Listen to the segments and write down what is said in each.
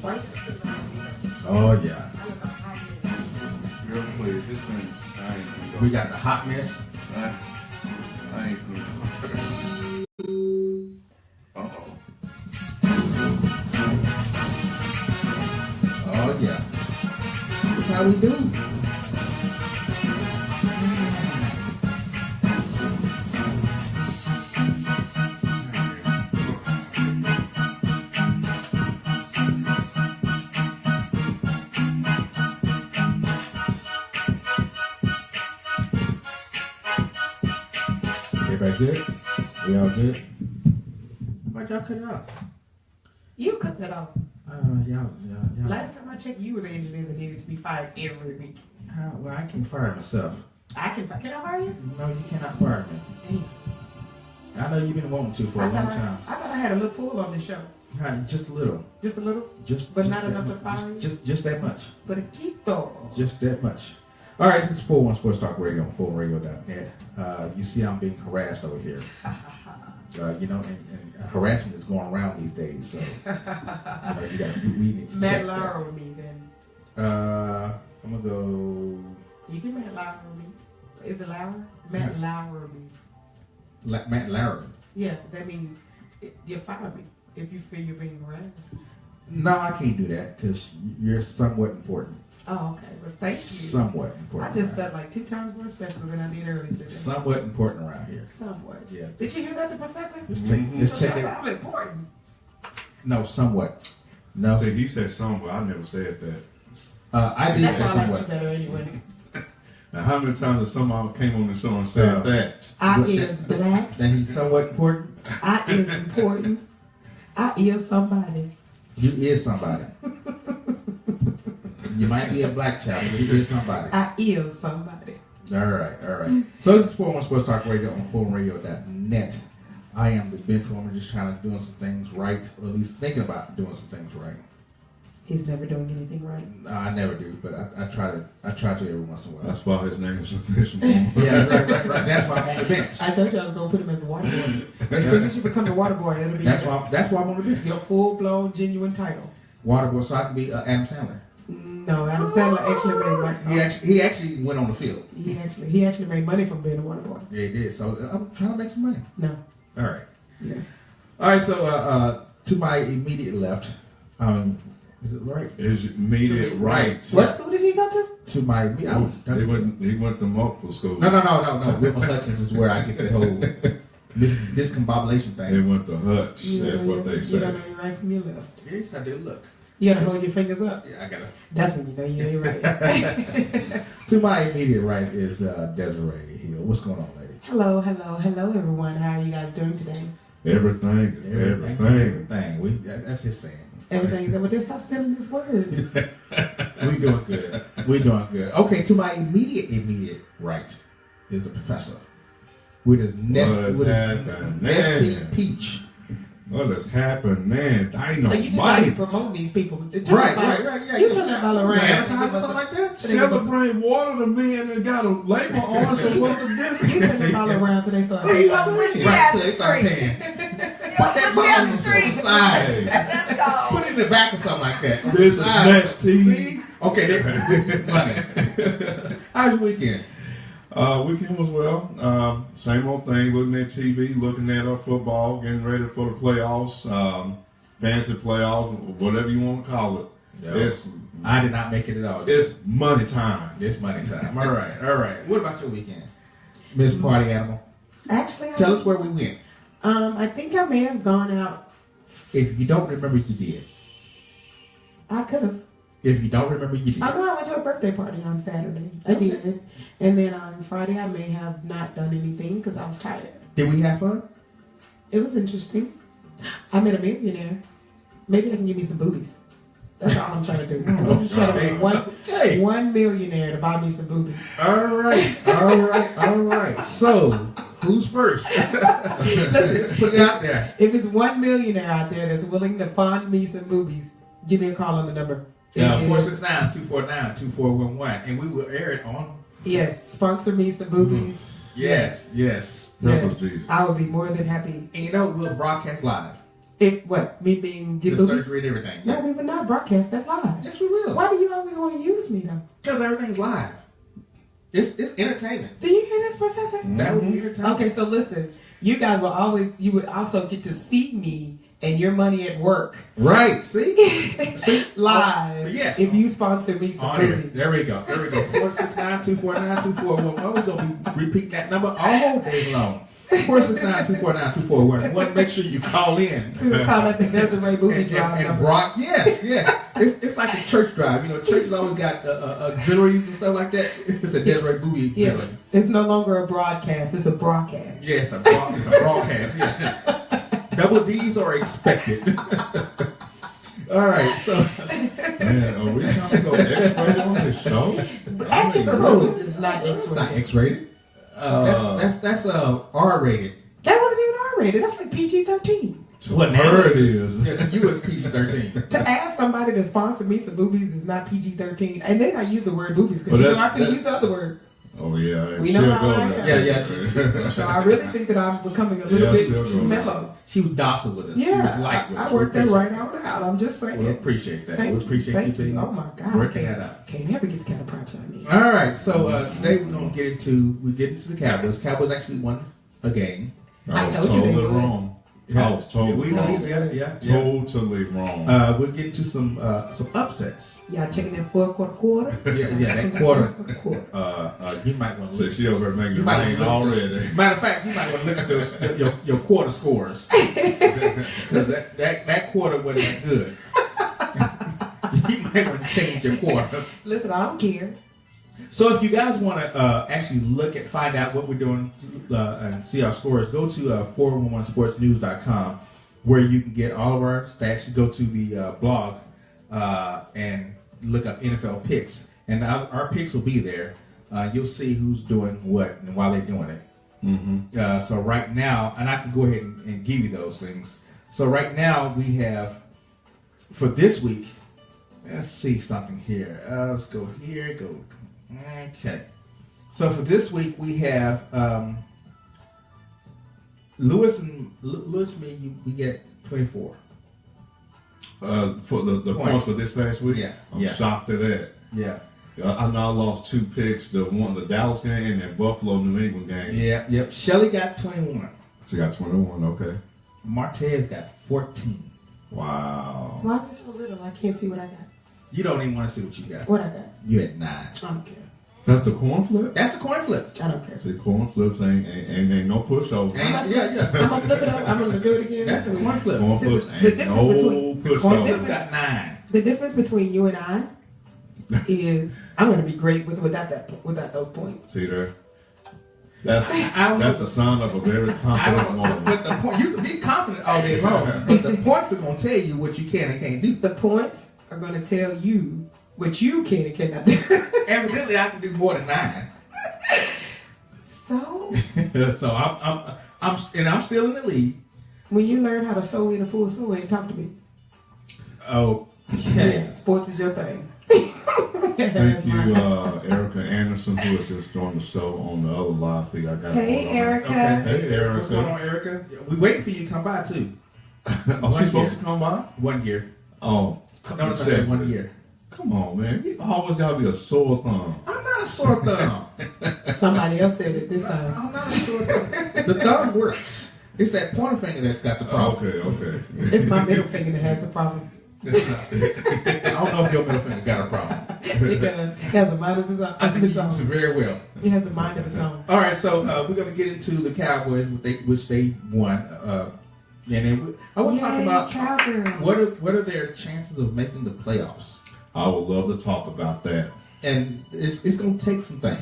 Oh yeah. Girl, please, this thing, I ain't gonna go. We got the hot mess. I ain't gonna go. Uh-oh. Oh yeah. That's how we do. Everybody good? We all good? Why'd y'all cut it off? You cut that off. Y'all. Last time I checked, you were the engineer that needed to be fired every week. Well, I can fire myself. Can I fire you? No, you cannot fire me. Damn. I know you've been wanting to for a long time. I thought I had a little pull on this show. Just a little. Just a little? But not enough to fire you? Just that much. Poquito. Just that much. All right, this is 41 Sports Talk Radio on FullRadio.net. You see I'm being harassed over here. And harassment is going around these days. So, we need to Matt check Lauer with me then. I'm going to go... You can Matt Lauer with me. Is it Lauer? Matt Lauer with me. Matt Lauer. Yeah, that means you fire me if you feel you're being harassed. No, I can't do that because you're somewhat important. Oh, okay. Well, thank you. Somewhat important. I just felt like 2 times more special than I did earlier today. Somewhat important around here. Somewhat. Yeah. Did you hear that, the professor? Just check it. I'm important. No, somewhat. No. See, he said somewhat. I never said that. I did That's say why I like you somewhat. better anyway. Now, how many times has someone came on the show and said that? I is black. Then he's somewhat important. I is important. I is somebody. You is somebody. You might be a black child, but you is somebody. I is somebody. All right. So this is 41 Sports Talk Radio on FullRadio.net. I am the bench warmer, just kind of doing some things right, or at least thinking about doing some things right. He's never doing anything right. No, I never do, but I try to every once in a while. That's why his name is Bench Warmer. Yeah, right. That's why I'm on the bench. I told you I was going to put him as a water boy. As soon as you become the water boy, it'll be That's why I'm on the bench. your full-blown, genuine title. Water boy, so I can be Adam Sandler. No, Adam Sandler actually made money. He actually went on the field. He actually made money from being a water boy. Yeah, he did. So I'm trying to make some money. No. All right. Yeah. All right. So to my immediate left, is it right? His immediate right. What school did he go to? To my He went to multiple schools. No. Wilma Hutchins is where I get the whole discombobulation thing. They went to Hutch. That's what they You say. don't know your right from your left. Yes, I do. Look. You gotta hold your fingers up. Yeah, I gotta. That's when you know you ain't right. To my immediate right is Desiree Hill. What's going on, lady? Hello, everyone. How are you guys doing today? Everything is everything. That's his saying. Everything is but stop stealing his words. We doing good. Okay, to my immediate right is the professor with his Nesty Peach. What is happening? Dynamite. So you just trying to promote these people. Right. Yeah, You turn that ball around. Something like that. Celebrate water to me and it got a label on, so what's the difference? You turn the ball around till they start. Push me out the Start street. paying. Put that ball out on the the street. side. Let's go. Put it in the back or something like that. This is Nesty. See? Okay, that's money. How's your weekend? Weekend was well. Same old thing, looking at TV, looking at our football, getting ready for the playoffs, fantasy playoffs, whatever you want to call it. Yeah. I did not make it at all. It's money time. It's money time. All right. What about your weekend, Miss Party Animal? Actually, Tell us where we went. I think I may have gone out. If you don't remember, you did. I could have. If you don't remember, you did. I know I went to a birthday party on Saturday. I did. And then on Friday, I may have not done anything because I was tired. Did we have fun? It was interesting. I met a millionaire. Maybe I can give me some boobies. That's all I'm trying to do. I'm just trying to make one millionaire to buy me some boobies. All right. So, who's first? Let's put it out there. If it's one millionaire out there that's willing to fund me some boobies, give me a call on the number. 469-249-2411. And we will air it on. Yes, sponsor me some boobies. Yes. I would be more than happy. And we'll broadcast live. Me being The give boobies? surgery and everything. No, we would not broadcast that live. Yes, we will. Why do you always want to use me though? Because everything's live. It's entertainment. Do you hear this, Professor? That would be entertainment. Okay, so listen, you would also get to see me and your money at work Right. See? See? live. Yes. If you sponsor me some On here. boobies. There we go. 469-249-2491. Oh, we're going to be repeating that number all day long. 469-249-2491. Want to make sure you call in. We would call it the Desiree Booby Drive And number. Brock, yes. It's like a church drive. You know, churches always got auxiliaries and stuff like that. It's a Desiree Booby Yes. auxiliary. It's no longer a broadcast, it's a broadcast. Yes, it's a broadcast. Yeah. Double D's are expected. All right, so Man, are we trying to go X-rated on this show? Asking for movies is not it's not X-rated. X-rated. That's R-rated. That wasn't even R-rated. That's like PG-13. What now Word is. Yeah, you was PG-13. To ask somebody to sponsor me some boobies is not PG-13. And then I use the word boobies because Well, I could use the other word. Oh yeah, We know she'll how go I there. am. Yeah. So I really think that I'm becoming a little Yeah, bit still going. mellow. She was docile with us. She was Yeah, light with us. I worked that right out loud. I'm just saying. We appreciate that. Thank We appreciate thank you being Oh my God. working can't, that out. Can't never get the kind of props I need. All right, so today we're gonna get into the Cowboys. Cowboys actually won a game. I was I told you they totally would. wrong. I was totally wrong. Yeah. Totally wrong. We'll get into some upsets. Y'all checking that quarter? Yeah, that quarter. Quarter. You might want to So look. she over there making You it might rain look already. Matter of fact, you might want to look at your quarter scores because that quarter wasn't that good. You might want to change your quarter. Listen, I don't care. So if you guys want to actually find out what we're doing and see our scores, go to 411sportsnews.com where you can get all of our stats. You go to the blog and look up NFL picks, and our picks will be there. You'll see who's doing what and why they're doing it. Mm-hmm. So right now, and I can go ahead and give you those things. So right now we have, for this week, let's see something here. Let's go here, okay. So for this week we have Lewis and me, we get 24. For the points for this past week, Yeah, I'm yeah. shocked at that. Yeah. I know I lost 2 picks. The Dallas game and the Buffalo New England game. Yeah, yep. Shelly got 21. She got 21. Okay. Martez got 14. Wow. Why is it so little? I can't see what I got. You don't even want to see what you got. What I got? You at 9. I don't care. That's the corn flip. That's the coin flip. I don't care. See, corn flips ain't no pushover. Yeah. I'm gonna flip it up. I'm gonna do it again. That's the coin flip. Corn See, flips the ain't difference no between Coin flip pushover. got 9. The difference between you and I is I'm gonna be great without those points. See there? That's I don't that's know. the sign of a very I confident don't know, woman. but the point, you can be confident all day long, but the points are going to tell you what you can and can't do. The points are gonna tell you what you can and cannot do. Evidently, I can do more than 9. So So I'm still in the lead. when you learn how to sew in a full sew in, talk to me. Okay. Yeah, sports is your thing. Thank you, Erica Anderson, who has just joined the show on the other live feed. I got Hey, it on. Erica. Okay. Hey, Erica. What's going on, Erica? We waiting for you to come by too. Oh, she's supposed to come by? 1 year. Oh, No, it's not 1 year. Come on, man. You always gotta be a sore thumb. I'm not a sore thumb. Somebody else said it this time. I'm not a sore thumb. The thumb works. It's that pointer finger that's got the problem. Okay. It's my middle finger that has the problem. It's not. I don't know if your middle finger got a problem. Because it has a mind of I can its use it own. very well. It has a mind of its own. All right, so we're going to get into the Cowboys, which they won. And then I want to talk Yay, about Cowgirls. what are their chances of making the playoffs. I would love to talk about that. And it's going to take some things.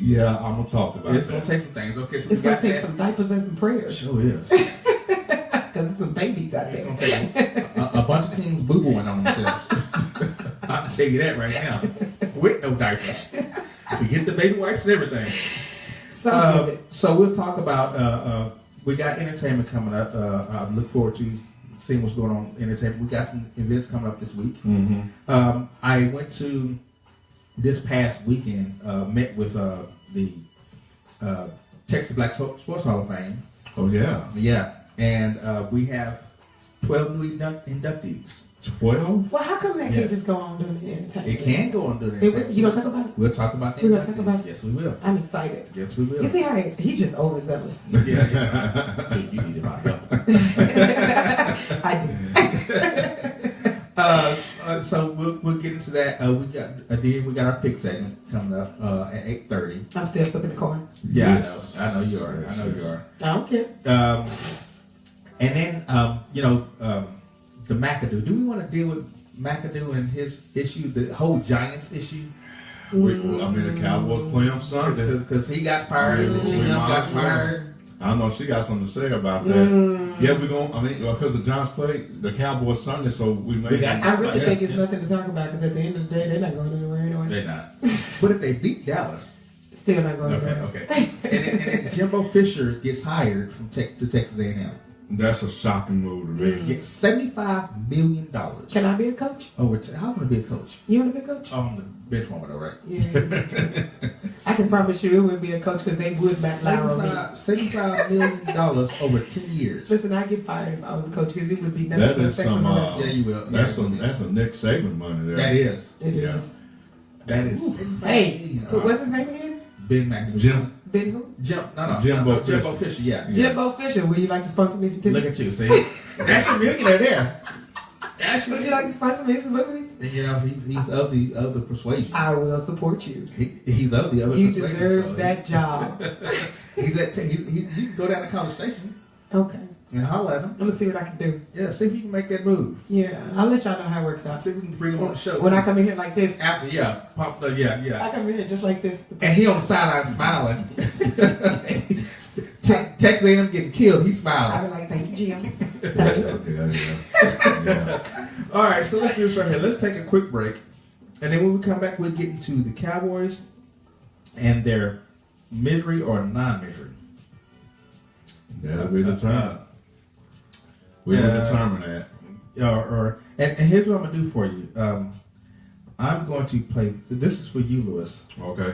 Yeah, I'm gonna talk about It's going that. to take some things. Okay, so It's we going got to take that. some diapers and some prayers. Sure is. Because there's some babies out It's going there. to take a bunch of teams boo-booing on themselves. I'll tell you that right now. With no diapers. Forget the baby wipes and everything. Some of it. So we'll talk about, we got entertainment coming up. I look forward to seeing what's going on in entertainment. We got some events coming up this week. Mm-hmm. I went to, this past weekend, met with the Texas Black Sports Hall of Fame. Oh yeah. Yeah. and we have 12 new inductees. 12? Well, how come that Yes. can't just go on doing the entertainment? It can go on doing It will- you gonna talk about it? We'll talk about the We're gonna talk inductees. about it? Yes, we will. I'm excited. Yes, we will. You see how he's just overzealous. Yeah, yeah. You needed our help. I do. So we'll get into that. We got our pick segment coming up at 8:30. I'm still flipping the coin. Yeah, Yes. I know you are. I know you are. I don't care. And then the McAdoo. Do we want to deal with McAdoo and his issue, the whole Giants issue? I mean, the Cowboys play on Sunday. Because he got fired and We Jim might got as well. fired. I don't know if she got something to say about that. Yeah, we're going to, I mean, because the Giants play the Cowboys Sunday, so we may. I really think it's nothing to talk about because at the end of the day, they're not going anywhere anyway. They're not. But if they beat Dallas, Still not going okay, anywhere. okay. And then Jimbo Fisher gets hired from to Texas A&M. That's a shocking move to me. Gets $75 million. Can I be a coach? I want to be a coach. You want to be a coach? I'm the bench warmer though, right? Yeah. I can promise you it would be a coach because they would Matt Lauer me. $75 million over 10 years. Listen, I'd get fired if I was a coach because it would be nothing That but is sexual some, harassment. Yeah, you will. That's Yeah, a Nick Saban money there. That is. It Yeah. is. That is. Hey, what's his name again? Big Mac. Jim. Ben who? Jimbo Fisher. Yeah. Jimbo Fisher. Would you like to sponsor me some tickets? Look at you, see? That's your millionaire there. Would you like to sponsor me some movies? And you know, he's of the persuasion. I will support you. He's of the other You persuasion. deserve so that job. He's at you can go down to College Station Okay. and holler at him. I'm going to see what I can do. Yeah, see if you can make that move. Yeah, I'll let y'all know how it works out. See if we can bring him on the show. When I come in here like this, After, yeah. I come in here just like this. And he on the sideline smiling. Texas A&M getting killed, he's I'll smiling. be like, thank you, Jim. Thank you. Yeah. All right, so let's do this right here. Let's take a quick break. And then when we come back, we'll get into the Cowboys and their misery or non-misery. That'll be determined. We will determine that. And here's what I'm going to do for you. I'm going to play, this is for you, Lewis. Okay.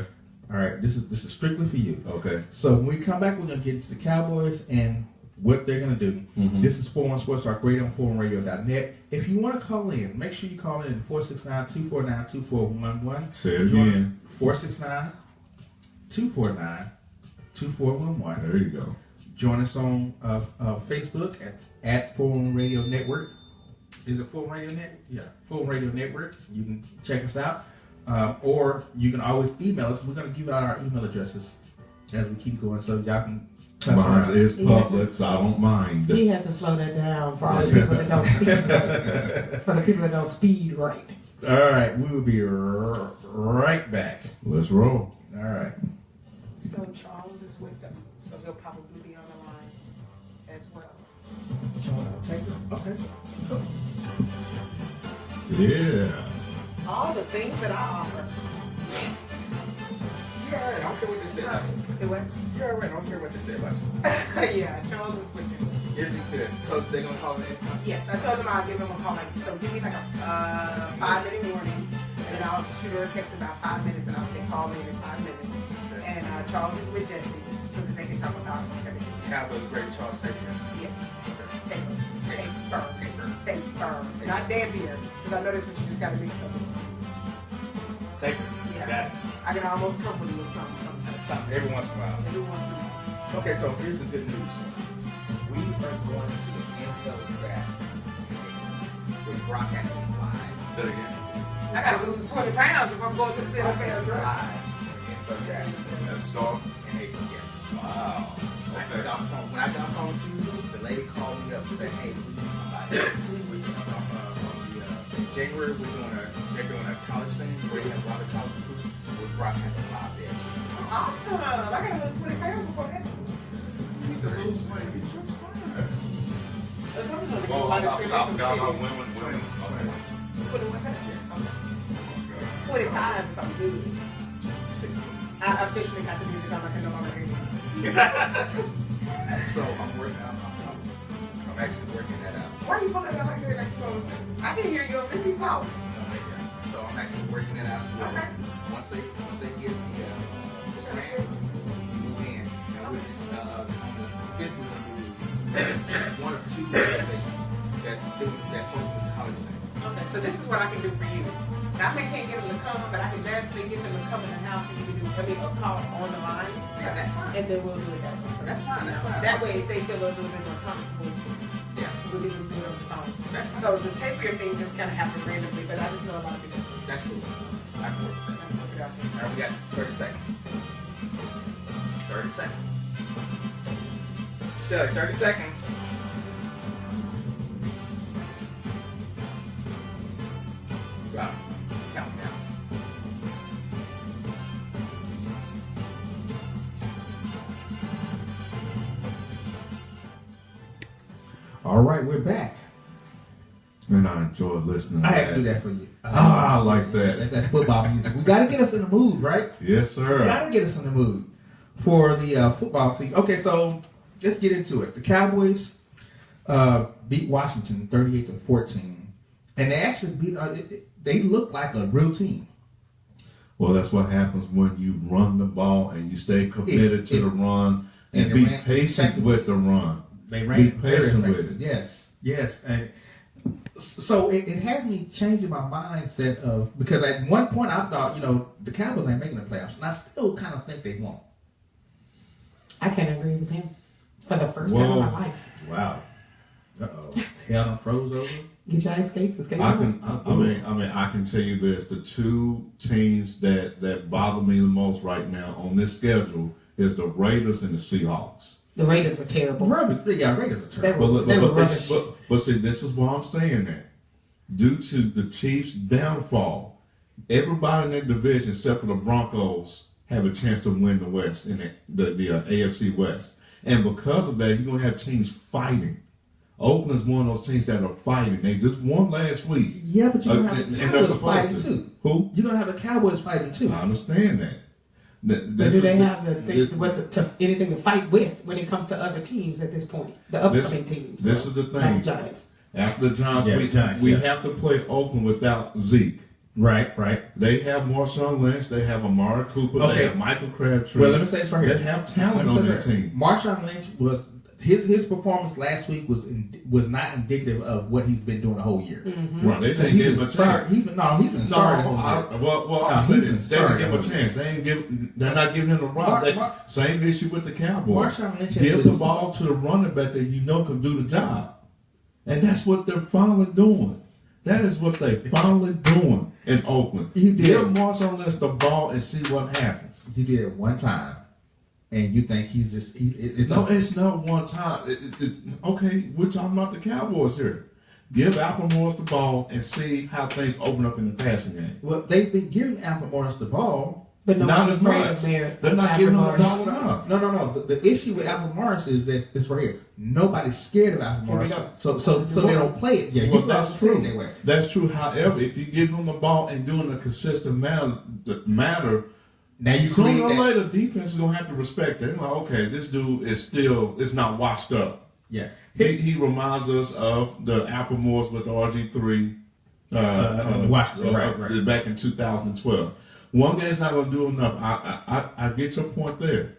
All right, this is strictly for you. Okay. So when we come back, we're going to get into the Cowboys and what they're going to do. Mhm. This is 41 Sports Talk Radio on 41radio.net. If you want to call in, make sure you call in 469-249-2411. Say it again. 469-249-2411. There you go. Join us on Facebook at 41 Radio Network. Is it 41 Radio Network? Yeah, 41 Radio Network. You can check us out. Or you can always email us. We're going to give out our email addresses as we keep going so y'all can touch Mine around. is public, so I don't mind. He had to slow that down for all the people that don't speed right. For the people that don't speed right. All right, we will be right back. Let's roll. All right. So Charles is with them, so he'll probably be on the line as well. Okay. Yeah. All the things that I offer. You're all right. I don't care what they say about you. Do what? You're all right. I don't care what they say about you. Yeah, Charles is with them. Here's the kid. So they're going to call it in? Yes, I told him I'll give him a call. Like, so give me like a 5-minute warning, and then I'll shoot her a text in about 5 minutes, and I'll say call me in 5 minutes. And Charles is with Jesse, so that they can talk about everything. Cowboys great Charles Taylor. Yeah. Take firm. Not Dampier, because I know that's what you just got to mix up. Taylor. Yeah. I can almost come with something sometimes. Every once in a while. Every once in a while. Okay, so here's the good news. We are going to the NFL draft with broadcasting live. Say it again. I gotta lose 20 pounds if I'm going to the NFL draft. Live. NFL draft. Let's start. In April, yes. Wow. When I got on phone with you, the lady called me up and said, "Hey, we need somebody." In January, they're doing a college thing where they have a lot of college recruits. We're broadcasting live there. Awesome. I gotta lose 20 pounds before that. You need to lose weight. It's just fine. That's what I'm gonna do. Oh, Like, I it's forgot some about kids. women. Okay. 21 pounds. Okay. 25 if I'm good. I officially got the music on. I can no longer hear you. So I'm working. I'm actually working that out. Why are you pulling that like that? I can hear you on Missy's house. So I'm actually working that out. Okay. Once they get the grant, we move in. And on the 5th, we're going to do So this is what I can do for you. Now, I can't get them to come, but I can definitely get them to come in the house and you can do, a call on the line. Yeah, that's fine. And then we'll do it that way. That's fine. That's fine. That way, if they feel a little bit more comfortable, Yeah. we'll even do it on the phone. That's fine. So the tapier thing just kind of happened randomly, but I just know a lot of people. That's cool. I can work with that. That's what we got there. All right, we got 30 seconds. 30 seconds. Shelly, 30 seconds. Drop. Countdown. All right, we're back. And I enjoyed listening. I had to do that for you. I like that. That's that football music. We got to get us in the mood, right? Yes, sir. Got to get us in the mood for the football season. Okay, so let's get into it. The Cowboys beat Washington 38-14, and they actually beat. They look like a real team. Well, that's what happens when you run the ball and you stay committed to the run and and be ran patient effectively. with the run. They Be ran very patient with effective. it. Yes, and so it has me changing my mindset of, because at one point I thought, the Cowboys ain't making the playoffs, and I still kind of think they won't. I can't agree with him for the first time in Whoa. my life. Wow. Uh-oh. Hell done froze over. Get your ice skates and skate. I on. can. I mean, I can tell you this: the two teams that bother me the most right now on this schedule is the Raiders and the Seahawks. The Raiders were terrible. Raiders are terrible. They were- But rubbish. see, this is why I'm saying that. Due to the Chiefs' downfall, everybody in that division except for the Broncos have a chance to win the West in the AFC West, and because of that, you're gonna have teams fighting. Oakland's one of those teams that are fighting. They just won last week. Yeah, but you're going to have and the they're Cowboys supposed fighting to. too. Who? You're going to have the Cowboys fighting too. I understand that. But do they have anything to fight with when it comes to other teams at this point? The upcoming teams. This is the thing. Like the Giants. After the Giants, Yeah, we yeah. have to play Oakland without Zeke. Right. They have Marshawn Lynch. They have Amari Cooper. Okay. They have Michael Crabtree. Well, let me say this right here. They have talent Let me on say their this. team. Marshawn Lynch was his performance last week was not indicative of what he's been doing the whole year. Right. They Because didn't give him a chance. He's been sorry the whole year. Well, I'm No, saying he's been they didn't sorry give him a the whole chance. They're not giving him the rock. Mar- Same issue with the Cowboys. Marshawn Lynch has Give been the ball to the running back that you know can do the job, and that's what they're finally doing. That is what they're finally doing in Oakland. You did. Give Marshawn Lynch the ball and see what happens. You did it one time, and you think he's just No, it's not one time. Okay, we're talking about the Cowboys here. Give Alfred Morris the ball and see how things open up in the passing game. Well, they've been giving Alfred Morris the ball. But no Not one's as afraid much. of Merritt. They're not giving him the Morris. ball enough. No. The issue with Alfred Morris is that this right here. Nobody's scared of Alfred Here we Morris, go. so they don't play it. Yeah, Well, you that's that's true. That way. That's true. However, if you give them the ball and doing a consistent manner, Now you sooner create or that. later, defense is gonna have to respect it. They're like, okay, this dude is not washed up. Yeah. He reminds us of the Alfred Morris with the RG3. Washington, right. Back in 2012. One game's not going to do enough. I get your point there.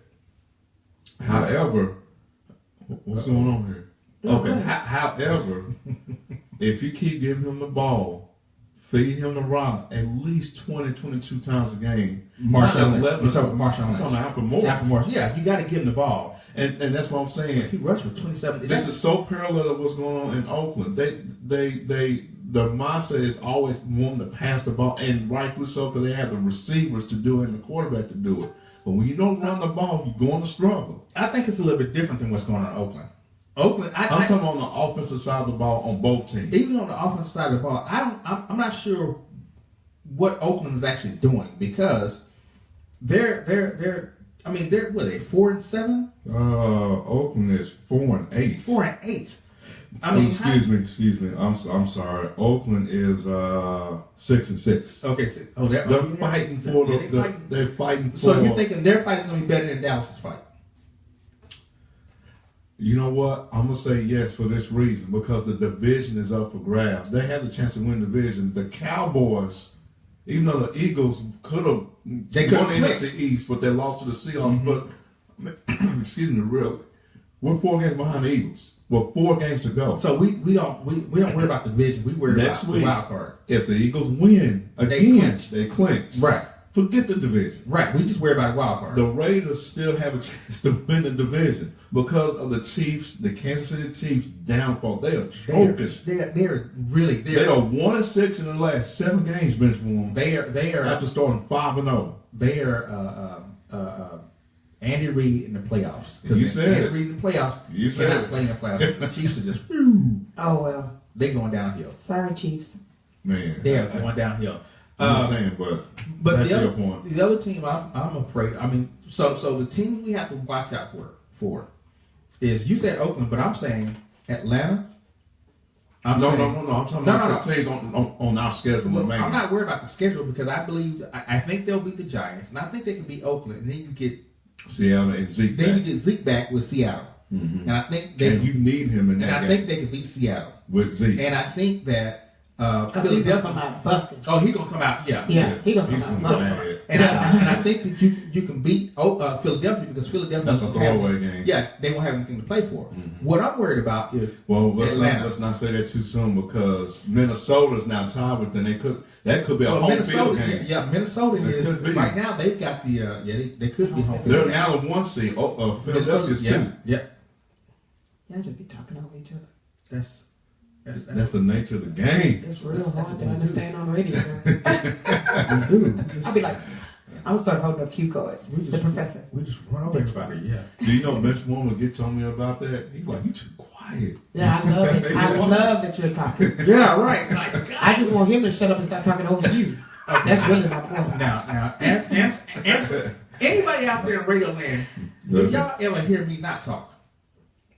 However, what's going on here? Okay. However, if you keep giving him the ball, feed him the rock at least 20, 22 times a game. Marshawn Lynch. 11. You're talking Marshawn I'm Lynch. talking Alfred Morris. Alfred Morris. Yeah, you got to give him the ball. And that's what I'm saying. He rushed for 27. This is so parallel to what's going on in Oakland. The mindset is always wanting to pass the ball, and rightfully so, because they have the receivers to do it and the quarterback to do it. But when you don't run the ball, you're going to struggle. I think it's a little bit different than what's going on in Oakland. Oakland, I'm talking on the offensive side of the ball on both teams. even on the offensive side of the ball, I'm not sure what Oakland is actually doing, because they're 4-7, Oakland is 4-8. 4-8. I mean, excuse me. I'm sorry. Oakland is 6-6. Okay, so, They're fighting for they're fighting for. So you're thinking their fight is going to be better than Dallas's fight? You know what? I'm gonna say yes for this reason, because the division is up for grabs. They have the chance to win the division. The Cowboys, even though the Eagles could have won the NFC East, but they lost to the Seahawks. But excuse me, really, We're 4 games behind the Eagles. Well, 4 games to go. So we don't worry about the division. We worry Next about week, the wild card. if the Eagles win again, they clinch. Right. Forget the division. Right. We just worry about the wild card. The Raiders still have a chance to win the division because of the Chiefs, the Kansas City Chiefs downfall. They are choking. They're really They are 1-6 in the last 7 games, bench warm. They are After starting 5-0. They are Andy Reid in the playoffs. You said Andy it. Reid in the playoffs. You said cannot it. play in the playoffs. The Chiefs are just whew, Oh well. they going downhill. Sorry, Chiefs. Man. They are going downhill. I'm just saying, but that's the your other, point. the other team, I'm afraid. I mean, so the team we have to watch out for is you said Oakland, but I'm saying Atlanta. No. I'm talking about the teams on our schedule. Look, man. I'm not worried about the schedule because I think they'll beat the Giants, and I think they can beat Oakland, and then you get Seattle and Zeke. then you back. get Zeke back with Seattle, Mhm. and I think they And you need him in and that I game think they can beat Seattle, with Zeke. and I think that Cause he's gonna come Philadelphia. out busting. Oh, he gonna come out, yeah. Yeah, he gonna He's come gonna out be busting. mad. And I think that you can beat Philadelphia because Philadelphia That's a won't have- throwaway game. Yes, they won't have anything to play for. Mhm. What I'm worried about is Well, Atlanta. let's not say that too soon because Minnesota's now tied with them. That could be a well, home Minnesota. field game. Yeah, Minnesota It is could be. right now. They've got the they could be home They're field. now the 1 seed. Philadelphia's yeah, 2. yeah. Y'all just be talking over each other. That's the nature of the game. It's real That's hard what to we do. understand on the radio. we do. I'll be like, I'm gonna start holding up cue cards. We The just- professor. We just run over everybody. Yeah. Do you know Bench Warner get told me about that? He's like, you too quiet. Yeah, I love it. I love that you're talking. Yeah. Right. Like, I just want him to shut up and stop talking over you. That's really my point. now, answer. Anybody out there in radio land, do y'all ever hear me not talk?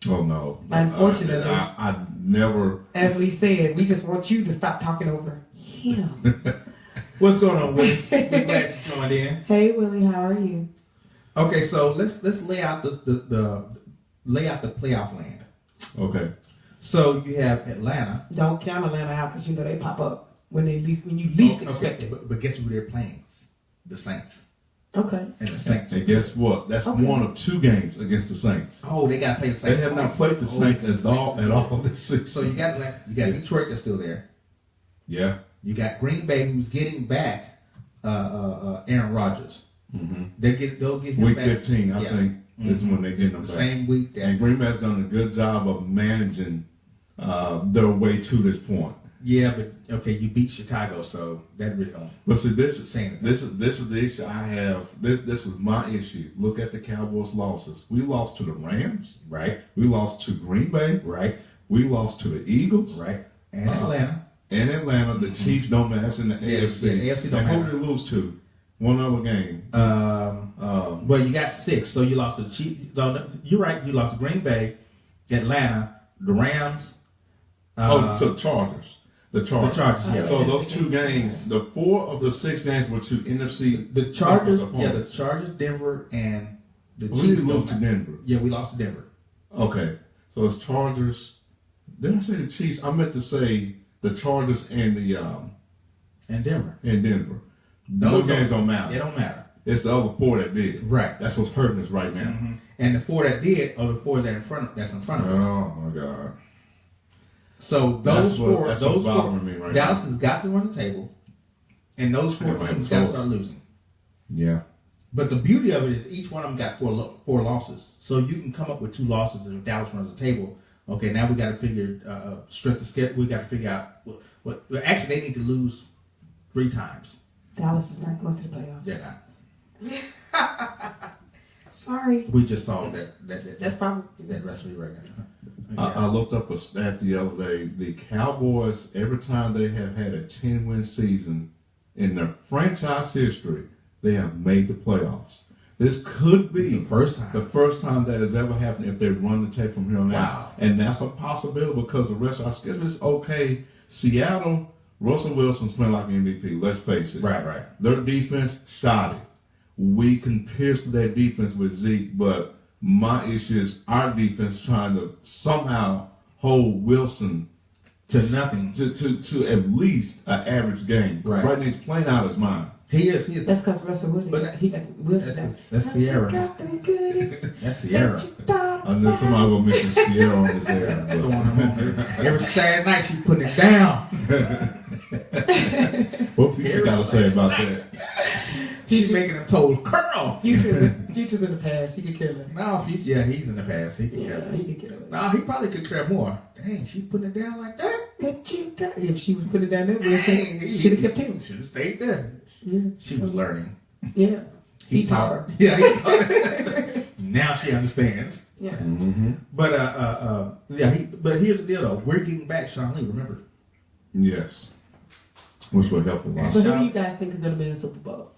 Oh no. Unfortunately. I never. As we said, we just want you to stop talking over him. What's going on, Willie? We're glad you joined in. Hey Willie, how are you? Okay, so let's lay out the playoff land. Okay. So you have Atlanta. Don't count Atlanta out because you know they pop up when you least expect it. But guess who they're playing? The Saints. Okay. And the Saints. And guess what? That's Okay. 1 of 2 games against the Saints. Oh, they got to play the They Saints. have not twice. played the Saints Oh, at all this season. So you got Atlanta, you got Detroit that's still there. Yeah. You got Green Bay who's getting back Aaron Rodgers. Mm-hmm. They'll get him Week back. 15, I Yeah. think, is when they get them the back. same week And that. Green Bay's done a good job of managing their way to this point. Yeah, but okay, you beat Chicago, so that really don't. But see, this is Saying that. this is the issue I have. This was my issue. Look at the Cowboys' losses. We lost to the Rams. Right, We lost to Green Bay. right, We lost to the Eagles. right. And Atlanta. And Atlanta. The Chiefs don't matter. That's in the Yeah, AFC. yeah, AFC don't and who matter. did they lose to? One other game. Well, you got 6, so you lost to the Chiefs. No, you're right. You lost to Green Bay, Atlanta, the Rams. To the Chargers. The Chargers. Chargers, yeah. So those 2 games, the 4 of the 6 games were to NFC. The Chargers, conference yeah, the opponents. Chargers, Denver, and the We Chiefs. lose to Denver. Yeah, we lost to Denver. Okay, so it's Chargers. Did I say the Chiefs? I meant to say the Chargers and the And Denver. and Denver. Those Those games don't matter. They don't matter. It's the other 4 that did. Right. That's what's hurting us right now. Mhm. And the 4 that did are the 4 that that's in front of us. Oh my God. So those That's 4, what's those 4, bothering me right Dallas now. has got to run the table, and those 4 Yeah, teams right. got to start losing. Yeah. But the beauty of it is each one of them got 4 losses, so you can come up with 2 losses if Dallas runs the table. Okay, now we got to figure strength of schedule. We got to figure out what. Well, actually, they need to lose 3 times. Dallas is not going to the playoffs. They're not. Sorry. We just saw that That's probably recipe right now. I looked up a stat the other day. The Cowboys, every time they have had a 10-win season in their franchise history, they have made the playoffs. This could be The first time. the first time that has ever happened if they run the tape from here on Wow. out. And that's a possibility because the rest of our schedule is okay. Seattle, Russell Wilson's playing like an MVP. Let's face it. Right. Their defense shot it. We can pierce their defense with Zeke, but my issue is our defense trying to somehow hold Wilson To nothing. to at least an average game. Right. Right now he's playing out his mind. He is. That's because Russell Wilson. But he got Wilson. that's Sierra. Got them goodies That's Sierra. that you thought I know somebody will mention Sierra on his air. Throwing them on there. Every Saturday night she's putting it down. What you got to say about that? She's making them toes curl. Future's in the past. He could kill her. No, yeah, he's in the past. He can care less. he could kill her. No, he probably could care more. Dang, she's putting it down like that. But you got, if she was putting it down there, we should have kept him. Should have stayed there. Yeah. She was learning. Yeah. He taught her. Yeah, he taught her. Now she understands. Yeah. Mm-hmm. But but here's the deal though. We're getting back Sean Lee, remember? Yes. Which will help a lot. So who do you guys think are going to be in the Super Bowl?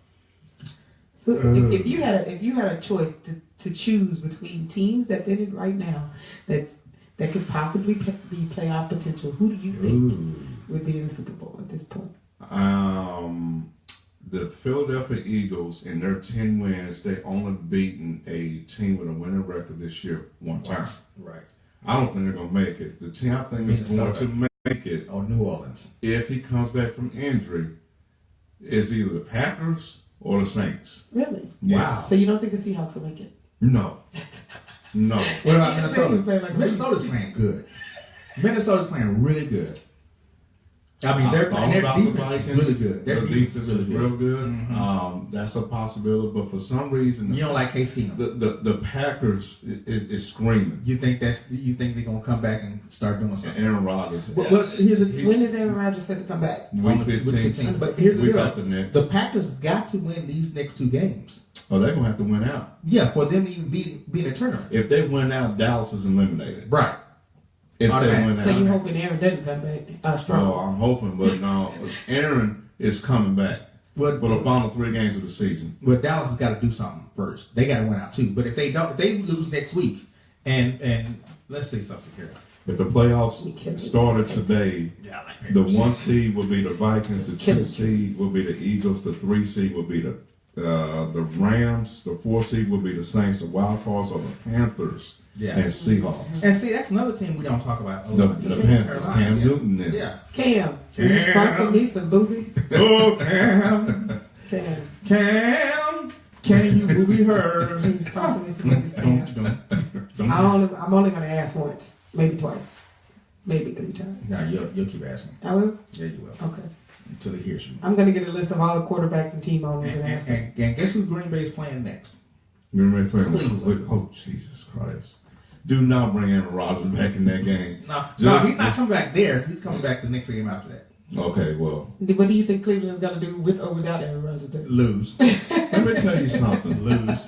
If you had a choice to choose between teams that's in it right now that could possibly be playoff potential, who do you think would be in the Super Bowl at this point? The Philadelphia Eagles, in their 10 wins, they only beaten a team with a winning record this year one time. Right. I don't think they're going to make it. The team I think is going to make it, Oh, New Orleans. if he comes back from injury, is either the Packers or the Saints. Really? Yes. Wow. So you don't think the Seahawks will make it? No. No. What about You said you play Minnesota? like a Minnesota's playing good. Minnesota's playing really good. I mean, their defense is really good. Their defense is really real good. Mhm. That's a possibility, but for some reason, You don't like Case Keenum. the Packers is screaming. You think they're gonna come back and start doing And something? Aaron Rodgers. But here's the When is Aaron Rodgers set to come back? Week 15. But here's the Week deal: after next. the Packers got to win these next two games. Oh, they're gonna have to win out. Yeah, for them to even be in a tournament. If they win out, Dallas is eliminated. Right. If they Automatic. win So you're out, hoping Aaron doesn't come back strong? oh, I'm hoping, but no, Aaron is coming back But for the final 3 games of the season. Well, Dallas has got to do something first. They got to win out too. But if they don't, if they lose next week, and let's say something here. If the playoffs started today, Yeah, I like the 1 seed will be the Vikings, the 2 seed will be the Eagles, the 3 seed will be the Rams, the 4 seed will be the Saints, the wild cards are the Panthers Yeah. and Seahawks. And see, that's another team we don't talk about. The Panthers, Cam yeah. Newton in. Yeah. Cam, can you sponsor me some boobies? Oh, Cam, Cam, can you booby her? can you sponsor me some boobies, Cam? I'm only gonna ask once, maybe twice, maybe 3 times. No, you'll keep asking. I will. Yeah, you will. Okay. Until he hears you. I'm gonna get a list of all the quarterbacks and team owners and ask them. And guess who Green Bay is playing next? Green Bay playing Cleveland. oh, Jesus Christ. Do not bring Aaron Rodgers back in that game. No, Just- he's not coming back there. He's coming back the next game after that. Okay, well, What do you think Cleveland's gonna do with or without Aaron Rodgers? Then? Lose. let me tell you something. Lose.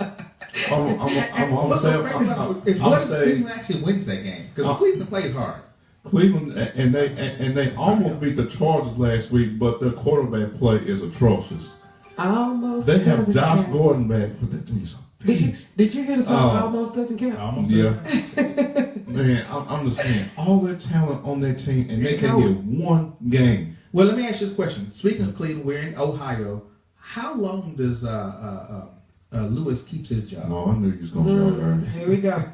I'm But say, it's I'm what if saying Cleveland actually wins that game? Because Cleveland plays hard. Cleveland and they almost beat the Chargers last week, but their quarterback play is atrocious. Almost. They have doesn't Josh count. Gordon back, but that thing's a beast. Did you hear the song? Oh. Almost doesn't count. Almost. Yeah, man, I'm just saying all their talent on their team, and they can get 1 game. Well, let me ask you this question. Speaking of Cleveland, we're in Ohio. How long does Lewis keeps his job? No, I knew you was gonna go there. Here we go.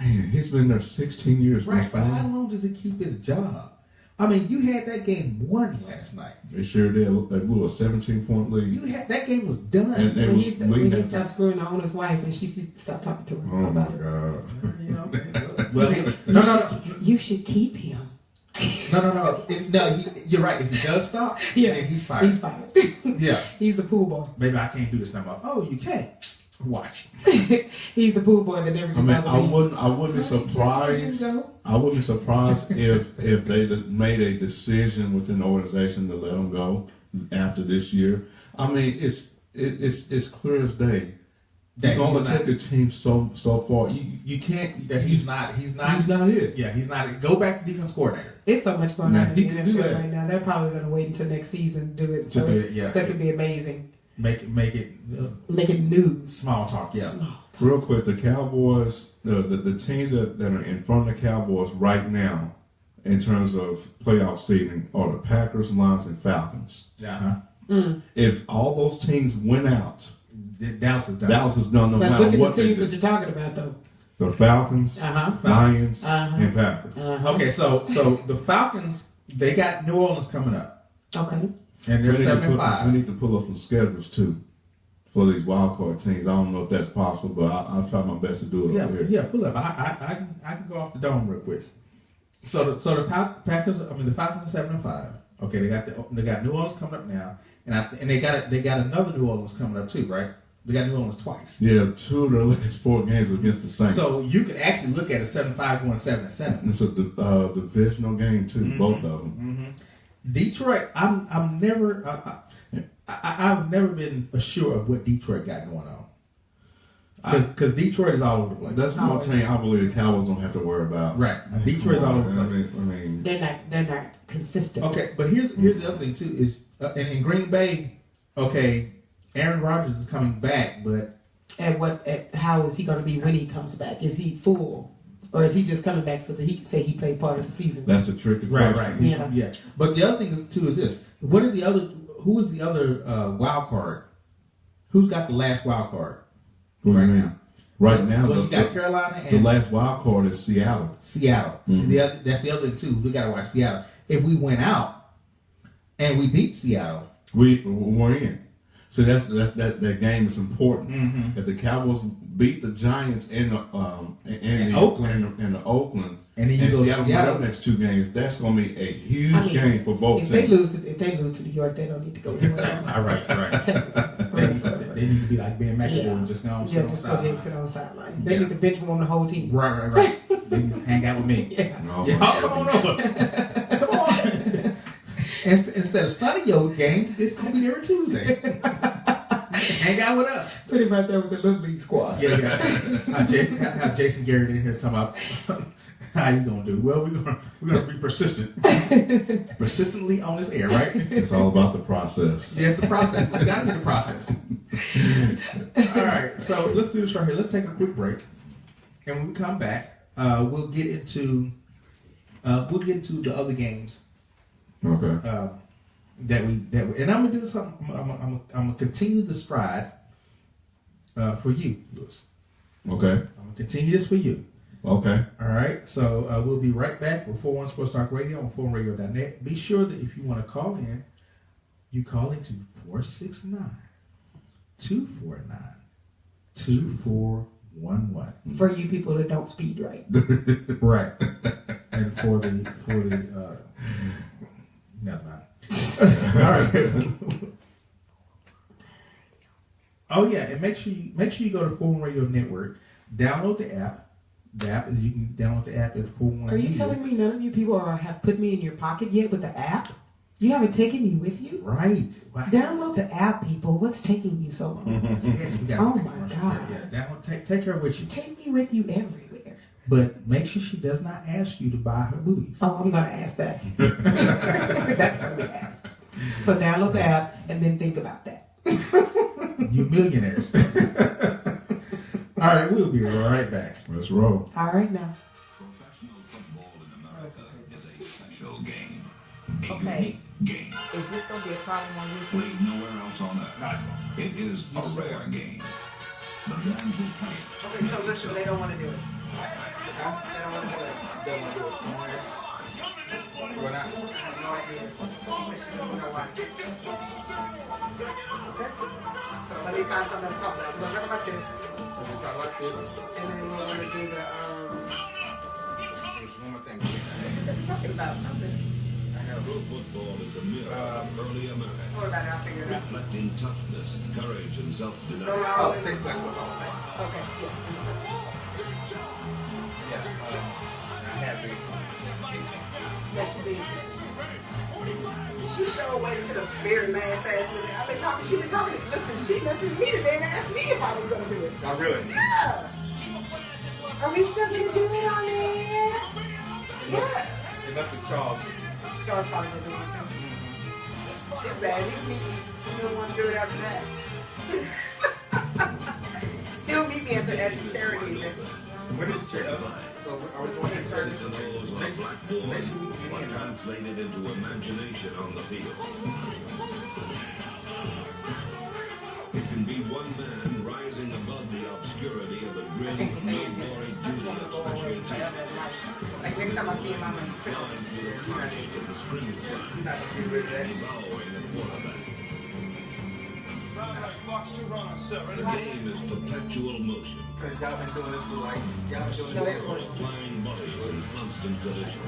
Man, he's been there 16 years. Right, but man. how long does he keep his job? I mean, you had that game won last night. They sure did. They blew a 17-point lead. You had that game was done. And they When was he leading stopped after. screwing the owner's wife and she stopped talking to him Oh my about it. God. You know? Well, no. You should keep him. No. You're right. If he does stop, Yeah, then he's fired. He's fired. Yeah. He's the pool boy. Maybe I can't do this no more. Oh, you can't. Watch. He's the pool boy that never I gets mean, out I of the leaves. wouldn't be surprised. I wouldn't be surprised if they made a decision within the organization to let him go after this year. I mean, it's clear as day. That You're gonna he's take not- a team so far. You can't. That he's not. He's not it. Yeah, he's not. Go back to defense coordinator. It's so much going Nah, on in he the can do NFL that. right now. They're probably going to wait until next season to do it. So, To do it, yeah. so it can be amazing. Make it Make it news. small talk. Yeah. Small. Real quick, the Cowboys, the teams that are in front of the Cowboys right now, in terms of playoff seeding, are the Packers, Lions, and Falcons. Yeah. If all those teams win out, Dallas is done. Dallas is done no But matter look at what the they teams that do. you're talking about, though. The Falcons, Uh-huh. Lions, Uh-huh. and Packers. Uh-huh. Okay, so the Falcons, they got New Orleans coming up, Okay. and they're We need to 7-5. we need to pull up some schedules too for these wild card teams. I don't know if that's possible, but I'll try my best to do it Yeah, over here. yeah. Pull up. I can go off the dome real quick. So the Packers. I mean, the Falcons are 7-5. Okay, they got New Orleans coming up now, and they got another New Orleans coming up too, right? They got New Orleans twice. Yeah, 2 of their last 4 games against the Saints. So you could actually look at a 7-5 going 7-7. It's a divisional game too, both of them. Detroit. I've never been sure of what Detroit got going on. Because Detroit is all over the place. That's one thing I believe the Cowboys don't have to worry about. Right. Detroit is all over the place. I mean, They're not consistent. Okay, but here's the other thing too is in Green Bay. Okay, Aaron Rodgers is coming back, but How is he going to be when he comes back? Is he full, or is he just coming back so that he can say he played part of the season? that's a tricky question. Yeah. But the other thing too is this: what are the other? Who is the other wild card? Who's got the last wild card? What do you Right mean? now. Right now, Well, you got Carolina the and last wild card is Seattle. Seattle. Mhm. See, that's the other two. We got to watch Seattle. If we went out and we beat Seattle, We're in. So that game is important. Mm-hmm. If the Cowboys beat the Giants and the Oakland. and the Oakland, and then you go to Seattle win Seattle. their next 2 games, that's going to be a huge I mean, game for both If teams. they lose to New York, they don't need to go anywhere. All right. They need to be like Ben McAdoo and just go on. Yeah, just go ahead and sit on the sideline. They Yeah. need to bench him on the whole team. Right. They need to hang out with me. Yeah. Oh, Yeah, my come on goodness. over. Come on. Instead of studying your game, it's gonna be every Tuesday. Hang out with us. Put him right there with the Little League squad. Yeah. Have Jason Garrett in here talking about how you gonna do. Well, we're gonna be persistent, persistently on this air, right? It's all about the process. Yeah, it's the process. It's gotta be the process. All right, so let's do this right here. Let's take a quick break, and when we come back, we'll get into the other games. Okay. That we and I'm gonna do something. I'm gonna continue the stride for you, Lewis. Okay. I'm gonna continue this for you. Okay. All right. So we'll be right back with 41 Sports Talk Radio on 41radio.net. Be sure that if you want to call in, you call into 469-249-2411. For you people that don't speed right. Right. And for the never mind. All right. Oh yeah, and make sure you go to 41 Radio Network. Download the app. The app is you can download the app at 41. Are you telling me none of you people have put me in your pocket yet with the app? You haven't taken me with you? Right. Wow. Download the app, people. What's taking you so long? Yes, we got Oh to my God. Yeah, download, take her with you. Take me with you everywhere. But make sure she does not ask you to buy her boobies. Oh, I'm going to ask that. That's going to be asked. So download the app and then think about that. You millionaires. All right, we'll be right back. Let's roll. All right now. Professional football in America is a special game. A Okay. unique game. Is this gonna be a problem on YouTube? Played nowhere else on earth. It is a rare game. The man who plays Okay, so listen, they don't want to do it. They don't want to do it. What not? I have no idea. She said she doesn't know why. Okay. So let me find something to talk about. We're gonna talk about this, We'll talk about this. and then we're gonna do the There's one more thing. What are you talking about? Something. I have Pro football is a mirror of early America, Don't worry about it. I'll figure it out. reflecting toughness, courage, and No, self-denial. Oh, no, Texas football. Okay. Yeah. Yeah. I have it. Yes, she did. She sure waited to the very last minute. I've been talking. She been talking. Listen, she messaged me today and asked me if I was gonna do it. Oh, really? Yeah. Are we still gonna do it on there? Yeah. It must be Charles. Charles probably doesn't want to. It's bad. He'll want to do it after that. He'll meet me at the charity event. When is the so are we going to church? Those on a blackboard are translated into imagination on the field. It can be one man rising above the obscurity of a I grim, can't stay in no here. glory I just duty want to of go away special forever teams. in life. Like next time I see him, I'm gonna spit on him. Lined with a heartache in the scrimmage line, You're not going to get rid of that. devouring the quarterback. The game is perpetual motion. Because y'all been doing this for like, y'all been doing There this are for flying bodies in constant collision.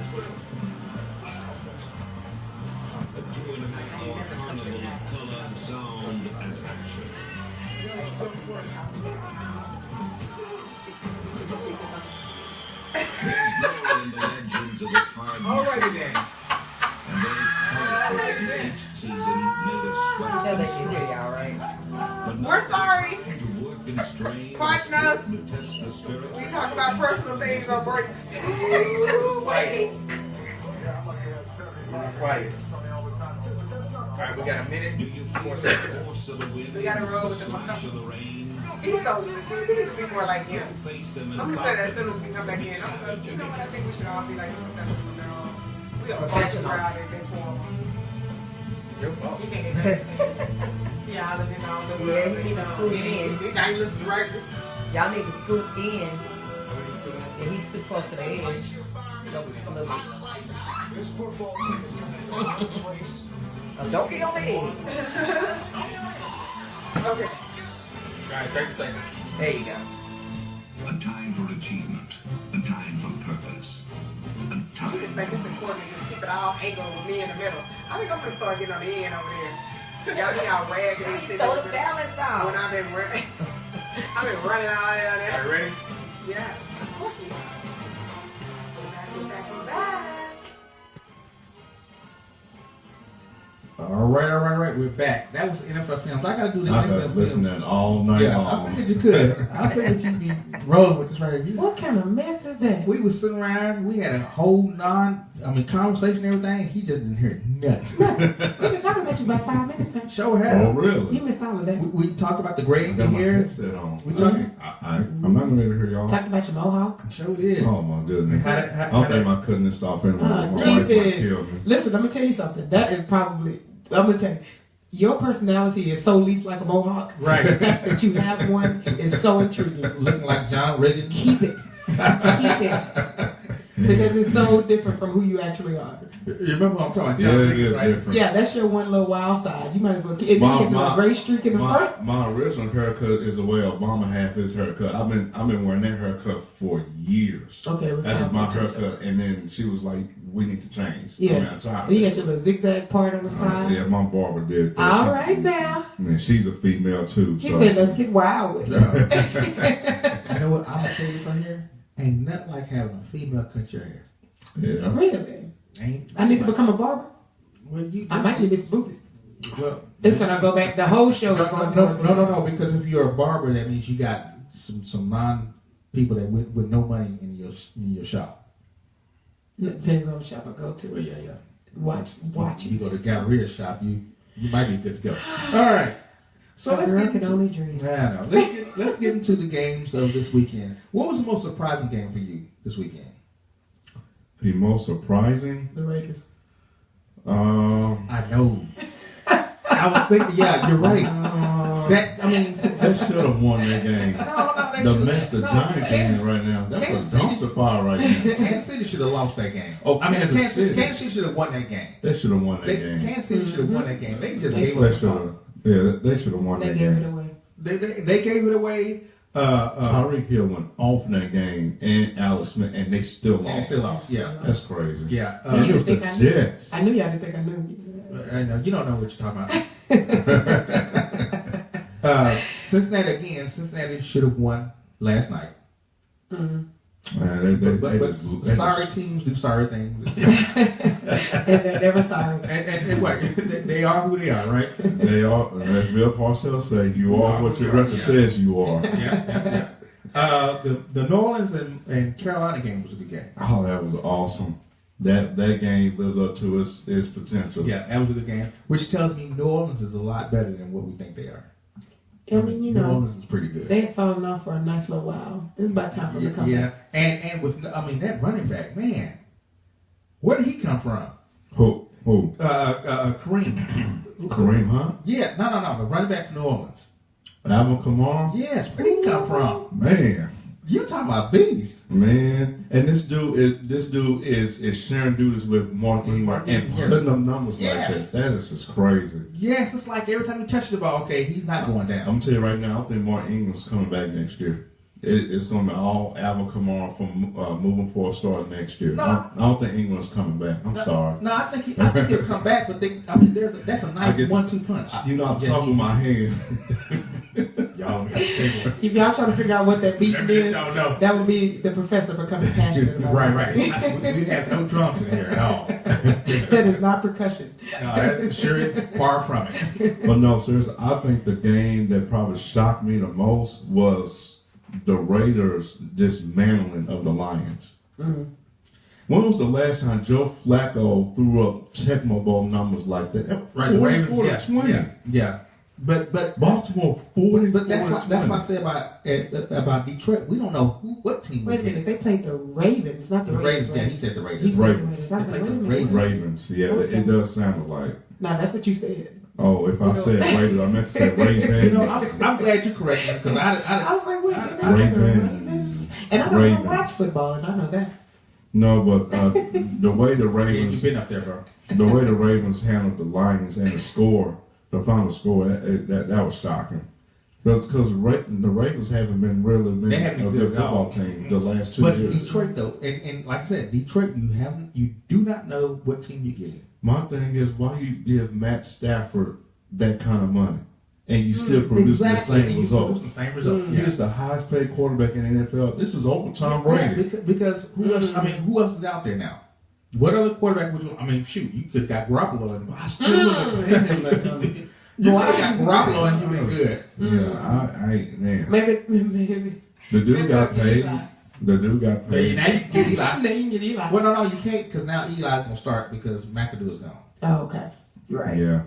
A 2.5-hour carnival of color, sound, and action. There's glory in the legends of this hard Alrighty then. and those powerful in each season made of sweat. Tell that you hear y'all, right? But We're sorry. to work in strain, Partners. to test the spirit. We talk about personal things on breaks. Quiet. Quiet. Alright, we got a minute. Do you feel the force of the wind? We gotta roll with the flash of the rain? He's so listen, we need to be more like him. Face them in I'm gonna say that as soon confidence. as we come back in. You know what? I think we should all be like professional now. We are professional out in big form. Your fault. You can't get that. Yeah, I live in all the Yeah, you need to scoot in. You can't listen to records. Y'all need to scoot in. If he's too close to the edge, don't be slow. Don't get on the edge. Okay. Alright, 30 seconds. There you go. A time for achievement. A time for purpose. A I time just think it's important to just keep it all angled with me in the middle. I think I'm gonna start getting on the end over there. Y'all be all ragged and sitting Throw over the there. balance When out. I've been running, I've been running out there. Alright, ready? Yes, of course we are. Go back. All right. We're back. That was NFL Films. I gotta do the I've NFL been listening Films. all night Yeah, I long. figured you could. I figured you'd be rolling with this right here. What kind of mess is that? We was sitting around. We had a whole conversation and everything. He just didn't hear nothing. We've been talking about you about 5 minutes now. Show Oh, had. really? You missed all of that. We talked about the I grade got my here. headset on. We talking- I'm not ready to hear y'all. Talked about your mohawk. Show did. Oh my goodness. How- I don't think I'm cutting this off anymore. My Keep wife might it. kill me. Listen, I'm gonna tell you something. That is probably. I'm gonna tell you. Your personality is so least like a mohawk. Right. That you have one is so intriguing. Looking like John Reagan. Keep it. Keep it. Because it's so different from who you actually are. You remember what I'm talking about? Yeah, John it Reagan, is right? different. Yeah, that's your one little wild side. You might as well. And then you My- get the my- gray streak in the front. My original haircut is the way Obama had his haircut. I've been wearing that haircut for years. Okay, it was That's just time my for a change. haircut, and then she was like, "We need to change." Yes. I'm tired And you of got your little zigzag part on the it. side. Yeah, my barber did that. All She- right now. And she's a female too. He so. said, let's get wild with it. You know what? I'm gonna tell you from here. Ain't nothing like having a female cut your hair. Yeah. Really? Ain't. I need to become a barber. Well, you. I might need Miss Boobies. Well, It's when I go back. The whole show is going to no. Because if you're a barber, that means you got some non people that with no money in your shop. Depends on the shop I go to. Well, yeah. Watch You go to it. Galleria shop, you might be good to go. All right. So A let's girl get can into, only dream. I know. Let's get into the games of this weekend. What was the most surprising game for you this weekend? The most surprising. The Raiders. I know. I was thinking, yeah, you're right. They should have won that game. They The should've- mess the no, Giants Kansas- in right now. That's Kansas a City- dumpster fire right now. Kansas City should have lost that game. Oh, Kansas City. Kansas City should have won that game. They should have won that game. Kansas City should have won that game. They just They gave They up. should have. Yeah, they should have won They that gave it game. away. They gave it away. Tyreek Hill went off in that game, and Alex Smith, and they still lost. And they still lost. Yeah. That's crazy. Yeah. And it was the think I knew. Jets. I knew y'all didn't think I knew. I know you don't know what you're talking about. Cincinnati should have won last night. Mm. Man, But sorry teams do sorry things. And they're never sorry. and what? They are who they are, right? They are, and as Bill Parcells say, you are what your record Yeah. says you are. Yeah. The New Orleans and Carolina game was a good game. Oh, that was awesome. That game lived up to its potential. Yeah, that was a good game. Which tells me New Orleans is a lot better than what we think they are. I mean, you New know, Orleans is pretty good. they had fallen off for a nice little while. It's about time for them to come Yeah, back. and with that running back, man, where did he come from? Who? Kareem. Kareem Hunt? Yeah, no, the running back from New Orleans. Alvin Kamara? Yes, where did he come from? Man. You talking about beast? Man, and this dude is sharing duties with Mark Ingram Mark and Ingram. putting up numbers Yes. like that. That is just crazy. Yes, it's like every time he touches the ball, okay, he's not going I'm down. gonna tell you right now, I think Mark Ingram's coming back next year. It's gonna be all Alvin Kamara from moving forward start next year. No. I don't think Ingram's coming back. I'm sorry. No, I think he'll come back, but that's a nice I get- 1-2 punch. You know, I'm Yeah, talking with my hand. Y'all, If y'all trying to figure out what that beating is, y'all know. that would be the professor becoming passionate about Right, it. right. We have no drums in here at all. That is not percussion. No, that sure is far from it. But no, seriously, I think the game that probably shocked me the most was the Raiders' dismantling of the Lions. Mm. When was the last time Joe Flacco threw up Tecmo Bowl numbers like that? Right, the 44 Ravens, to yeah, 20. yeah. But Baltimore 40. but that's what I say about Detroit. We don't know what team. Wait a minute, they played the Ravens, not the The Ravens. Ravens. Yeah, right? he said the He Ravens. said the Ravens. Ravens. I was They like, wait a played the minute. Ravens. Yeah, Okay. it does sound like. No, that's what you said. Oh, if I said Ravens, I meant to say Ravens. You know, I'm glad you corrected me because I was like, wait a minute, Ravens. Ravens. And I don't Ravens. watch football, and I know that. No, but the way the yeah, Ravens, you've been up there, bro. the way the Ravens handled the Lions and the score, the final score, that was shocking. Because the Ravens haven't been really They haven't a been good good at all. football team the last 2 But years. Detroit though, and like I said, Detroit, you do not know what team you're getting. My thing is, why you give Matt Stafford that kind of money and you still produce the And same you results? produce the same result. He is the highest paid quarterback in the NFL. This is over Tom Brady. Because who else? I mean, who else is out there now? What other quarterback would you? I mean, shoot, you could have got Garoppolo, and I still wouldn't have paid him like you could have got Garoppolo, and you been good. Yeah, man. Maybe. The dude got paid. Eli. The dude got Now you paid. can get Eli. Now you can get Eli. Well, no, you can't because now Eli's gonna start because McAdoo is gone. Oh, okay. Right. Yeah.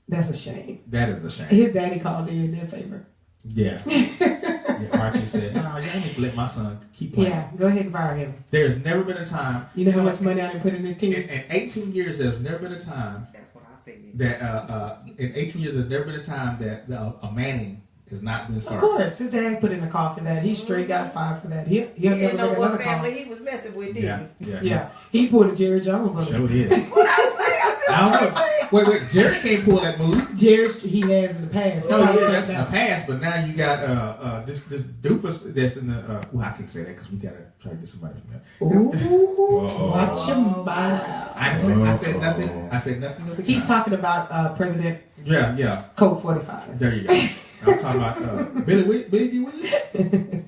That's a shame. That is a shame. His daddy called in their favor. Yeah. Yeah, Archie said, "No, y'all need to let my son keep playing." Yeah, go ahead and fire him. There's never been a time. You know how much money I done put in this team? In 18 years, there's never been a time That's what I said. that in 18 years, there's never been a time that a Manning has not been Of started. course, his dad put in a call for that. He straight got fired for that. He'll He never didn't know make what another call. family he was messing with, did Yeah, he? yeah, Yeah, he pulled a Jerry Jones on Sure him. did. What I say? I said, I don't know. Wait, Jerry can't pull that move. Jerry, he has in the past. No, yeah, that's in the past, but now you got this doofus that's in the. Well, I can't say that because we gotta try to get somebody from that. Ooh, watch your mouth. I said nothing. I said nothing of the He's kind. talking about President Yeah. Code 45. There you go. I'm talking about Billy D. Williams.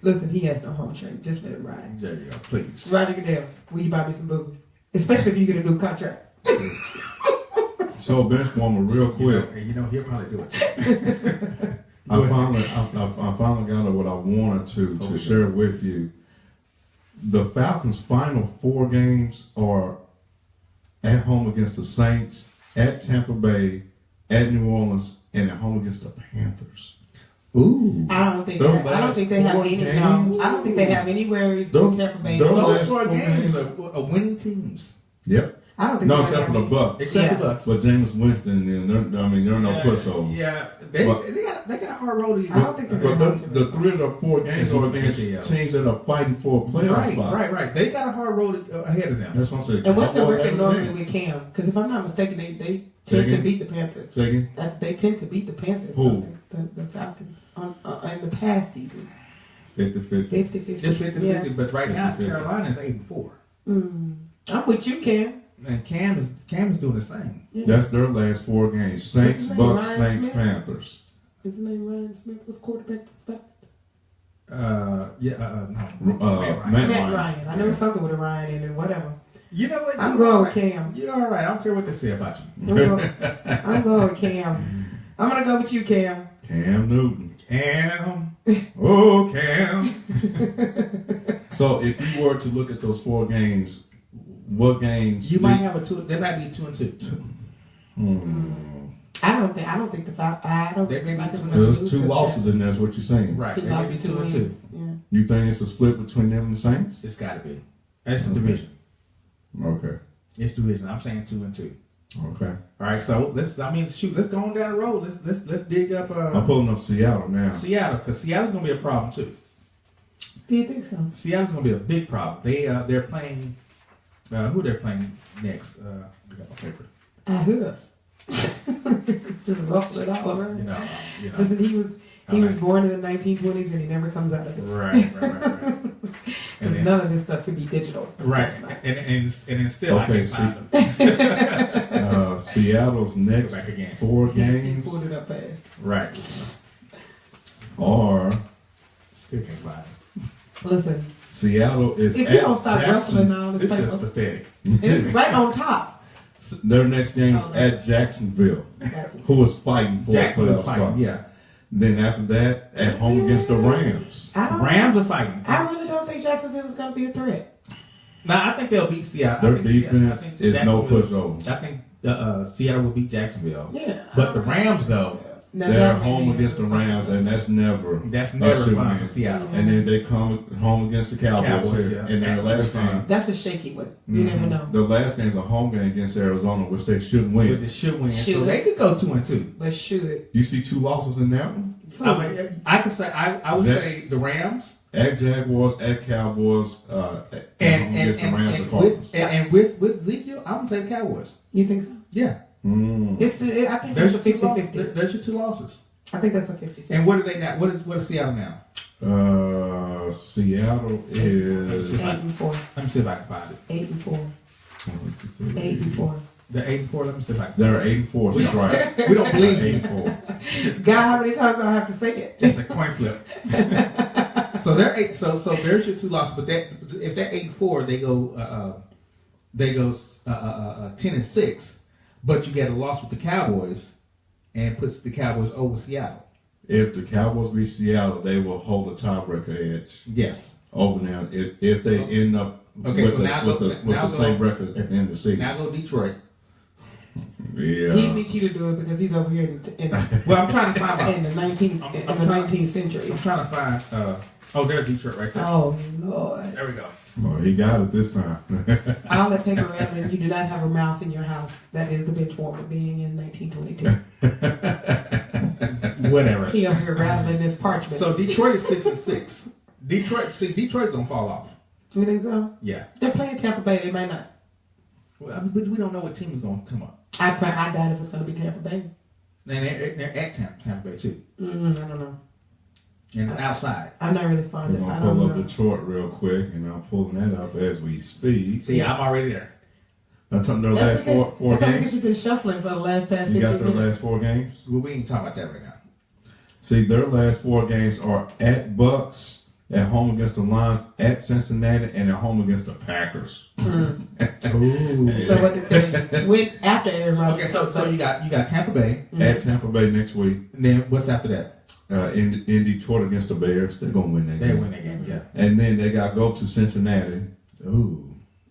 Listen, he has no home training. Just let him ride. There you go, please. Roger Goodell, will you buy me some boobies? Especially if you get a new contract. So bench warmer real quick. You know he'll probably do it. I finally got what I wanted to Okay. share with you. The Falcons' final 4 games are at home against the Saints, at Tampa Bay, at New Orleans, and at home against the Panthers. Ooh. I don't think Those I don't last think they have 4 any. games? No, I don't think they have any worries Those- with Tampa Bay. those- Those last 4 4 games games. are winning teams. Yep. I don't think No, they except have for the any. Bucks. Except Yeah. the Bucks. But Jameis Winston, they're no pushover. Yeah, they But- got a hard road to I don't think they're But going to. the 3 of the 4 games are against Yeah. teams that are fighting for a playoff spot. Right. They got a hard road ahead of them. That's what I said. And what's the Cowboys record have a normally chance. with Cam? Because if I'm not mistaken, they Say tend to again? beat the Panthers. Say again? They tend to beat the Panthers. Who? don't they? The Falcons in the past season. 50-50. 50-50. It's 50-50, but right now 50-50. Carolina's 8-4, I'm with you, Cam. and Cam is doing his thing. Yeah. That's their last 4 games. Saints, his name, Bucks, Ryan Saints, Smith? Panthers. His name Ryan Smith was quarterback. No. Matt Matt Ryan. Ryan. I know something with a Ryan in it. Whatever. You know what? I'm You're going all with right. Cam. You're all right. I don't care what they say about you. I'm going with Cam. I'm gonna go with you, Cam. Cam Newton. Cam. Oh, Cam. So if you were to look at those 4 games, what games? You might have a 2. They might be 2-2. I don't think the Falcons. I don't. They may be Falcons too are much. gonna There's lose 2 to losses in there is what you're saying. Right. Two They may be losses, 2 and 2. wins. Yeah. You think it's a split between them and the Saints? It's got to be. That's a Okay. division. Okay. It's division. I'm saying 2 and 2. Okay. All right. So let's go on down the road. Let's dig up I'm pulling up Seattle now. Seattle, because Seattle's gonna be a problem too. Do you think so? Seattle's gonna be a big problem. They're playing. Who they're playing next? We got my paper. I heard. Just rustle it all around. You know. Listen, he was born in the 1920s and he never comes out of it. Right. And then, None of this stuff can be digital. Of right, course not. and then still I Okay, can't find them. Seattle's next Go back again. 4 He games pulled it up fast. Right. are Still can't find them. Listen, Seattle is if at you don't stop Jackson. rustling all this It's just paper, pathetic. it's right on top. Their next game is Oh, at Jacksonville, That's it. who is fighting for a Jacksonville's playoff spot. fighting. Yeah. Then after that, at home against the Rams. I don't. Rams are fighting. I really don't think Jacksonville is going to be a threat. Now I think they'll beat Seattle. Their defense is no Jacksonville- pushover. I think Seattle will beat Jacksonville. Yeah. But the Rams though, Now, They're that may home be against the Rams, and that's never. that's a never shooting fun game. for Seattle. And then they come home against the Cowboys, Cowboys, here. yeah. And then the last game, That's a shaky one. You never know. the last game's a home game against Arizona, which they should With win. the should win, so Should. they could go 2-2. But should. You see 2 losses in that one? I mean, I could say I would That- say the Rams At Jaguars, at Cowboys, and against the Rams and with, Cardinals. with Ezekiel, I'm gonna say the Cowboys. You think so? Yeah, I think there's that's your a two losses. 50-50. There's your 2 losses. I think that's a 50-50. And what are they now? What is Seattle now? Seattle is 8-4. Let me see if I can find it. 8-4. 8-4. They're 8-4. Let me see if I can. They're 8-4. That's right. We don't believe you. 8-4. God, how many times do I have to say it? It's a coin flip. So they're 8. So there's your 2 losses. But if they're 8-4, they go 10-6. But you get a loss with the Cowboys, and puts the Cowboys over Seattle. If the Cowboys beat Seattle, they will hold a tiebreaker edge Yes. over them. If they end up Okay, with so the, now with go- the, with now the go- same record at the end of the season. Now go Detroit. Yeah. He needs you to do it because he's over here in Well, I'm trying to find my. the 19th century. I'm trying to find. There's Detroit right there. Oh Lord! There we go. Oh, he got it this time. I'll let paper rattling. You do not have a mouse in your house. That is the bench warmer being in 1922. Whatever. He over here rattling this parchment. So Detroit is 6-6. Detroit's gonna fall off. Do you think so? Yeah. They're playing Tampa Bay. They might not. Well, I mean, but we don't know what team is gonna come up. I doubt if it's going to be Tampa Bay. And they're at Tampa Bay too, I don't know. and it's outside. I'm not really fond We're of it. I going to don't pull up know. Detroit real quick, and I'm pulling that up as we speak. See, I'm already there. I'm talking their That's last four that's only because games. you've been shuffling for the last past 15 You got their minutes. last 4 games? Well, we ain't talking about that right now. See, their last 4 games are at Bucks, at home against the Lions, at Cincinnati, and at home against the Packers. Ooh. So what did they win after Aaron Rodgers? Okay, so you got Tampa Bay, At Tampa Bay next week, and then what's after that? in Detroit against the Bears. They're going to win that They game. win that game, yeah. And then they got to go to Cincinnati. Ooh.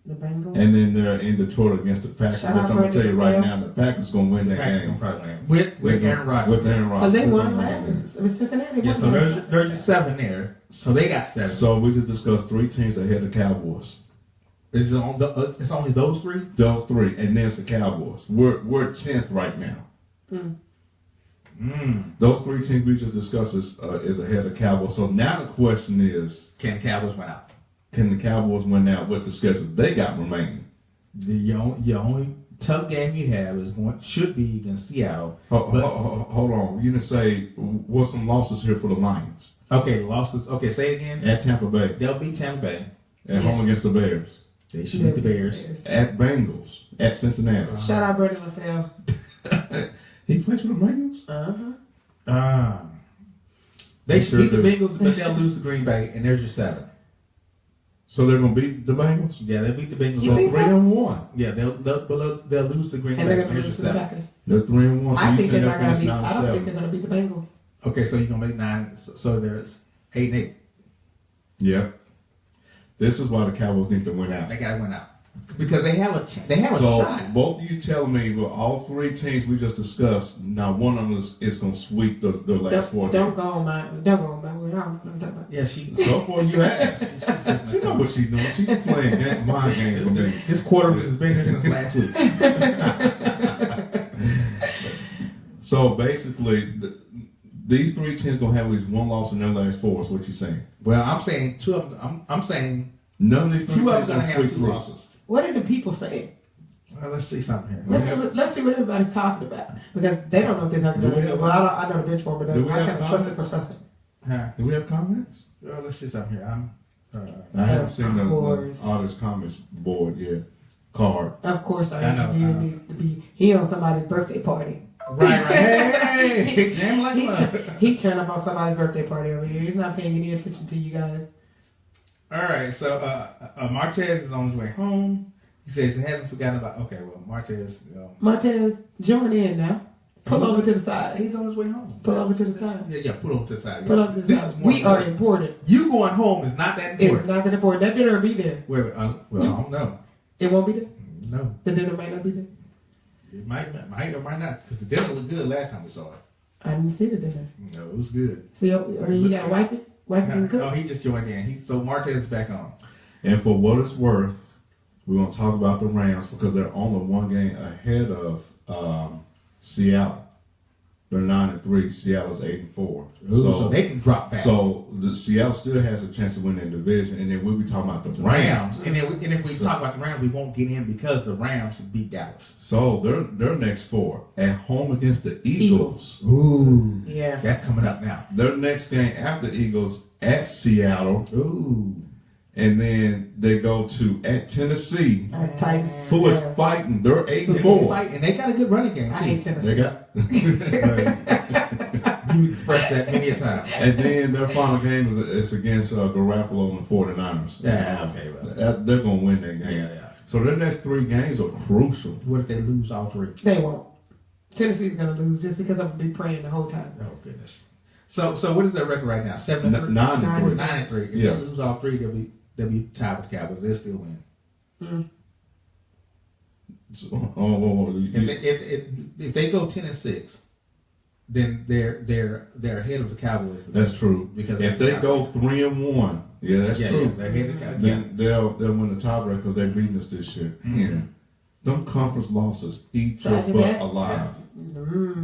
The Bengals. And then they're in Detroit against the Packers. Shout Which out I'm going to tell you right Brandon now, the Packers going to win that Packers game. gonna probably win with Aaron Rodgers. With Aaron Rodgers. Because they They're won gonna win last. that game. Cincinnati Yeah, won so last. there's your 7 there. So they got 7. So we just discussed 3 teams ahead of Cowboys. It's only those 3. Those 3, and then it's the Cowboys. We're 10th right now. Those 3 teams we just discussed is ahead of Cowboys. So now the question is, Can the Cowboys win out? can the Cowboys win out with the schedule they got remaining? Your only tough game you have should be against Seattle. Hold on. You didn't say what's some losses here for the Lions Okay, losses. Okay, say it again. at Tampa Bay, They'll beat Tampa Bay. at home Yes. against the Bears, They should beat the Bears. at Bengals, at Cincinnati. Shout out Brandon LaFell. He plays for the Bengals. They He should sure beat the does. Bengals, but they'll lose to Green Bay, and there's your 7. So they're gonna beat the Bengals. Yeah, they'll beat the Bengals. You So think 3-1. Yeah, they'll lose to Green And Bay, they're and going to there's lose to your the 7. Packers. They're 3-1. So I you think said they're they're not going to finished beat. 9-7. I don't think they're going to beat the Bengals. Okay, so you're gonna make 9. So there's 8-8. Yeah. This is why the Cowboys need to win out. They gotta win out because they have a So shot. both of you tell me, well, all 3 teams we just discussed, now one of them is going to sweep the last 4 Don't games. go on my word. I'm talking about. Yeah, she. So far you have. She know what she's doing. She's playing mind games with me. This quarter has been here since last week. So basically, these three teams gonna have at least one loss in their last four. Is what you're saying? Well, I'm saying two of them. I'm saying None of these three two of teams them gonna gonna have sweep two through. losses. What are the people saying? Well, let's see something here. Let's see what everybody's talking about because they don't know what they're talking Do we about. have- Well, I know the bench warmer does. do we I have can't trust the comments? professor. Huh. Do we have comments? Well, let's see something here. I haven't seen the course. artist comments board yet. Card. Of course, our I know, engineer I know. needs to be. He on somebody's birthday party. Right. Hey, jam like he, mud. he turned up on somebody's birthday party over here. He's not paying any attention to you guys. All right. So Martez is on his way home. He says he hasn't forgotten about. Okay. Well, Martez. Martez, join in now. Pull over to the side. He's on his way home. Pull over to the side. Yeah. Pull over to the side. Pull over to the This side. is more We are important. important. You going home is not that It's important. not that important. That dinner will be there. Wait. Well, I don't know. It won't be there. No. The dinner might not be there. It might or might not. Because the dinner looked good last time we saw it. I didn't see the dinner. No, it was good. See, I mean, you got a wifey? Wifey can No, cook? he just joined in. So Martez is back on. And for what it's worth, we're going to talk about the Rams because they're only one game ahead of Seattle. They're 9-3. Seattle's 8-4. So they can drop back. So the Seattle still has a chance to win their division, and then we'll be talking about the The Rams. Rams. And if we talk about the Rams, we won't get in because the Rams beat Dallas. So their next four at home against the Eagles. Ooh. Yeah. That's coming up now. Their next game after Eagles at Seattle, Ooh. and then they go to at Tennessee, Titans. who is fighting. They're Tennessee 8-4. fight, and they got a good running game. I hate Too. Tennessee. They got. You expressed that many a time. And then their final game is against Garoppolo and the 49ers. Yeah, okay, well. They're going to win that game. Yeah. So their next three games are crucial. What if they lose all three? They won't. Tennessee's going to lose just because I'm going to be praying the whole time. Oh goodness. So what is their record right now? 7-3? 9-3. 9-3. If Yeah. they lose all three, they'll be tied with the Cowboys. They'll still win. So, If they go 10-6, then they're ahead of the Cowboys. that's true. Because If they go 3-1, yeah, that's Yeah, true. yeah, they're ahead of the Cowboys. Then they'll win the tiebreaker because they're beating us this year. Mhm. Yeah. Them conference losses eat So I your just butt had- alive.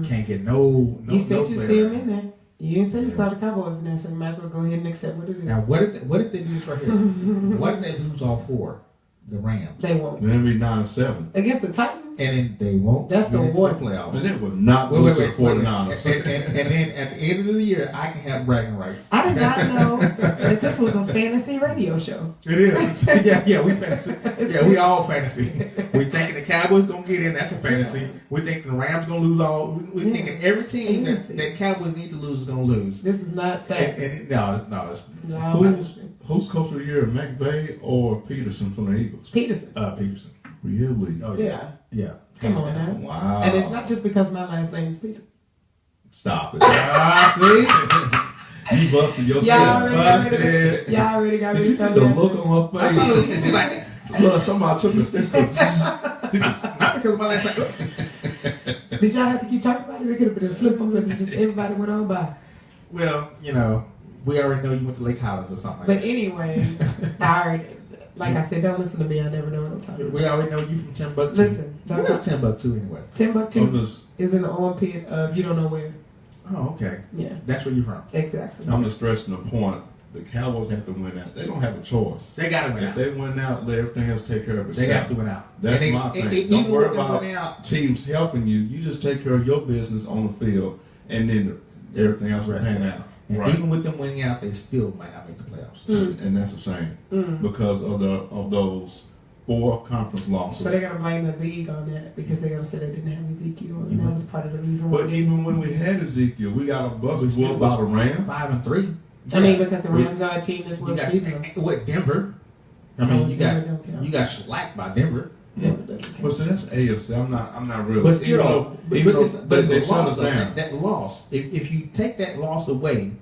Can't get no. You said you player see them right in there. You didn't say you saw the Cowboys in there, so you might as well go ahead and accept what it is. now. What if they do this right here? What if they lose all four? The Rams. They won't. Then it'll be 9-7. Against the Titans? And then they won't That's get the into one. the playoffs. But they would not Wait, lose wait, to the wait. 49ers. And then at the end of the year, I can have bragging rights. I did not know that this was a fantasy radio show. It is. yeah, we fantasy. Yeah, we all fantasy. We thinking the Cowboys gonna get in. That's a fantasy. We thinking the Rams gonna lose all. We Yeah, thinking every team fantasy. that Cowboys need to lose is gonna lose. This is not that. No, it's No, Who's coach of the year, McVay or Peterson from the Eagles? Peterson. Peterson. Really? Oh Yeah. yeah. Come on now. Wow. And it's not just because my last name is Peter. Stop it. See, You busted yourself. Y'all already Busted. Y'all already got Did me you see the coming look at on her I thought it was- face? it's like Look, somebody took a stick. not because of my last name. me. Did y'all have to keep talking about it? It could have been a slip up and just everybody went on by. Well, we already know you went to Lake Highlands or something. But Like anyway, I already, like I said, don't listen to me. I never know what I'm talking that. about. We already know you from Timbuktu. Listen, What is Timbuktu anyway? Timbuktu is in the armpit of you don't know where. Oh, okay. Yeah, That's where you're from. exactly. I'm just stressing the point. The Cowboys have to win out. They don't have a choice. They got to win If out. they win out, let everything else take care of They itself. have to win out. That's And my thing. even Don't worry with them about winning out, teams helping you. You just take care of your business on the field, and then everything else will pan out. and Right. even with them winning out, they still might not make the playoffs. And that's a shame Mm. because of those 4 conference losses. So they're gonna blame the league on that because they're gonna say they didn't have Ezekiel, and that was part of the reason But why. even when we had Ezekiel, we got a bus We whooped by the Rams. 5-3. I mean, because the Rams are a team that's You worth got beating them. what Denver? I mean, you Denver don't count. got shellacked by Denver. Denver doesn't count. But see, that's AFC. I'm not really. But still, they shut us down. That loss. If you take that loss away,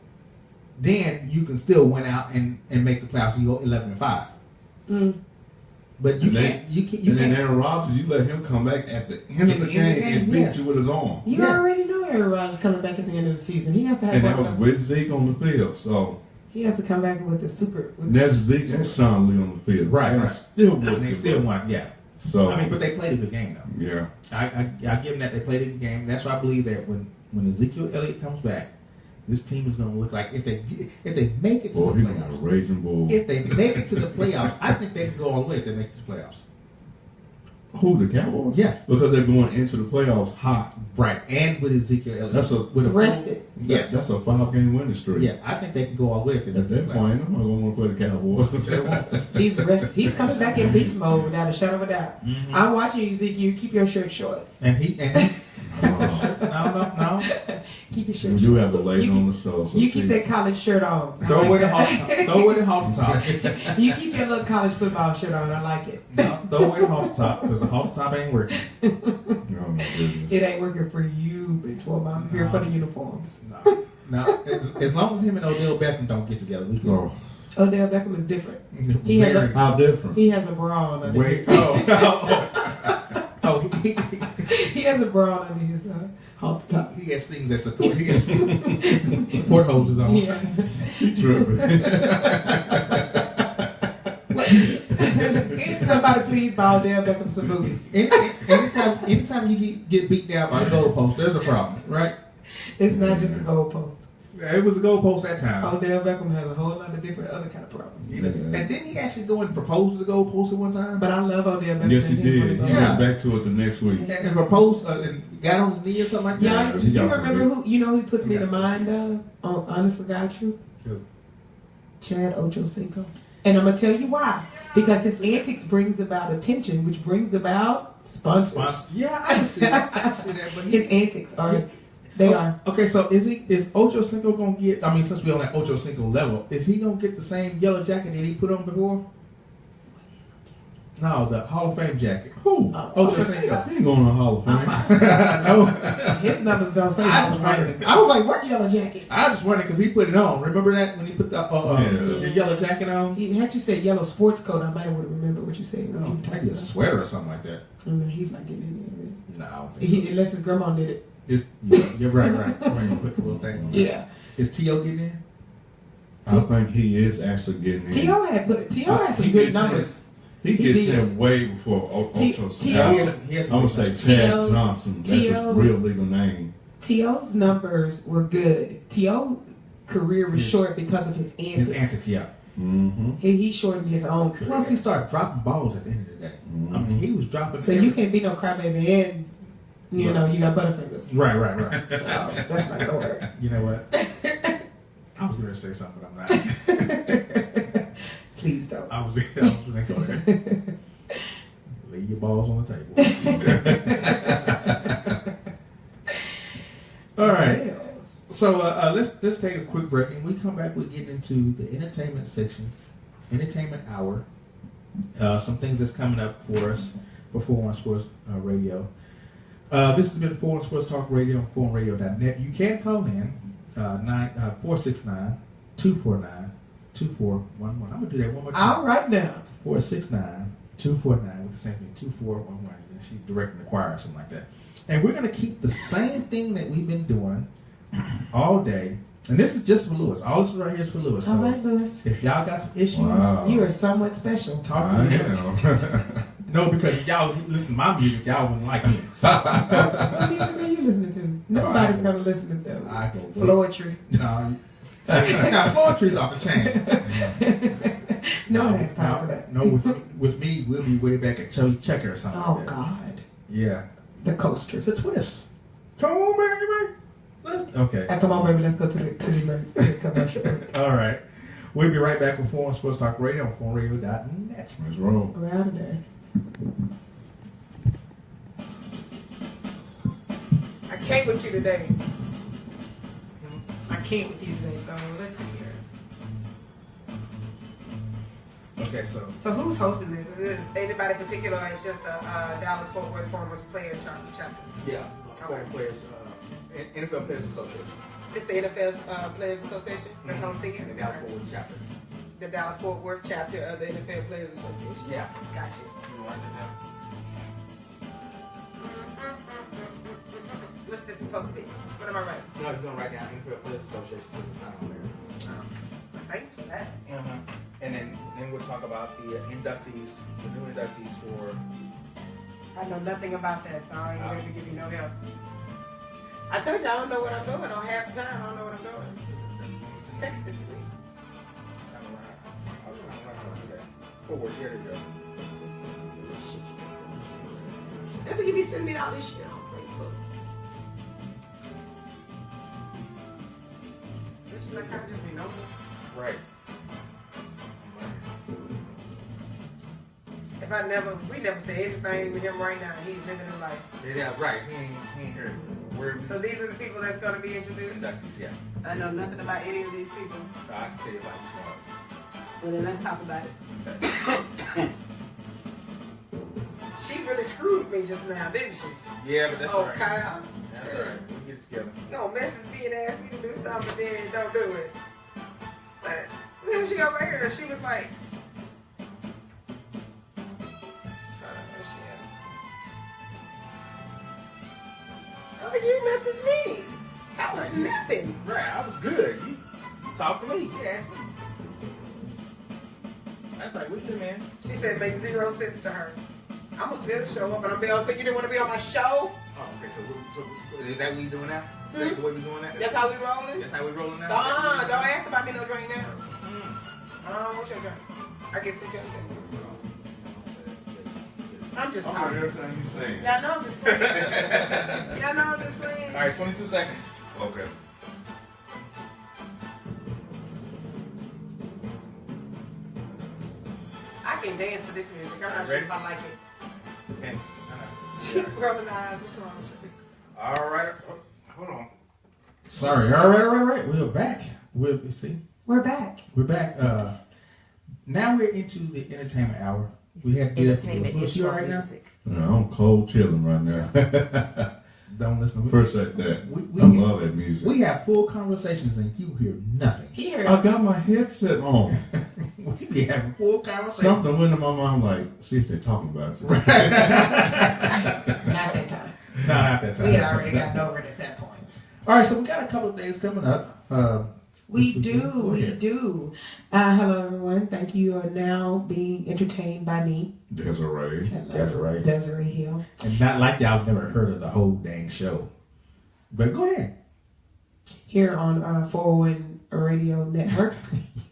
then you can still win out and make the playoffs. You go 11-5. Mm. But you And then- can't. You And then can't. Aaron Rodgers, you let him come back at the end of the game and beat yes. you with his arm. You Yeah. already know Aaron Rodgers coming back at the end of the season. He has to have And that one was of with Zeke on the field. So He has to come back with the super. With that's Zeke and Sean Lee on the field. Right, And right. still And they still won. Yeah. So I mean, but they played a good game though. yeah. I give them that they played a good game. That's why I believe that when Ezekiel Elliott comes back, this team is going to look like if they make it to Boy, the he gonna be a playoffs. raging bull. If they make it to the playoffs, I think they can go all the way if they make it to the playoffs. Who, the Cowboys? Yeah. Because they're going into the playoffs hot. Right, and with Ezekiel Elliott. That's a- with a Rested. Yes. That's a 5-game winning streak. Yeah, I think they can go all the way if they make At it to that the point, playoffs. I'm not going to want to play the Cowboys. He's coming back in beast mode without a shadow of a doubt. Mhm. I'm watching Ezekiel. Keep your shirt short. And he no. Keep your We shirt do short. have the lady on the show. So You keep she- that college shirt on. I Throw like away the that. halter top. Throw away the halter top. You keep your little college football shirt on. I like it. No, throw away the halter top because the halter top ain't working. Oh, my goodness. It ain't working for you, bitch. Well, I'm here for the uniforms. No, as long as him and Odell Beckham don't get together, we can. Oh, Odell Beckham is different. He has a- how different? He has a bra on under Wait. his. Oh, He has a bra on under his halter top. he has things that support. He has support hoses on. Yeah. She tripping. Somebody please buy Odell Beckham some booties. Anytime you get beat down by the goalpost, there's a problem, right? It's not just the goalpost. It was a goalpost that time. Odell Beckham has a whole lot of different other kind of problems. And didn't he actually go and propose to the goalpost at one time? But I love Odell Beckham. Yes, he and his did. money He goes. Yeah. went back to it the next week. and proposed and got on his knee or something like that. Yeah, he you got some remember good- who? You know who puts me He to got some mind good of? On Honest to God Truth? Who? Chad Ochocinco. And I'm gonna tell you why. Because his antics brings about attention, which brings about sponsors. Yeah, I can see that. I can see that. But His antics are, they are. Okay, so is Ocho Cinco gonna get? I mean, since we're on that Ocho Cinco level, is he gonna get the same yellow jacket that he put on before? No, the Hall of Fame jacket. Who? Ocho Cinco. He ain't going to the Hall of Fame. No, His numbers don't say I Hall just of Fame. wondered. I was like, what yellow jacket? I just wondered because he put it on. Remember that when he put the yellow jacket on? Had you said yellow sports coat, I might have would have remembered what you said. What you were Maybe talking a about. sweater or something like that. No, he's not getting any of it. No, I don't think so. Unless his grandma did it. Just, you're right. When you put the little thing on. Yeah. Is T.O. getting in? I think he is actually getting in. T.O. had some He good gets numbers. He He gets did. in way before Ocho T.O. Cinco. He has I'm going to say Chad T.O.'s Johnson. That's his T.O. real legal name. T.O.'s numbers were good. T.O. career was His- short because of his antics. his antics, yeah. Mm-hmm. He shortened his own career. Plus, he started dropping balls at the end of the day. I mean, he was dropping. So you can't be no crybaby and, you know, you got butterfingers. Right. So that's not gonna work. You know what? I was going to say something, but I'm not. Please don't. I was going to go there. Lay your balls on the table. All right. Well, So let's take a quick break, and we come back. We get into the entertainment section, entertainment hour. Some things that's coming up for us for 401 Sports Radio. This has been 401 Sports Talk Radio on 4onradio.net. You can call in 469-249-2411. I'm gonna do that one more time. all right now. 469-249 with the same thing, 2411. She's directing the choir or something like that. And we're going to keep the same thing that we've been doing all day. And this is just for Lewis. All this right here is for Lewis. All So right, Lewis. if y'all got some issues, Wow. You are somewhat special. talk I to me. am. No, because if y'all listen to my music, y'all wouldn't like me. What music are you listening to? Nobody's Right. gonna listen to them. I go Floetry. now, Floetry's off the chain. No one has time for that. No, with me, we'll be way back at Chubby Checker or something. Oh like that. God. Yeah. The coasters. It's a twist. Come on, baby. Okay. Come on, baby. Let's go to the commercial break. All right. We'll be right back with 401 Sports Talk Radio on 4onradio.net. Let's roll. We're out of there. I came with you today. I came with you today, so let's see here. Okay, so So who's hosting this? Is it anybody particular, or it's just a Dallas Fort Worth Farmers player chapter? yeah, Okay. players, NFL Players Association, It's the NFL Players Association that's hosting it? the Dallas Fort Worth chapter. The Dallas Fort Worth chapter of the NFL Players Association. Yeah. Gotcha. What's this supposed to be? What am I writing? No, you're going to write down NFL Players Association because it's not on there. Thanks for that. And then we'll talk about the inductees, the new inductees for. I know nothing about that, so I ain't going to give you no help. I told you I don't know what I'm doing on half the time. I don't know what I'm doing. Text it to me. Forward, here you go. That's what you be sending me all this shit on Facebook. Bitch, like I just be normal. Right. If we never say anything with him right now, he's living his life. Yeah, right. He ain't here. So these are the people that's gonna be introduced. Exactly, yeah. I know nothing about any of these people. So I can tell you about this one. Well then let's talk about it. She really screwed me just now, didn't she? Yeah, but that's Oh, alright. Kyle. That's alright. We'll get together. No, message me and ask me to do something, but then don't do it. But then she over here, she was like, oh, you messaged me. I was snapping. Right, I was good. You talk to me. You asked me. That's right. What you do, man? She said, make 0 sense to her. I'm gonna still show up, and I'm be on. So you didn't want to be on my show? Oh, okay. So is that what we doing now? Is that the way we doing that? That's how we rolling? That's how we rolling now? Don't ask about me no drink now. What's your drink? I get the drink. I'm just I'm talking. heard everything you saying. Y'all know I'm just playing. Y'all know I'm just playing. All right, 22 seconds. Okay. I can dance to this music. I'm not sure Ready? if I like it. Okay. She rolling eyes. What's wrong with you? All right. Oh, hold on. Sorry. All right. We're back. We're back. We're back. Now we're into the entertainment hour. We have to do that. Entertainment Was you all right now? music. I'm cold chilling right now. Don't listen. Appreciate that. We I love that music. We have full conversations and you hear nothing. He heard I got my headset on. We be having full conversations. Something went in my mind like, see if they're talking about it. Not that time. Not that time. We had already gotten over it at that point. All right, so we got a couple of things coming up. We this weekend. Go do. ahead. Hello, everyone. Thank you. You are now being entertained by me. Desiree. Hello. Desiree Hill. And not like y'all never heard of the whole dang show. But go ahead. Here on 401 Radio Network.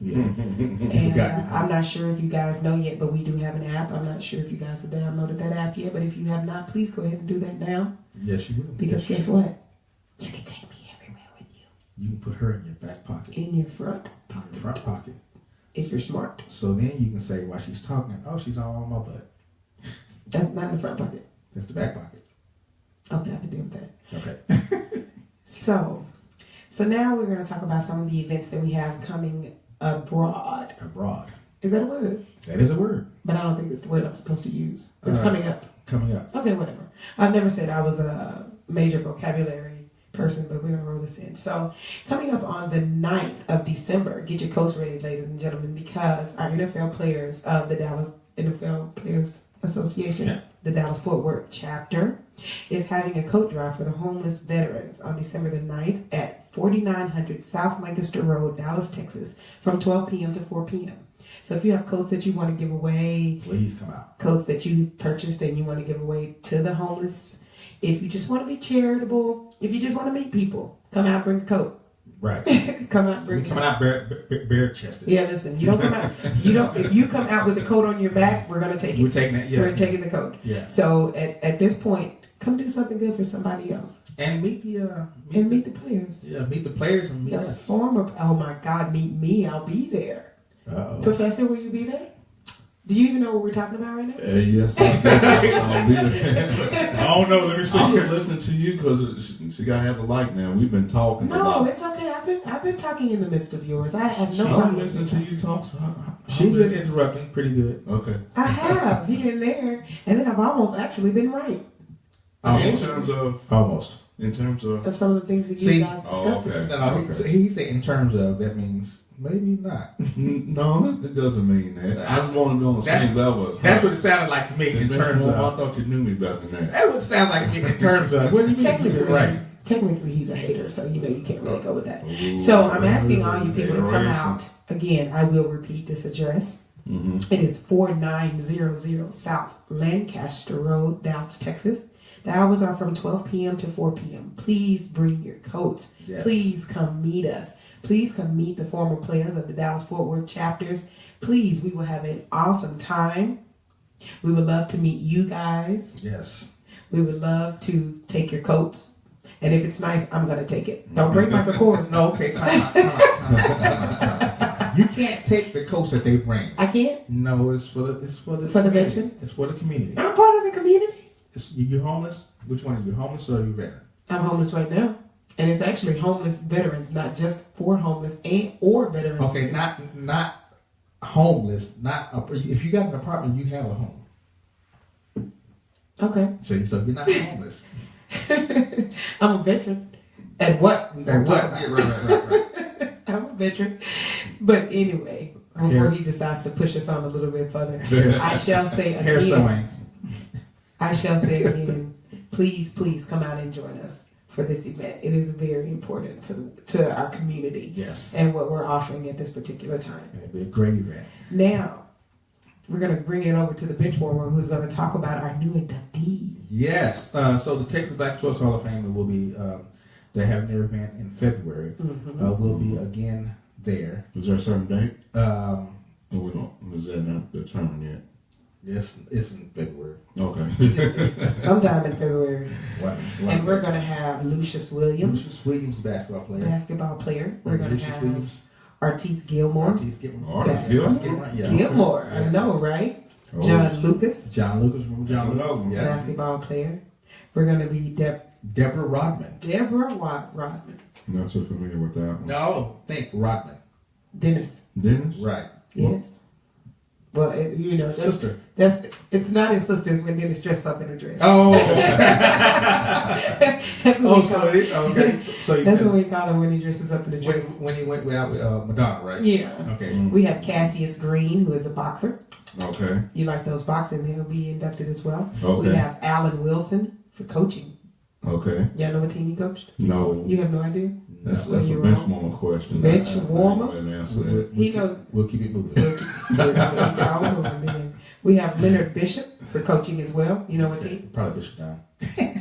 Yeah. And I'm not sure if you guys know yet, but we do have an app. I'm not sure if you guys have downloaded that app yet, but if you have not, please go ahead and do that now. Yes, you will. Because guess what? You can take me everywhere with you. You can put her in your back pocket. In your front pocket. Front pocket. If you're smart. So then you can say while she's talking, oh, she's all on my butt. That's not in the front pocket. That's the back pocket. Okay, I can deal with that. Okay. So now we're going to talk about some of the events that we have coming abroad. Abroad. Is that a word? That is a word. But I don't think it's the word I'm supposed to use. It's coming up. Coming up. Okay, whatever. I've never said I was a major vocabulary person, but we're going to roll this in. So coming up on the 9th of December, get your coats ready, ladies and gentlemen, because our NFL players of the Dallas NFL Players Association, the Dallas Fort Worth chapter, is having a coat drive for the homeless veterans on December the 9th at 4900 South Lancaster Road, Dallas, Texas, from 12 p.m. to 4 p.m. So if you have coats that you want to give away, Please come out. coats that you purchased and you want to give away to the homeless, if you just want to be charitable, if you just want to meet people, come out, bring a coat. Right. Come out, bring We're coming out bare chested. Yeah, listen, you don't come out. If you come out with a coat on your back, we're gonna take it. We're taking that. Yeah. We're taking the coat. Yeah. So at this point, come do something good for somebody else And meet the meet the players. Yeah, meet the players and meet The us. former. Oh my God, meet me. I'll be there. Uh-oh. Professor, will you be there? Do you even know what we're talking about right now? Yes, I'll be there. I don't know. Let me see. I'm gonna listen to you because she gotta have a light now. We've been talking a No, lot. it's okay. I've been talking in the midst of yours. I have no I'm problem. listening to you talk. So She's been interrupting pretty good. Okay. I have here and there, and then I've almost actually been right In terms of, Almost. of some of the things that you See? guys discussed. okay. No, he said in terms of, that means maybe not. No, that doesn't mean that. I just want to be on the same level as her. That's what it sounded like to me in That's terms more- of. I thought you knew me better than that. That would sound like to me in terms of. What do you mean? Technically, Right. technically, he's a hater, so you know you can't really go with that. So I'm asking all you people to come out. Again, I will repeat this address. Mm-hmm. It is 4900 South Lancaster Road, Dallas, Texas. The hours are from 12 p.m. to 4 p.m. Please bring your coats. Yes. Please come meet us. Please come meet the former players of the Dallas-Fort Worth chapters. Please, we will have an awesome time. We would love to meet you guys. Yes. We would love to take your coats. And if it's nice, I'm going to take it. Don't break Michael Kors. No, okay, time out. You can't take the coats that they bring. I can't? No, it's for the For the community. veteran? It's for the community. I'm part of the community. You homeless? Which one are you, homeless or are you veteran? I'm homeless right now. And it's actually homeless veterans, not just for homeless or veterans. Okay, not homeless. If you got an apartment, you have a home. Okay. So you're not homeless. I'm a veteran. At what? And what? Yeah, right. I'm a veteran. But anyway, before he decides to push us on a little bit further, I shall say Hair again. sewing. I shall say again, please come out and join us for this event. It is very important to our community. Yes. And what we're offering at this particular time. It'll be a great event. Now, we're going to bring it over to the bench warmer who's going to talk about our new inductees. Yes. So the Texas Black Sports Hall of Fame will be, they're having their event in February. We'll be again there. Is there a certain date? Or we don't. Is that not determined yet? yes, it's in February. Okay. Sometime in February. And we're to going to have Lucius Williams, Lucius Williams, basketball player. basketball player. We're going to Lucius have Williams. Artis Gilmore. Artis Gilmore. Artis Gilmore? Yeah. Gilmore, I Yeah. know, right? Oh, John Lucas, John Lucas. Remember That's John another Lucas? one. Yeah. basketball player. We're going to be Deborah Rodman. Deborah Rodman. Not so familiar with that one. No, think Rodman. Dennis. Dennis? Right. Yes. Well, Sister. it's not his sisters when Dennis dressed up in a dress. Oh. That's what Oh, we so call it is okay. So you That's what we call him when he dresses up in a dress. when he went out with Madonna, right? Yeah. Okay. We have Cassius Green, who is a boxer. Okay. You like those boxing? He'll be inducted as well. We Okay. have Alan Wilson for coaching. Okay. Y'all know what team he coached? No. You have no idea? That's Well, a you're bench wrong. warmer question. Bench I warmer? didn't answer that. He knows. We'll keep it moving. We have Leonard Bishop for coaching as well. You know what team? Probably Bishop Down.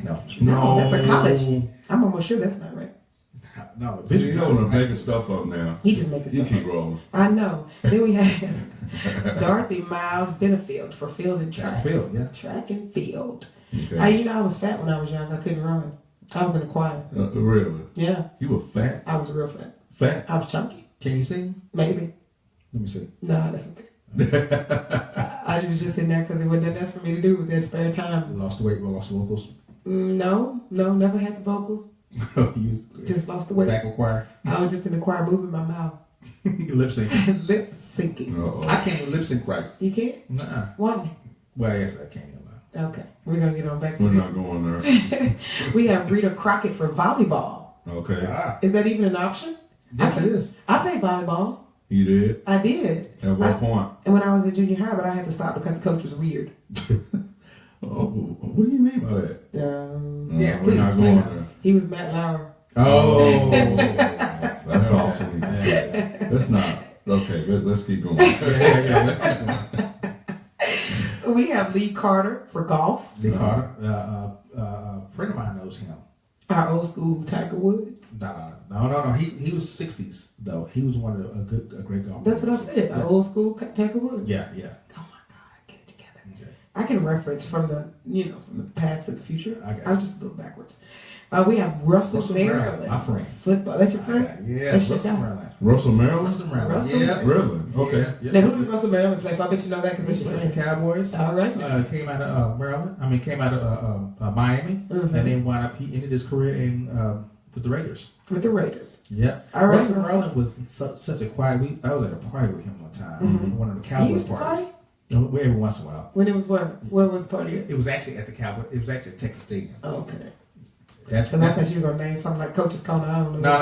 No. No. That's a college. I'm almost sure that's not right. No. See, you know, making stuff up now. He just making You stuff keep up. rolling. I know. Then we have Dorothy Miles Benefield for field and track. Field, yeah. Track and field. Okay. I was fat when I was young. I couldn't run. I was in the choir. Really? Yeah, You were fat? I was real fat. Fat? I was chunky. Can you sing? Maybe. Let me see. No, that's okay. I was just in there because it wasn't nothing else for me to do with that spare time. Lost the weight, lost the vocals. No, never had the vocals. You Just lost the weight. back with choir. I was just in the choir moving my mouth. Lip sync. Lip syncing. Uh-oh. I can't even lip sync right. You can't? Nuh-uh. Why? Well, yes, I can. Okay, we're going to get on back to We're this. not going there. We have Rita Crockett for volleyball. Okay. Is that even an option? Yes, it is. I played volleyball. You did? I did. At what point? And when I was in junior high, but I had to stop because the coach was weird. Oh, what do you mean by that? Yeah, we're please, not going please. there. He was Matt Lauer. Oh. That's awesome. You can say that. That's not. Okay, let's keep going. Yeah. We have Lee Carter for golf. Lee Carter. A friend of mine knows him. Our old school Tiger Woods. No. He was 60s though. He was one of a great golfer. That's what I said. Our old school Tiger Woods. Yeah. Oh my God, get it together. Okay. I can reference from the past to the future. I got I'm you. just a little backwards. We have Russell Maryland. my friend. Football. That's your friend? Yeah, That's your Russell guy. Maryland. Russell Maryland? Russell Maryland. Russell Yeah. Really? Okay. Yeah. Now, who did Russell Maryland play for? I bet you know that because He that's your played the friend. Cowboys. All right. Came out of Maryland. Came out of Miami, Mhm. and then wound up. He ended his career in with the Raiders. With the Raiders. Yeah. All right. Russell Maryland was such a quiet. I was at a party with him one time. Mhm. One of the He Cowboys used to parties. party? Every once in a while. When it was what? Where was the party at? It was actually at the Cowboy. It was actually at Texas Stadium. Oh, okay. That's Because I thought you were going to name something like Coach's Corner. I don't know. No.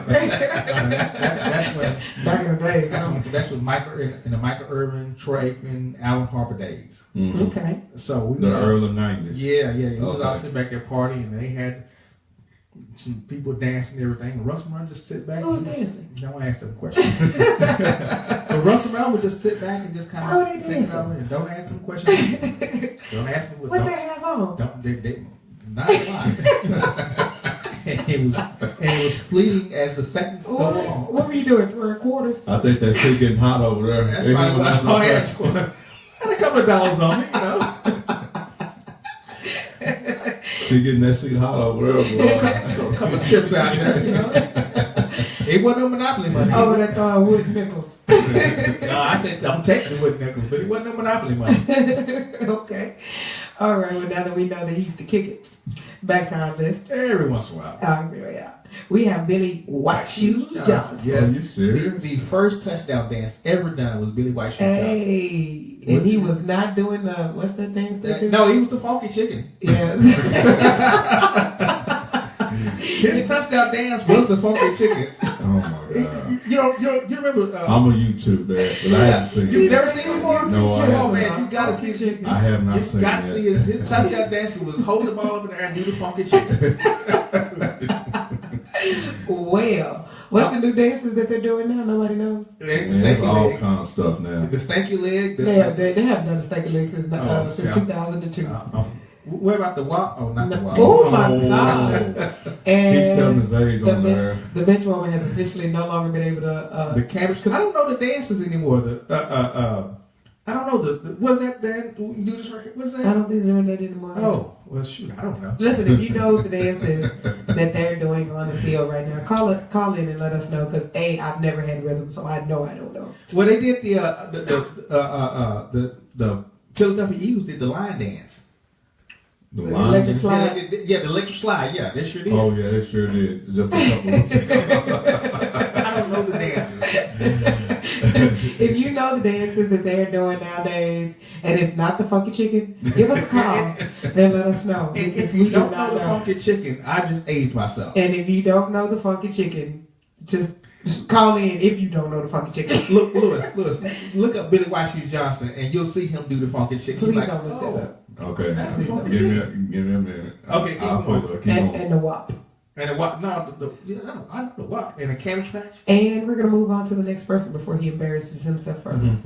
That's when. Back in the days. That's when Michael in the Michael Irvin, Troy Aikman, Allen Harper days. Mhm. Okay. So we The was- early 90s. Yeah. We was all Okay. sitting back at party, and they had some people dancing and everything. And Russell Brown just sit back. Who was and dancing? don't ask them questions. But Russell Brown would just sit back and just kind How of they think dancing? about it and don't ask them questions. Don't ask them What they have on? Don't they 9 o'clock. and it was fleeting as the seconds go along. What were you doing? 3 quarters? I think that shit getting hot over there. That's They probably giving what us I a had. Had a couple of dollars on me, you know. She getting that shit hot over there, boy. A couple of chips out there, you know. It wasn't no Monopoly money. Over there throwing wood nickels. No, I said I'm taking the wood nickels, but it wasn't no Monopoly money. Okay. All right. Well, now that we know that he's the kick it, back to our list. Every once in a while. Yeah. We have Billy White Shoes Johnson. Yeah. Are you serious? The first touchdown dance ever done was Billy White Shoes Johnson. Hey, and he was not doing the what's that dance they do? No, he was the funky chicken. Yes. His touchdown dance was the funky chicken. Oh my god. You remember? I'm on YouTube that, but I haven't seen You've it. never seen it before? No, I Come on, haven't. man, you gotta see it. I have not You seen got it to yet. see his touchdown dance. He was holding the ball up in the air and do the funky chicken. Well, what's the new dances that they're doing now? Nobody knows. It's all kind of stuff now. The stanky leg. They haven't done the stanky leg since yeah. 2002. What about the WAP? Oh, not the WAP. Oh my God! And He's telling his age on there. the bench woman has officially no longer been able to. The cabbage. I don't know the dances anymore. I don't know the. What's that? Dan? You do this right? What is I that? don't think they're doing that anymore. Oh, well, shoot, I don't know. Listen, if you know the dances that they're doing on the field right now, call in and let us know. Because I've never had rhythm, so I know I don't know. Well, they did the Philadelphia Eagles did the line dance. The Electric line. slide. Yeah, the electric slide. Yeah, they sure did. Oh yeah, it sure did. Just a couple weeks ago. I don't know the dances. If you know the dances that they're doing nowadays, and it's not the funky chicken, give us a call and let us know. And Because if you we do don't not know the know. funky chicken, I just aged myself. And if you don't know the funky chicken, just call in if you don't know the funky chicken. Look, Lewis, look up Billy White Shoes Johnson, and you'll see him do the funky chicken. Please You're don't look that up. Okay, That's the funky give chicken. me a minute. Okay, keep I'll going. put it. Keep on. And the WAP. And the what? No, I know the what? And a cabbage patch. And we're going to move on to the next person before he embarrasses himself further.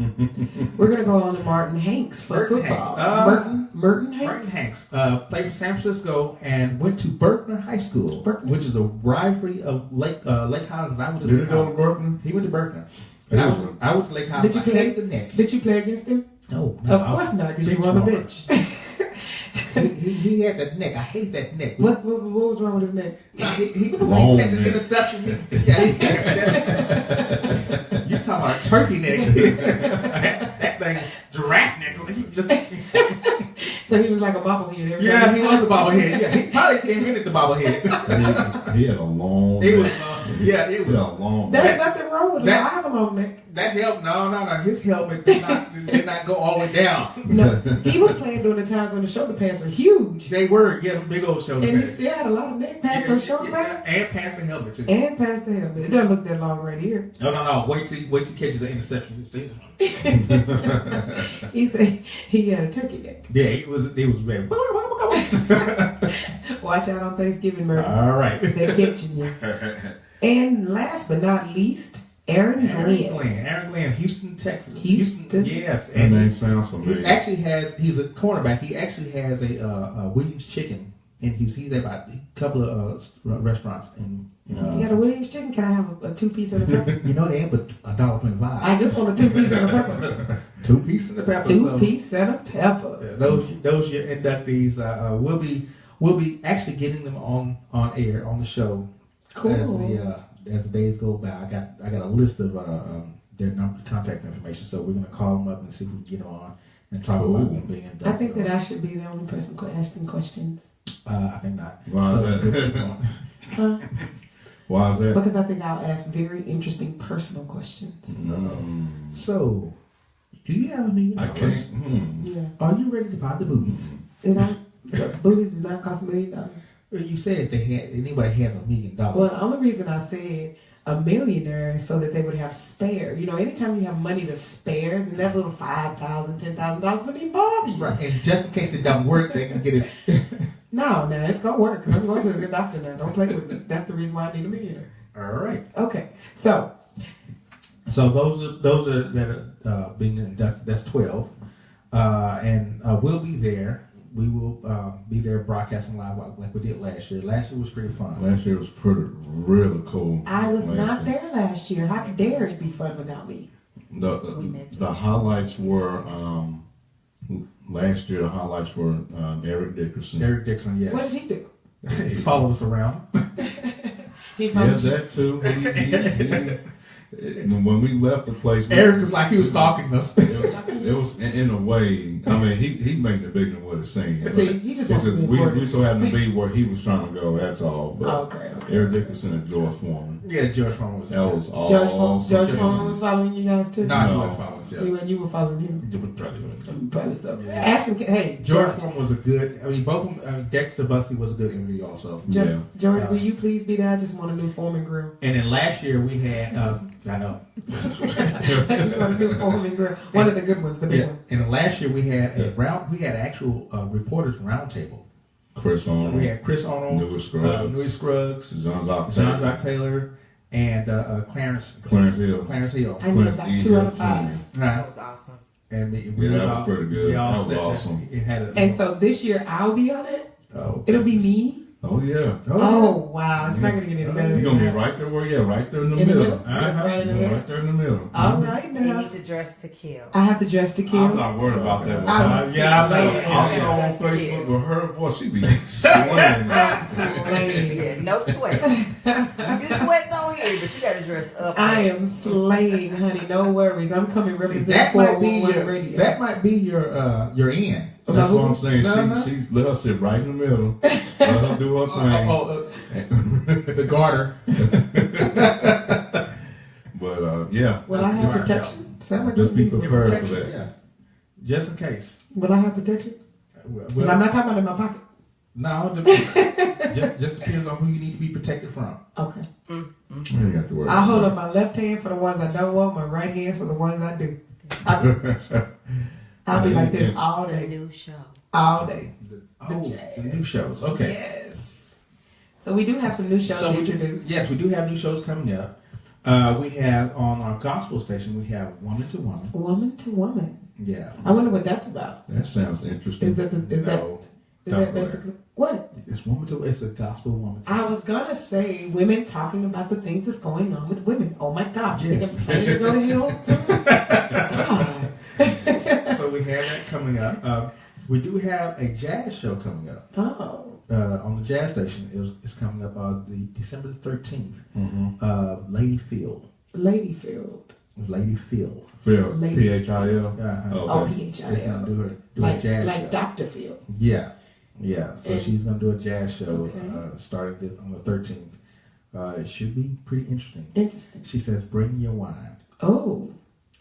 We're going to go on to Martin Hanks for Merton football. Hanks. Merton Hanks? Martin Hanks played for San Francisco and went to Berkner High School, which is a rivalry of Lake Highlands. I went to Did he Lake go to Highlands. Berkner? He went to Berkner. He And was I went to Lake Highlands. Did you I hate the neck. Did you play against him? No, Of course not, because you were on the bench. He had that neck. I hate that neck. What was wrong with his neck? He Long catches neck. interception. You talking about a turkey neck? That thing, giraffe neck. He just, So he was like a bobblehead. every yeah, time. he was a bobblehead. Yeah, he probably invented the bobblehead. He had a long. It was, neck. yeah, it He had was. a long. There's neck. nothing wrong with it. That- I have a long neck. That helmet, no. His helmet did not go all the way down. No, he was playing during the times when the shoulder pads were huge. They were, yeah, big old shoulder And he pads. still had a lot of neck past those shoulder pads. And past the helmet too. And past the helmet. It doesn't look that long right here. No. Wait till he catches the interception. You see? He said he had a turkey neck. Yeah, it was very. Watch out on Thanksgiving, murder. All right. They're catching you. And last but not least, Aaron Glenn. Aaron Glenn, Houston, Texas. Houston? Yes. That name And sounds he familiar. actually he's a cornerback. He actually has a Williams Chicken. And he's about a couple of restaurants. And, You got a Williams chicken? Can I have a 2-piece and a pepper? you know they ain't but $1.25. I just want a 2-piece and a pepper. 2 pieces and a pepper. 2-piece and a pepper. Those your inductees. We'll be actually getting them on air on the show. Cool. As the days go by, I got a list of their contact information. So we're gonna call them up and see if we can get on and talk about them being inducted. I think that I should be the only person asking questions. I think not. Why is So that? we'll keep going. Huh? Why is that? Because I think I'll ask very interesting personal questions. So, do you have $1 million? I can't. Yeah. Are you ready to buy the booties? Booties do not cost $1 million. You said if anybody has $1 million. Well, the only reason I said a millionaire is so that they would have spare. You know, anytime you have money to spare, then that little $5,000, $10,000 wouldn't even bother you. Right, and just in case it doesn't work, they can get it. No, it's gonna work. 'Cause I'm going to a good doctor now. Don't play with me. That's the reason why I need a millionaire. All right. Okay, so So those are that are being inducted. That's 12, and we'll be there we will be there broadcasting live like we did last year. Last year was pretty fun. Last year was really cool. I was Last not year. there last year. How dare it be fun without me? The highlights were last year. The highlights were Eric Dickerson. Eric Dixon, yes. What did he do? He followed us around. He Yes, followed that too. When we left the place, Eric was like he was stalking us. it was in a way. I mean, he made it bigger than what it seemed. See, he just wants to be we important. so happened to be where he was trying to go. That's all. But Okay. Eric Dickerson and George Foreman. Yeah, George Foreman was That was all. George Foreman was following you guys too? Nah, he No. wasn't following us. Yeah. When you were following him? Probably so. Yeah. Ask him, hey, George Foreman was a good. I mean, both of them. I mean, Dexter Bussey was a good interview also. Yeah. George, will you please be there? I just want a new Foreman grill. And then last year we had. I know. I just want a new Foreman grill. One of the good ones, the big Yeah. one. And then last year we had a round. We had an actual reporters roundtable. Chris So on. we had Chris Arnold, Louis Scruggs. Louis Scruggs, John John Taylor, and Clarence Hill. Clarence Hill. I need about 2 out of 5. That Right. was awesome. And Yeah, that was pretty good. We all That was sat there. awesome. It had a, And so this year I'll be on it. oh, It'll be me. Oh yeah. Oh, wow. It's not going to get any better. You're than gonna be that. right there where right there in the In the middle. middle? Uh-huh. Right in the Yeah, middle. right there in the middle. All right You now. need to dress to kill. I have to dress to kill. I'm not worried about that. I'm yeah, I slaying. know. I saw on Facebook with her, boy, she be swaying. I'm slaying. Yeah, no sweat. You get sweats on here, but you gotta dress up. I am slaying, honey. No worries. I'm coming See, representing that might be 411 your radio. that might be your end. That's what I'm saying. No. She's let her sit right in the middle. Let her do her thing. The garter. But yeah. Will I have Right. protection? Sound like Just be it'll prepared for Protection, that. yeah. Just in case. Will I have protection? Well, And I'm not talking about in my pocket. no, just depends on who you need to be protected from. Okay. You ain't got to worry. I hold up my left hand for the ones I don't want, my right hand for the ones I do. I'll be like this all The day. new show. All day. The new shows. Okay. Yes. So we do have some new shows So to we do, introduce. yes, we do have new shows coming up. We have on our gospel station. We have Woman to Woman. Woman to woman. Yeah. I wonder what that's about. That sounds interesting. Is that No, is don't that go basically what? It's woman to. It's a gospel woman. I was gonna say women talking about the things that's going on with women. Oh my God! You Yes. think I'm planning to go to hell? God. So we have that coming up. We do have a jazz show coming up Oh, on the jazz station. It's coming up the December 13th. Lady Field. Ladyfield. Lady Field. Phil, Lady. P-H-I-L. Uh-huh. Oh, Oh, okay. She's gonna PHIL. do a Like jazz show. Dr. Field. Yeah, yeah. So And- she's gonna do a jazz show Okay. starting on the 13th. It should be pretty interesting. Interesting. She says, "Bring your wine." Oh,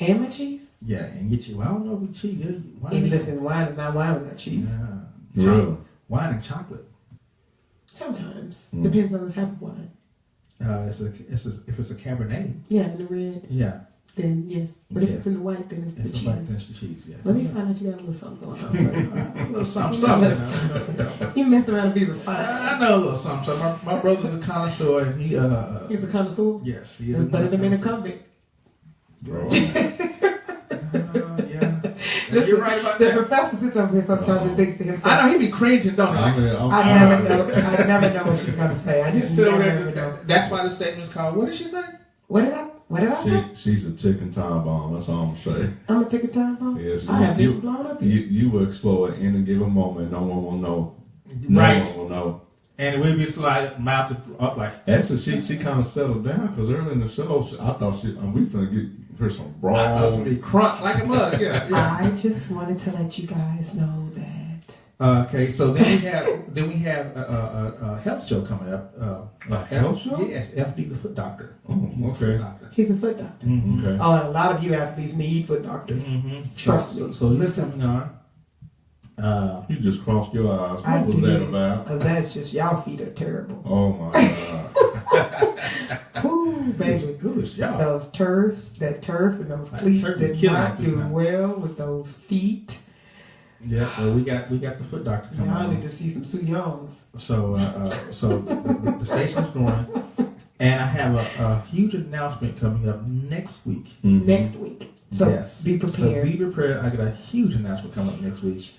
and my cheese. Yeah, and get you. Well, I don't know if it's cheese. Wine And listen, wine is not wine without cheese. Yeah. Really? Wine and chocolate. Sometimes Mm. depends on the type of wine. If it's a Cabernet. Yeah, in the red, Yeah. then yes. But if Yeah. it's in the white, then it's the If it's cheese. like that's the cheese. Yeah. Let me find out you got a little something going on. A little something, You know, something. You mess around and be refined. I know a little something. So my brother's a connoisseur, and he He's a connoisseur. yes, he is. It's better than being a convict. Yeah. Listen, You're right about the that. professor sits over here sometimes and thinks to himself, I know he be cringing, don't he? I mean, I never know what she's gonna say. I He just sit over never there. know. That's why the segment's called. What did she say? What did I say? she's a ticking time bomb. That's all I'm gonna say. I'm a ticket time bomb. Yes, I haven't you- even blown up You yet. you will explode at any given moment. No one will know. Right. No one will know. And we'll be like mouth up like. Actually, she kind of settled down because early in the show, I thought we finna get her some I was brawl. gonna be crunk like a mug. Yeah. I just wanted to let you guys know that. Okay, so then we have a health show coming up. A health show? Yes, FD the Foot Doctor. Oh, He's a okay. foot doctor. He's a foot doctor. Okay. Oh, and a lot of you athletes need foot doctors. Trust me. So he's Listen. coming on. You just crossed your eyes. I What was that did. about? Because that's just, y'all feet are terrible. Oh my God. Ooh, baby. Who is y'all? Those that turf and those Like cleats turf did be killing not people do now. well with those feet. Yeah, well, we got the Foot Doctor coming Y'all need on. to see some Sue Youngs. So the station's growing, and I have a huge announcement coming up next week. Mhm. Next week. So Yes. be So prepared. be prepared. I got a huge announcement coming up next week.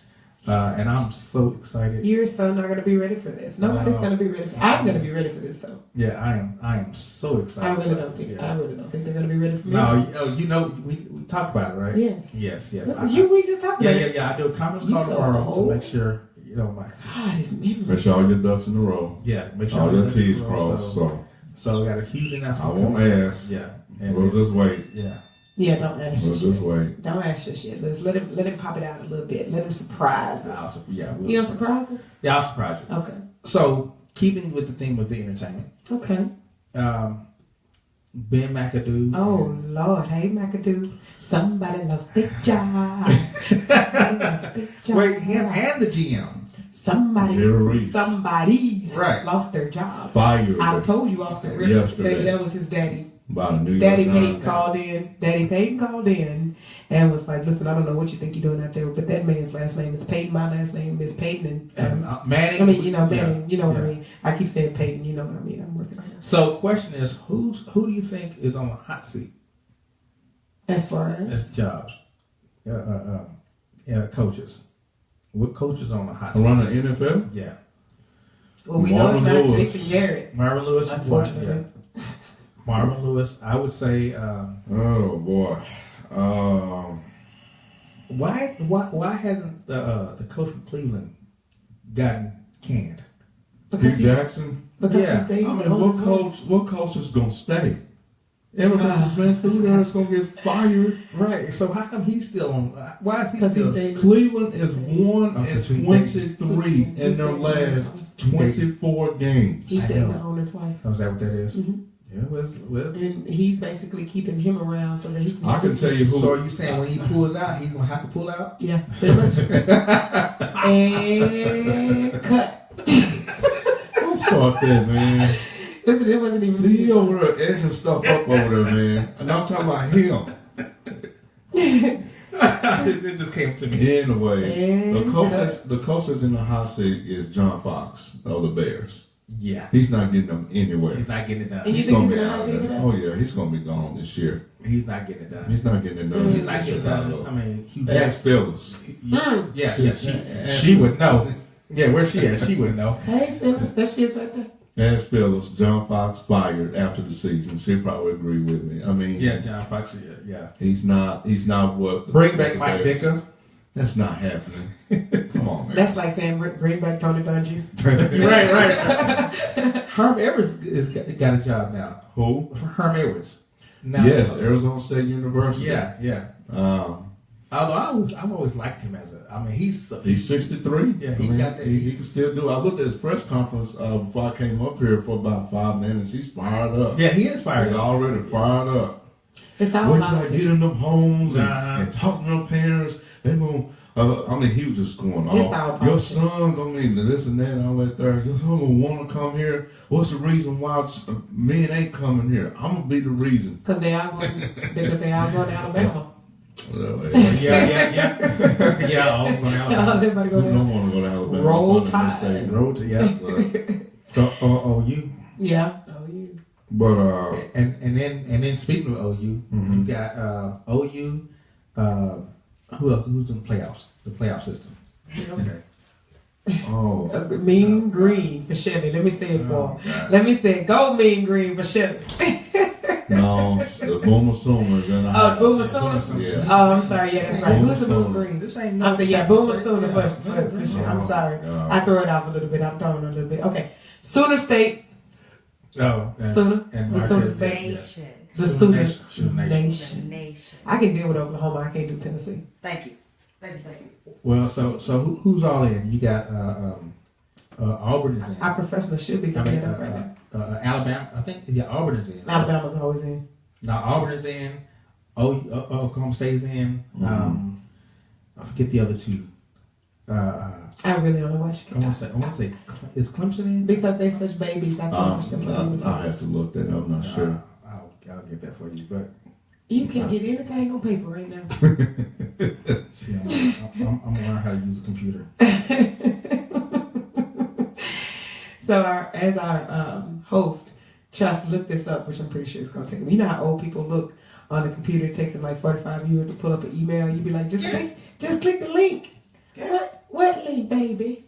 And I'm so excited. You're so not going to be ready for this. Nobody's going to be ready. I'm going to be ready for this though. Yeah, I am so excited. I really about don't this, think. yeah. I really don't think they're going to be ready for me. No, you know, we talked about it, right? Yes. Yes. Listen, we just talked Yeah, about yeah, it. yeah. I do a conference You call so tomorrow old. to make sure, you know, my God, his memory. Make sure all your ducks in a row. yeah, make sure All your that's T's grown, crossed. So we got a huge I announcement. won't coming. ask. Yeah, and We'll just wait. yeah. Yeah, don't ask We'll this just shit. wait. Don't ask this shit. Let's let him pop it out a little bit. Let him surprise us. We'll You don't surprise us? Yeah, I'll surprise you. Okay. So, keeping with the theme of the entertainment, Okay. Ben McAdoo. Oh Lord, hey McAdoo. Somebody lost their job. Somebody lost their job. Wait, him and the GM. Jerry Reese. Somebody's Right. lost their job. Fired I told you off the rip. Yesterday. That was his daddy. by the New York Daddy Times. Payton called in. Daddy Payton called in and was like, "Listen, I don't know what you think you're doing out there, but that man's last name is Payton. My last name is Payton, And Manning. I mean, you know, yeah, Manning. You know what I yeah. mean. I keep saying Payton. You know what I mean. I'm working on it. So, question is, who do you think is on the hot seat? As far as That's jobs. Coaches. What coaches on the hot seat? Around the NFL? Yeah. well, we know it's Marvin not Lewis. Jason Garrett, Marvin Lewis. unfortunately. Yeah. Marvin Lewis. I would say. Oh boy. Why hasn't the coach from Cleveland gotten canned? Steve Jackson. Because Yeah. he's dating I the mean, owner. what coach is gonna stay? Everybody that's been through there is gonna get fired. Right. So how come he's still on? Why is he Because he's still? dating. Cleveland is 1-23 in their He's last dating- 24 games. He's I dating know. the owner's wife. Oh, is that what that is? Mhm. Yeah. Well, And he's basically keeping him around so that he can. I can tell you who. so are you saying when he pulls out, he's gonna have to pull out? Yeah, pretty much. And cut. Don't start that, man. Listen, it wasn't even. See, he over there edging stuff up over there, man. And I'm talking about him. It just came to me. Anyway, And the coach that's in the hot seat is John Fox of the Bears. Yeah. He's not getting them anywhere. He's not getting it done. And you He's think gonna he's be in the out hot seat there. for that? Oh yeah, he's gonna be gone this year. He's not getting it done. He's not getting it done. He's not getting it done. I mean, Hugh Ask Jackson. Phyllis. Yeah. She would know. Yeah, where she at? She would know. Hey, Phyllis, that shit's right there. Ask Phyllis. John Fox fired after the season. She'll probably agree with me. I mean, Yeah, John Fox. Yeah. he's not what. Bring back Mike Dicker. That's not happening. Come on, man. That's like saying bring back Tony Dungy. right. Herm Edwards got a job now. Who? Herm Edwards. Now, Yes, Arizona State University. Yeah. Although I've always liked him as a. I mean, he's 63. Yeah, he got that. He can still do it. I looked at his press conference before I came up here for about 5 minutes. He's fired up. Yeah, he is fired He's up. already fired up. It's all Wait about till I get in them homes Uh-huh. and talk to them parents. They gonna. I mean, he was just going It's all off. Your politics. son gonna need this and that and all that there. Your son gonna want to come here. What's the reason why men ain't coming here? I'm gonna be the reason. because they all going to Alabama. Yeah. Yeah, all going out. Everybody Who go don't down. want to go to Alabama? Roll Say Tide. Road to So OU. Yeah. Oh, you. But And then speaking of OU, you got OU. Who else? Who's in the playoffs? The playoff system. Okay. oh, Mean Green for Chevy. Let me say it for him. Let me say it. Go Mean Green for Chevy. no, the Boomer Sooners in the house. Boomer Sooner? Yeah. Oh, I'm sorry. Yeah, that's right. Boomer Who's the Boomer Sooner. Green? This ain't I'm saying, yeah, Boomer Sooner Yeah. for sure. I'm sorry. Yeah. I throw it off a little bit. I'm throwing it a little bit. Okay. Sooner State. Oh, Sooner. and The Marquez Sooner State, State. yeah. Nation. The Sooner Sooner Nation. Nation. Nation. I can deal with Oklahoma. I can't do Tennessee. Thank you. Thank you. Well, so who's all in? You got Auburn is in. Our professional should be I coming mean, up right now. Alabama. I think Auburn is in. Alabama's always in. Now Auburn is in. Oklahoma State's in. I forget the other two. I really don't know why I want to say, is Clemson in? because they such babies. I can't watch them play I uniforms. have to look that up. I'm not sure. I'll get that for you, but You can't get anything on paper right now. see, I'm gonna learn how to use a computer. So as our host tries to look this up, which I'm pretty sure it's gonna take him. You know how old people look on the computer? It takes them like 45 years to pull up an email. You'd be like, just click the link. What Whitley, baby.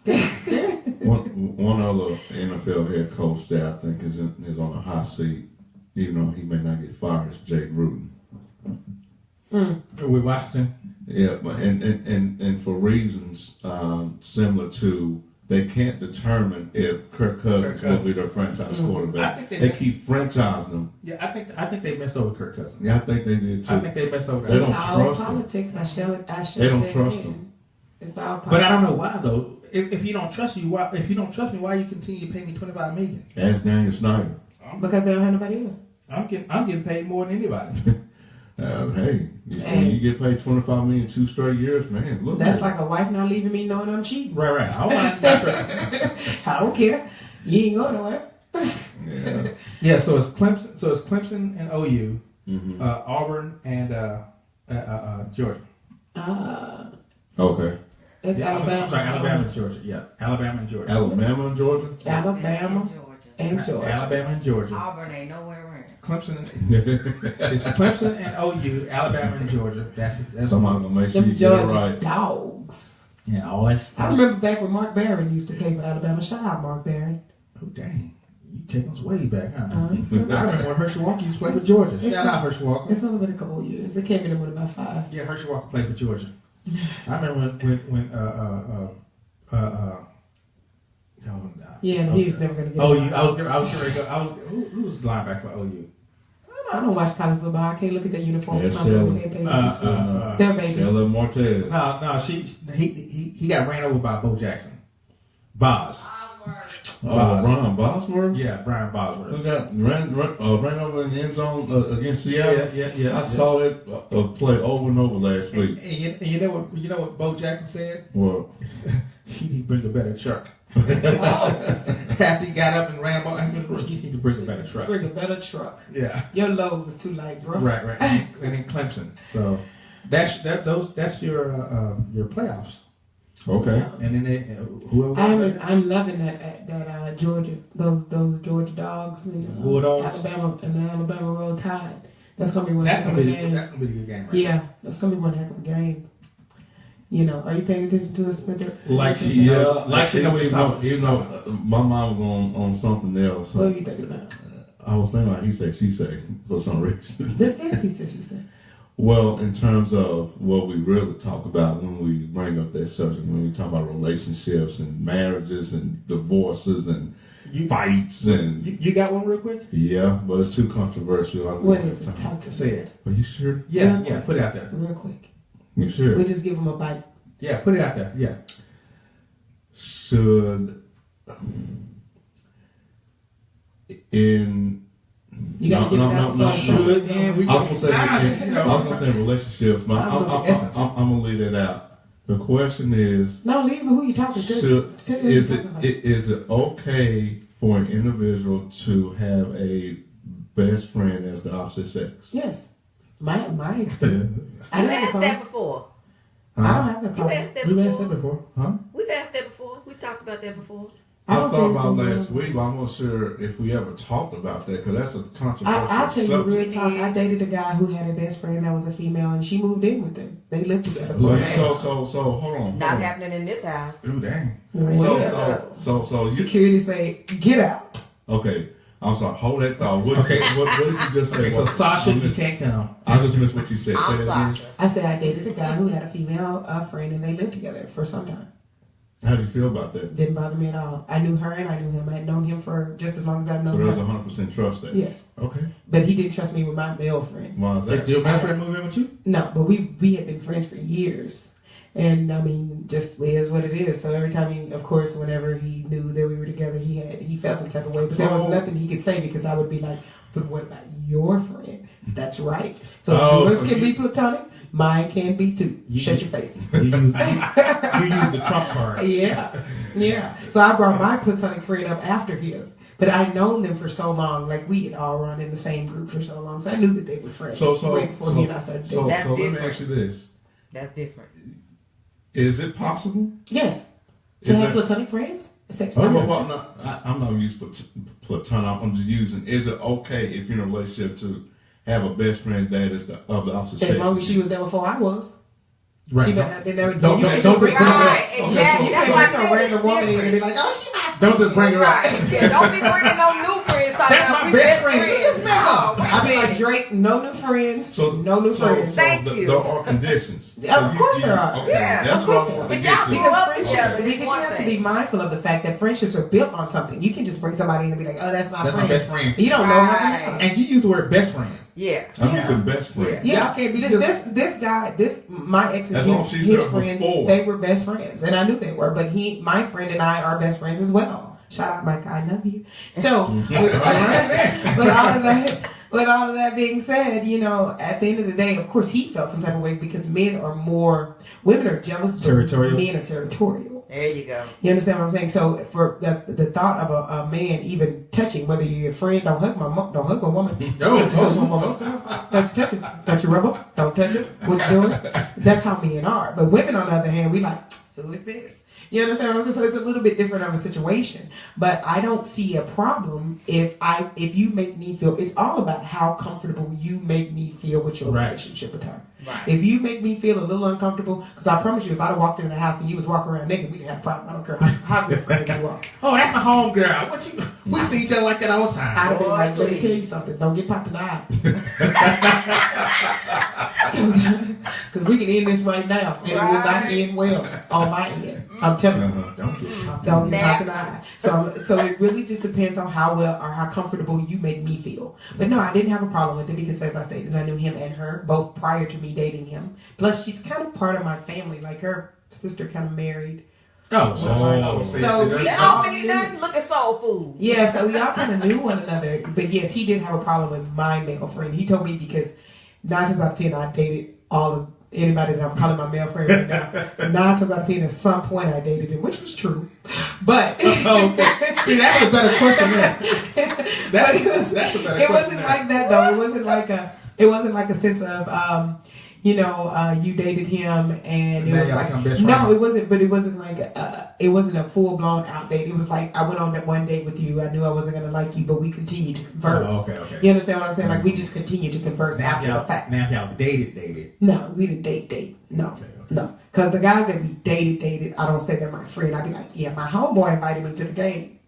One other NFL head coach that I think is on a hot seat, even though he may not get fired, is Jay Gruden. With Washington. Yeah, but and for reasons similar to they can't determine if Kirk Cousins will be their franchise quarterback. I think they keep franchising them. Yeah, I think they messed over Kirk Cousins. Yeah, I think they did too. I think they messed over. They don't It's all trust him. politics. I should They don't say trust it. him. It's all politics. But I don't know why though. If you don't trust me, why you continue to pay me $25 million? Ask Daniel Snyder. Because they don't have nobody else. I'm getting paid more than anybody. Hey, when you get paid $25 million 2 straight years, man, look. That's at like a wife not leaving me knowing I'm cheating. Right. I don't mind not trusting. I don't care. You ain't going nowhere. Yeah. Yeah. So it's Clemson. So it's Clemson and OU, Mm-hmm. Auburn and Georgia. Okay. It's Yeah, Alabama. I'm sorry, Alabama and Georgia. Yeah, Alabama and Georgia. Alabama and Georgia. Alabama Georgia. and Georgia. Alabama and Georgia. Auburn ain't nowhere around. Clemson. It's Clemson and OU, Alabama and Georgia. That's Somebody gonna make sure you Them get it Georgia right. dogs. Yeah, all that. I remember back when Mark Barron used to play for Alabama. Shout out Mark Barron. Oh dang, you take us way back, huh? Uh-huh. I remember when Herschel Walker used to play for Georgia. Shout out Herschel Walker. It's only been a couple of years. It came in with about 5. Yeah, Herschel Walker played for Georgia. I remember when Yeah, and he's never gonna get. OU. it. I was ready to go. Who was the linebacker for OU? I don't watch college football. I can't look at their uniforms. Yeah, My Shelley. baby, babies. Uh, They're babies. Sheila Martez. No, he got ran over by Bo Jackson. Boz. Brian Bosworth. Yeah, Brian Bosworth. Who got ran over in the end zone against Seattle? Yeah. I saw it play over and over last week. And you know what Bo Jackson said? Well, He need to bring a better truck. After he got up and ran, he need to bring a better truck. Bring a better truck. Yeah. Your load was too light, bro. Right. And then Clemson. So that's your playoffs. okay. And then whoever. I'm loving that Georgia, those Georgia dogs, Bulldogs. Alabama and the Alabama Roll Tide. That's gonna be one That's heck gonna of a be game. that's gonna be a good game, right? Yeah, that's gonna be one heck of a game. Are you paying attention to us, Spencer? Like she Yeah, like she know what you're talking even about. though my mind was on something else. What are you thinking about? I was thinking about he said, she said for some reason. This is he said, she said. Well, in terms of what we really talk about when we bring up that subject, when we talk about relationships and marriages and divorces and fights and You got one real quick? yeah, but it's too controversial. What is it? Talk to Say it. Are you sure? Yeah, put it out there. real quick. You sure? We just give him a bite. Yeah, put it out there. Yeah. Should in You gotta get it out. no. Should and we I was gonna gonna say relationships, but I'm gonna leave it out. The question is, No, leave it who you talking to. is it okay for an individual to have a best friend as the opposite sex? Yes. My experience. I You've never asked thought- that before. I don't have that You've problem. asked that We've asked that before. before. We've asked that before. We've talked about that before. I don't thought see about anything last wrong. week, but I'm not sure if we ever talked about that because that's a controversial I'll tell you real subject. talk. I dated a guy who had a best friend that was a female, and she moved in with him. They lived together. So hold on. Not happening in this house. Ooh, dang. So you Security say, get out. okay? I'm sorry. Hold that thought. What, Okay. what did you just say? Okay, so What- Sasha, I you missed- can't come. I just missed what you said. Say I'm that again. Sasha. I said I dated a guy who had a female friend, and they lived together for some time. How do you feel about that? Didn't bother me at all. I knew her and I knew him. I had known him for just as long as I've So known there's her. 100% trust there. Yes, Okay. but he didn't trust me with my male friend. Why is that? Did your best friend move in with you? No, but we had been friends for years. And I mean, just it is what it is. So every time he, of course, whenever he knew that we were together, he felt some type of way. But there was So- nothing he could say because I would be like, "But what about your friend?" That's right. So Oh, yours so can you- be platonic, mine can be too. Shut your face. You use the trump card. Yeah. So I brought my platonic friend up after his. But I'd known them for so long, like we had all run in the same group for so long, so I knew that they were friends. So way before he and I started dating. That's so let me different. ask you this: That's different. Is it possible? Yes. To Is have there- platonic friends? Sex Oh, friends? well, no, I'm not used for platonic. I'm just using. Is it okay if you're in a relationship to have a best friend that is of the opposite sex? As long as she was there before I was. Right. She better never. Don't you can't don't bring bring- Right, You exactly. That's why I can't bring said no random it's woman in and be different. like, oh, she my Don't just bring her up. Right. Yeah, don't be bringing no new friends. Talking That's about my we best friend. friends. Just met her. Oh, wait a I be like minute. Drake, no new friends, So no new friends. Thank you. There are conditions. Yeah, of course there are. Okay, Yeah, that's of what I course want there to are. get If to. y'all grew up Because together, friendships, it's because one you have to thing. be mindful of the fact that friendships are built on something. You can just bring somebody in and be like, oh, that's my That's friend. my best friend. You don't know Right. her. And you use the word best friend. Yeah. I'm Yeah. using best friend. Yeah, Y'all can't be this guy, my ex and As long as she's his there friend, before. they were best friends, and I knew they were. But my friend and I are best friends as well. Shout out, Mike, I love you. So, with all of that being said, you know, at the end of the day, of course, he felt some type of way because women are jealous, but Territorial. men are territorial. There you go. You understand what I'm saying? So for the thought of a man even touching, whether you're your friend, don't hug my woman. Don't hug my woman. Don't you touch it. Don't you rub her. Don't touch it. What you doing? That's how men are. But women, on the other hand, we like, who is this? You understand what I'm saying? So it's a little bit different of a situation. But I don't see a problem if you make me feel. It's all about how comfortable you make me feel with your Right. relationship with her. Right. If you make me feel a little uncomfortable, because I promise you, if I'd have walked in the house and you was walking around naked, we'd have a problem. I don't care how good friends you are. Oh, that's my home girl. We see each other like that all the I'd time. have been Boy, like, let me tell you please. something. Don't get popped in the eye. Because we can end this right now, and it will not Right. end well on my end. I'm telling you. Uh-huh. Don't get Don't get popped in the Snaps. eye. So it really just depends on how well or how comfortable you make me feel. But no, I didn't have a problem with it because, as I stated, I knew him and her both prior to me dating him. Plus, she's kind of part of my family. Like her sister kind of married. Oh, So we That all don't mean knew- nothing. Look at soul food. Yeah, so we all kind of knew one another. But yes, he did have a problem with my male friend. He told me because 9 times out of 10, I dated all of anybody that I'm calling my male friend right now. 9 times out of 10, at some point, I dated him, which was true. But okay. See, that's a better question. Man. But it was- That's a better it question. wasn't like that though. It wasn't like a sense of you dated him and it Now was y'all like become best no, friends. it wasn't. But it wasn't like it wasn't a full blown out date. It was like I went on that one date with you. I knew I wasn't gonna like you, but we continued to converse. Oh, okay. You understand what I'm saying? Like we just continued to converse after the fact. Now if y'all dated. No, we didn't date. No. No. Because the guys that we dated, I don't say they're my friend. I'd be like, yeah, my homeboy invited me to the game.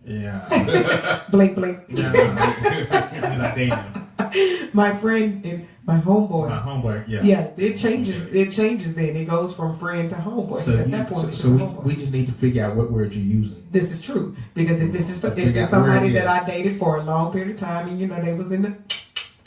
Yeah. Blink, blink. No. You're not dating him. My friend and my homeboy. My homeboy, yeah. Yeah, it changes then. It goes from friend to homeboy. So, At that point, it's so your homeboy. we just need to figure out what word you're using. This is true. Because if it's Figure out where somebody it that is. I dated for a long period of time and they was in the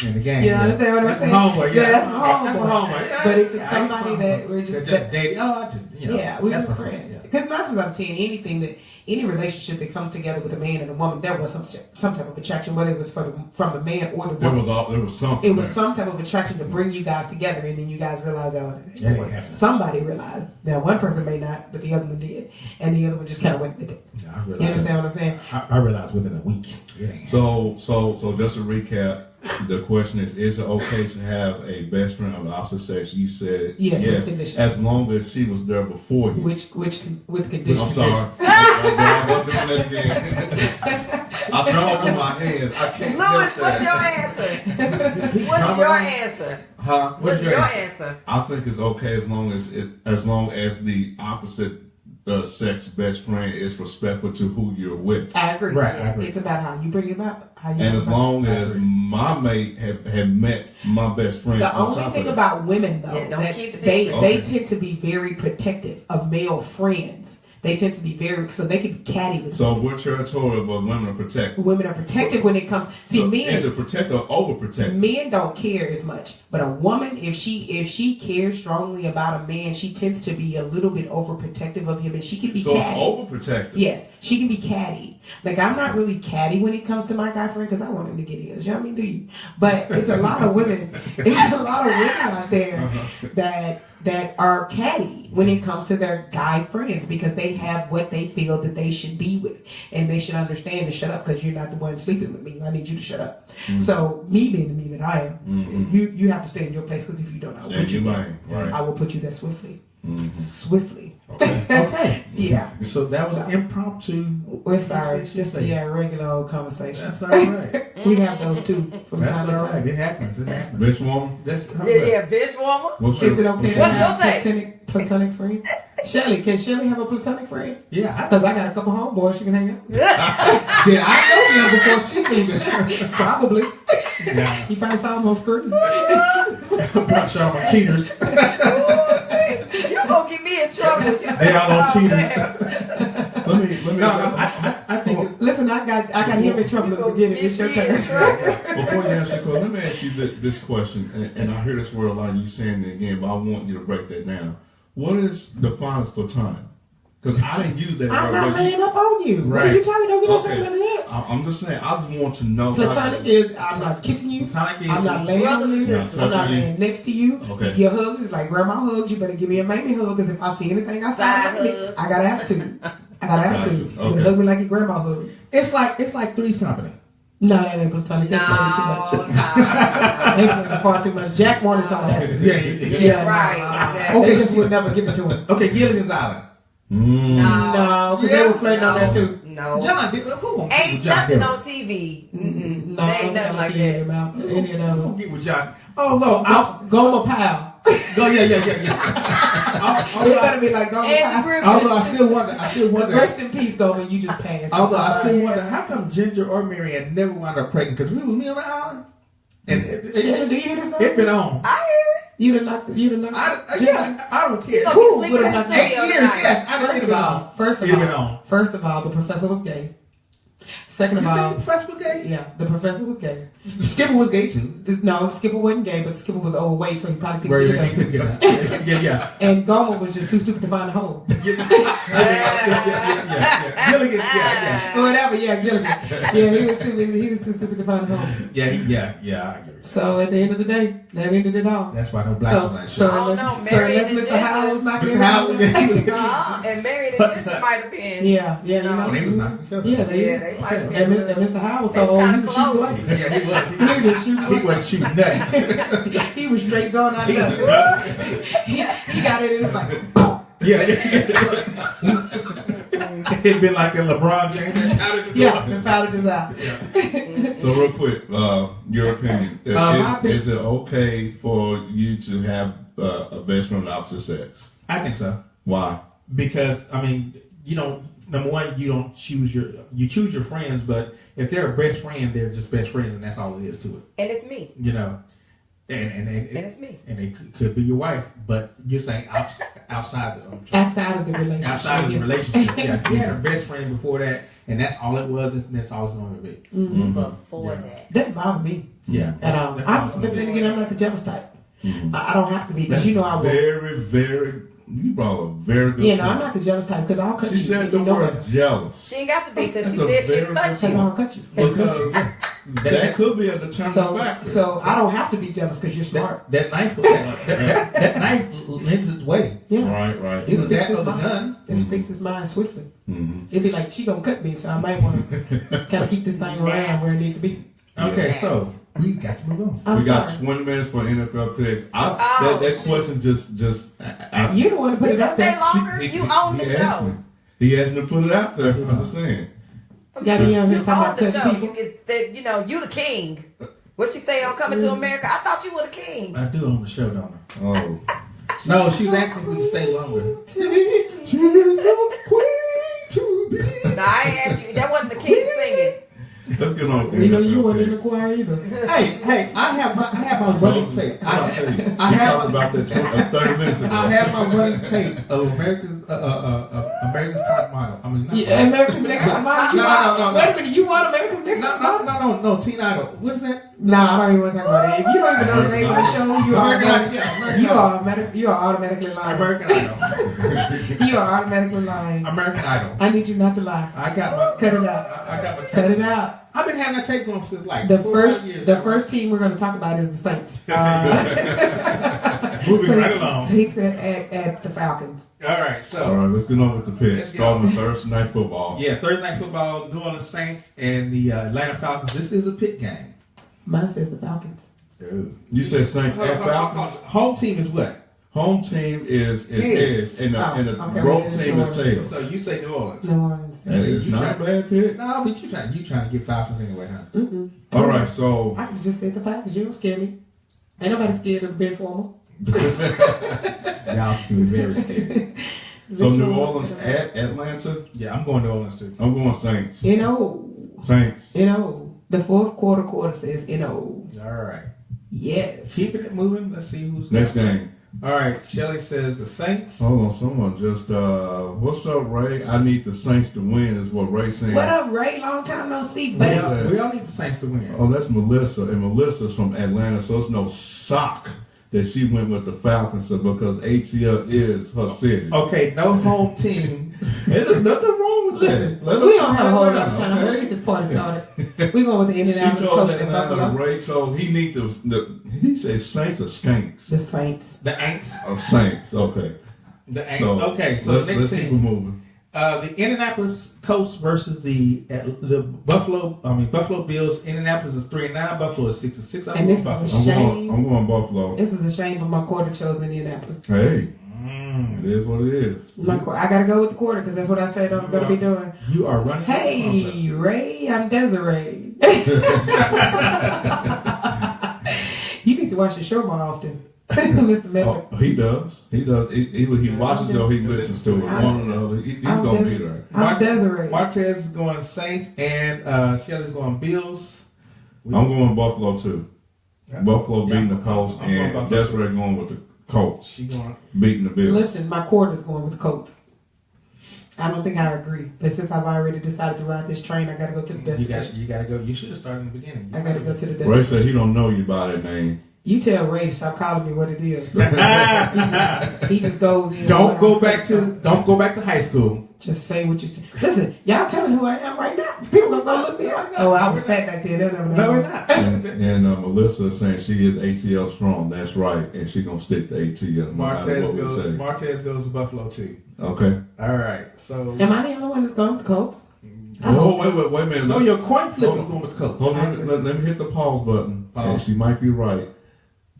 In the game. You understand what I'm That's saying? my homeboy, Yeah, that's my homeboy. That's my homeboy. Yeah, But if it's yeah, somebody I- that we're just dating, I just yeah, we that's were my friend, friends. yeah. Because 9 times out of 10, any relationship that comes together with a man and a woman, there was some type of attraction, whether it was from the man or the There woman. was something. It was there. some type of attraction to bring you guys together, and then you guys realized That ain't happening. somebody realized. Now, one person may not, but the other one did, and the other one just kind of went with it. Yeah, I You realized, understand what I'm saying? I realized within a week. It ain't So just to recap, the question is it okay to have a best friend of the opposite sex? You said Yes, with conditions. as long as she was there before you. Which with conditions. I'm sorry. I'm doing that again. I draw on my hands. I can't. Louis, help what's that. your answer? What's your answer? Huh? What's your answer? I think it's okay as long as the opposite sex best friend is respectful to who you're with. I agree. Right, I agree. It's about how you bring it about. How you And bring as it about. long I as agree. my mate had met my best friend, The on only top thing of that. about women, though, Yeah, don't that keep they secrets. tend to be very protective of male friends. They tend to be so they can be catty with So we're territorial, but women are protected. women are protective when it comes. See, So men is it protected or overprotected? men don't care as much, but a woman, if she cares strongly about a man, she tends to be a little bit overprotective of him, and she can be So it's catty. overprotected. Yes, she can be catty. Like, I'm not really catty when it comes to my guy friend because I want him to get his. You know what I mean? Do you? But it's a lot of women. It's a lot of women out there that are catty when it comes to their guy friends because they have what they feel that they should be with, and they should understand to shut up because you're not the one sleeping with me. I need you to shut up. So me being the me that I am, you have to stay in your place because if you don't, I will Stay put in you your there. lane, right. I will put you there swiftly. swiftly. Okay. Yeah. So that was impromptu. We're sorry. Just a regular old conversation. That's all right. We have those too from That's time to all right. time. It happens. It happens. Bitch woman. That's Yeah, bitch woman. What's Is it okay to What's have your take? platonic friend? Shelly, can Shelly have a platonic friend? Yeah. Because I got a couple homeboys she can hang out with. Yeah, I know them before she knew them. Probably. Yeah. He probably saw them on screen. Bunch of them cheaters. You gonna get me in trouble. You They all on cheaters. Let me. No, I think it's. Listen, I got him in trouble at the beginning. It's your turn. Before you answer the question, let me ask you this question, and I hear this word a lot, and you saying it again, but I want you to break that down. What is defined as platonic? Because I didn't use that I'm word. not but you- laying up on you. What are Right. you talking? Don't get us Okay. none of that. I'm just saying, I just want to know. Platonic is I'm not kissing you. Platonic is. I'm not laying Brothers on and you. sisters. I'm not laying next to you. Okay. Your hugs is like grandma hugs. You better give me a mammy hug because if I see anything outside Side of me, hug. I gotta have to. I gotta have to. Gotcha. You better Okay. hug me like your grandma hug. It's like Three's Company. No, that ain't platonic. That's No, playing too much. no. They playing far too much. Jack wanted some of that. Yeah, right. Exactly. They just would never give it to him. Okay, Gilligan's Island. No. No, because they were flirting on that too. No. John, who gonna get Ain't with John? nothing Gilligan? on TV. Mm-mm. No, They ain't nothing like that. Any of Who those. gonna get with John? Oh no, I'll Goma Powell. go. Yeah. It better be like Goma Andy Powell. Griffith. Although I still wonder. Rest in peace, Goma. You just passed. I'm Although so I sorry. still wonder how come Ginger or Marianne never wound up pregnant? Because we was me on the island, and Shannon, do you hear this it's nonsense? been on. I hear You done knocked. Yeah, I don't care. it. You Who gonna be sleeping in would've the knocked Eight studio years, tonight. yes. I First don't of know. all, first of all, the professor was gay. Second of You think all, the professor was gay? yeah, the professor was gay. Skipper was gay too. No, Skipper wasn't gay, but Skipper was overweight, so he probably Where couldn't he get it. couldn't get out. Yeah. And Goma was just too stupid to find a hole. Yeah. Gilligan, yeah. Or whatever, yeah, Gilligan. Yeah, he was too stupid to find a hole. Yeah, I get it. So at the end of the day, that ended it all. That's why no black So, on that so show. I don't unless, know, so Mary unless and Mr. Ginger. Howell's not getting Howell, out. And Married and Ginger might have been. Yeah, you When know. they was knocking each other. Yeah, Yeah, they might have And been. Mr. Howell, They so old, kinda he was shooting close. blanks. Yeah, he was. He was shooting He blanks. wasn't shooting nothing. He was straight going out there. He got it and it was like, It'd been like a LeBron James. yeah, and fouled it out. So real quick, your opinion. My opinion- Is it okay for you to have a best friend of the opposite sex? I think so. Why? Because I mean, you don't. Number one, you choose your friends, but if they're a best friend, they're just best friends, and that's all it is to it. And it's me. You know, and And it's me. and it could be your wife, but you're saying outside the Outside of the relationship. outside of the relationship. Yeah, you had a best friend before that, and that's all it was, and that's all it's going to be. Mm-hmm. Before Yeah. that. Doesn't bother me Yeah, at all. that's all it's But gonna then be. again, I'm not the jealous type. Mhm. I don't have to be because That's you know I will. very, very. You brought a very good. Yeah, no, I'm point. not the jealous type because I'll cut She you. said and the you know word better. jealous She ain't got to be because she That's a said she very cut So you. I'll cut you. because that could be a determining So, factor. so I don't have to be jealous because you're smart. That knife, that knife lends its way. Yeah. Right. It's speaks that his of the mind. gun. It speaks his mind swiftly. Mm-hmm. It'd be like she gonna cut me, so I might want to kind of keep this thing around where it needs to be. Okay, so we got to move on. I'm We sorry. got 20 minutes for NFL picks. Oh, That shit. question just You the one to put it Let's out stay there. longer. You own the asked show. me. He asked me to put it out there. I'm just saying. Got me out here You talking own about the cutting show. people. You get that, you know, you the king. What she say on Coming to America? I thought you were the king. I do on the show, don't I? Oh. No, she's asking if we can stay longer. No, I ain't asked you. That wasn't the king singing. Let's get on. with the You know, NFL you weren't in the picks. choir either. Hey, I have my running tape. I'll tell you. I We have talked about that 30 minutes ago. I have my running tape of America's Top Model. I mean, not Yeah, America's Next Top Model. No. Wait a minute, you want America's Next Top Model? No, Teen Idol. What is that? Nah, I don't even want to talk about it. If you don't even know the name of the show, you are American Idol. Yeah, American you are automatically lying. American Idol. You are automatically lying. American Idol. I need you not to lie. I got my Cut it out. I got my Cut it out. I've been having that tape on since like The 4 or 5 first, years. the first team we're going to talk about is the Saints. Moving right along. Saints at the Falcons. All right, All so right, let's get on with the picks. Let's get Starting on. with Thursday Night Football. yeah, Thursday Night Football, New Orleans Saints and the Atlanta Falcons. This is a pit game. Mine says the Falcons. You said Saints Hold and on, hold on, hold on. Falcons? Home team is what? Home team is Heads. heads, and the okay, road well, team is it's tails. So you say New Orleans. New Orleans. And it's You not a try- bad pick. No, but you trying to get Falcons anyway, huh? Mm-mm. All right, so I could have just said the Falcons. You don't scare me. Ain't nobody scared of Ben Formal. Y'all be very scared. so New Orleans at Atlanta. Yeah, I'm going New Orleans too. I'm going Saints. Saints. The fourth quarter says All right. yes. Keeping it moving. Let's see who's Next next. game. All right. Shelly says the Saints. Hold on, someone just what's up, Ray? I need the Saints to win, is what Ray saying. What up, Ray? Long time no see, We buddy. all need the Saints to win. Oh, that's Melissa, and Melissa's from Atlanta, so it's no shock that she went with the Falcons because ATL is her city. Okay, no home team. There's nothing wrong with Listen, that. Let we her don't have a try whole it lot of out, time. Let's okay? get this party started. We're going with the She Indianapolis told Colts in Atlanta, Buffalo. Ray told he need he said Saints or Skanks. The Saints. The Aints. Or Saints, okay. The Aints. So Okay, so let's next keep it team. moving. The Indianapolis Colts versus the Buffalo Bills. Indianapolis is 3-9. Buffalo is 6-6. And this is a shame. I'm going Buffalo. This is a shame, but my quarter chose Indianapolis. Hey, it is what it is. I got to go with the quarter because that's what I said I was going to be doing. You are running. Hey, Ray, I'm Desiree. You need to watch the show more often, Mr. Metro. Oh, he does. Either he watches it or he listens to it. One or the other. He's I'm gonna Des- be there. I'm Desiree. Martez is going Saints and Shelly's going Bills. I'm going Buffalo too. Buffalo beating the I'm Colts, going and Buffalo. that's where they're going with the Colts She going. beating the Bills. Listen, my quarter's going with the Colts. I don't think I agree. But since I've already decided to ride this train, I got to go to the destination. You gotta go. You should have started in the beginning. I got to go to the Ray destination. said he don't know you by that name. You tell Ray to stop calling me what it is. He just goes in. Don't go when I back say to something. high school. Just say what you say. Listen, y'all telling who I am right now. People gonna go look me up. Oh, I was fat back then. They'll never know. No, we're not. And Melissa is saying she is ATL strong. That's right, and she gonna stick to ATL no matter what we say. Martez goes to Buffalo too. Okay. All right. So. Am I the only one that's going with the Colts? Oh, wait a minute. No, Let's- your coin flip Hold is on. going with the Colts. Hold on, let me hit the pause button. Pause. And she might be right.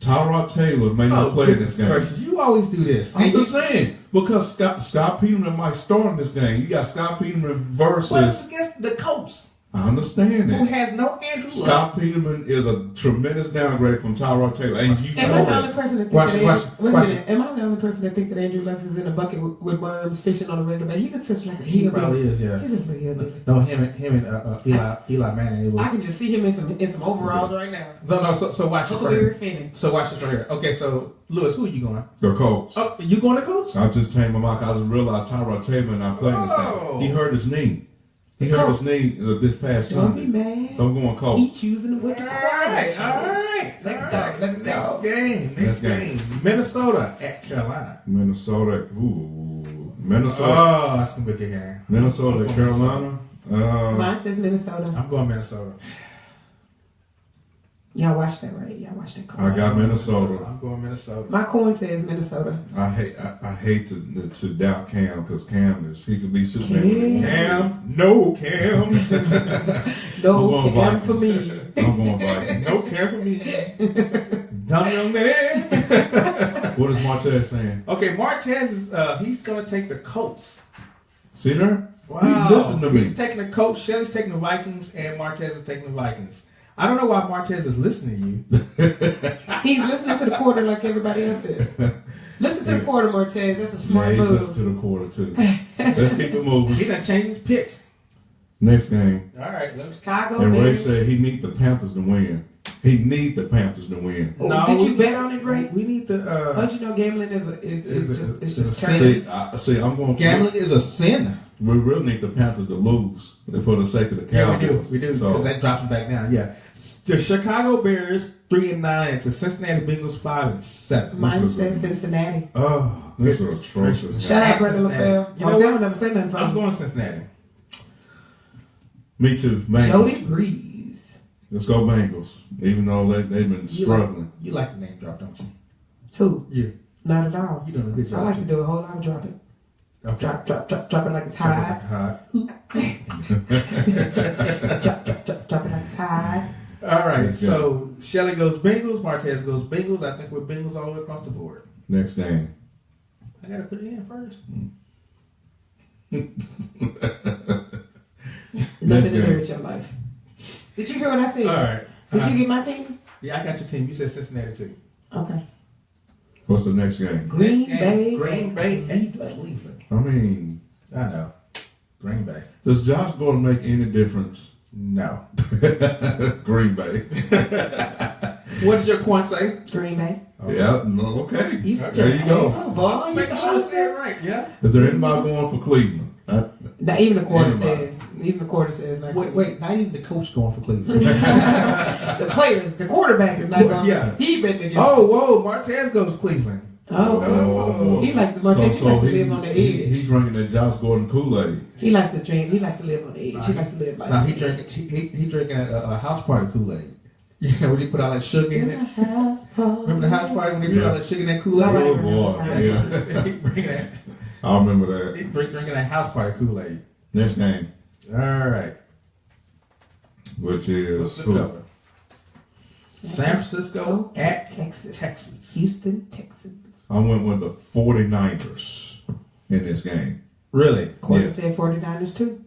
Tyrod Taylor may not play in this goodness game. gracious, you always do this. I'm And just you- saying, because Scott Peterman might start in this game. You got Scott Peterman But it's versus. against the Colts, I understand who that. has no Andrew Luck. Scott Peterman is a tremendous downgrade from Tyrod Taylor, and you Am I know the only it. person that think Watch that it, watch Andrew, it, wait a watch minute, am I the only person that think that Andrew Luck is in a bucket with worms fishing on a regular basis? He looks such like a He probably hillbilly. is, yeah. He's just a hillbilly. No, him and Eli Manning. It was, I can just see him in some overalls right now. no. So watch this right Huckleberry here. Finn. So watch this right here. Okay, so Lewis, who are you going? The Colts. Oh, you going to Colts? I just changed my mind. I just realized Tyrod Taylor not playing this Oh. game. He hurt his knee. He hurt his knee this past Don't be Sunday. mad. So I'm going He Colts. choosing with the All quarterback. right. Let's go. Let's go. Next game. Next game. Minnesota at Carolina. Minnesota. Ooh. Minnesota. Oh, that's gonna be a good game. Minnesota, Carolina. Mine says Minnesota. I'm going Minnesota. Y'all watch that, right? Y'all watch that. I got Minnesota. I'm going Minnesota. My coin says Minnesota. I hate to doubt Cam because Cam he could be Superman. Cam. No Cam. No I'm going Cam for Vikings. me. I'm going Vikings. No Cam for me. Dumb young man. What is Martez saying? Okay, Martez is he's gonna take the Colts. See there? Wow. Listen to me. He's taking the Colts, Shelly's taking the Vikings, and Martez is taking the Vikings. I don't know why Martez is listening to you. He's listening to the quarter like everybody else is. Listen to the quarter, Martez. That's a smart Yeah, he's move. listening to the quarter too. Let's keep it moving. He done changed his pick. Next game. All right, let's. Chicago And Ray Bears. said he need the Panthers to win. He need the Panthers to win. Oh, did you bet on it, Ray? We need to. Don't you know gambling is just sin. turning? See, I'm going. Gambling is a sin. We really need the Panthers to lose for the sake of the Yeah, Cowboys. we do, So, because that drops them back down. Yeah, the Chicago Bears 3-9 to Cincinnati Bengals 5-7. Mine says Cincinnati. Oh, This goodness is atrocious. gracious. Shout out, At Brother Cincinnati. LaFell. You know Marcel what? never say nothing for I'm me. going Cincinnati. me too. Bengals. Jody Breeze. Let's go Bengals. Even though they've been struggling. You like the name drop, don't you? Who? You. Not at all. You doing a good job. I like to do a whole lot of dropping. Okay. Drop it like it's high. Drop it like it's high. All right, Let's go. so Shelly goes Bengals, Martez goes Bengals. I think we're Bengals all the way across the board. Next game. I gotta put it in first. Nothing to game. do with your life. Did you hear what I said? All right. Did you get my team? Yeah, I got your team. You said Cincinnati too. Okay. What's the next game? Green Next game, Bay. Green Bay and Cleveland. I mean, I know. Green Bay. does Josh Gordon make any difference? No. Green Bay. What did your coin say? Green Bay. Yeah, no, okay. You said There you go. Oh, boy, you Making sure I say it right, yeah. Is there anybody going for Cleveland? Now, even the quarter Anybody. says, like, Wait, not even the coach going for Cleveland. the players, the quarterback is not going. Yeah. He been against. Oh, whoa, Martez goes to Cleveland. Oh, he likes the Martez. So he likes to live on the edge. He's drinking that Josh Gordon Kool-Aid. He likes to drink. He likes to live on the edge. He likes to live like. No, he drinking a house party Kool-Aid. You know, when they put all that sugar in it. House party. Remember the house party when they put all that sugar in that Kool-Aid? Nobody Oh boy, remembers yeah. He bringing that. I remember that. He drinking that house party Kool-Aid. Next game, All right. which is What's the who? cover? San Francisco at Texas. Texas. Houston, Texas. I went with the 49ers in this game. Really? Quarter Yes. said 49ers too.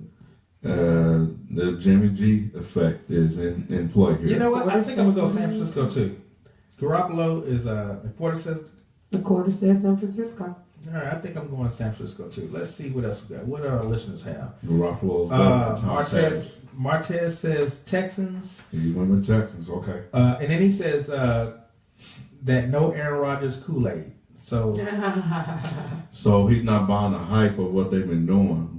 The Jimmy G effect is in play here. You know what? I think I'm gonna go San Francisco too. Garoppolo is the quarter says. The quarter says San Francisco. All right, I think I'm going San Francisco too. Let's see what else we got. What do our listeners have? Garoppolo's going to Tom Savage. Martez says Texans, He went with Texans. Okay. and then he says that no Aaron Rodgers Kool-Aid. So So he's not buying the hype of what they've been doing.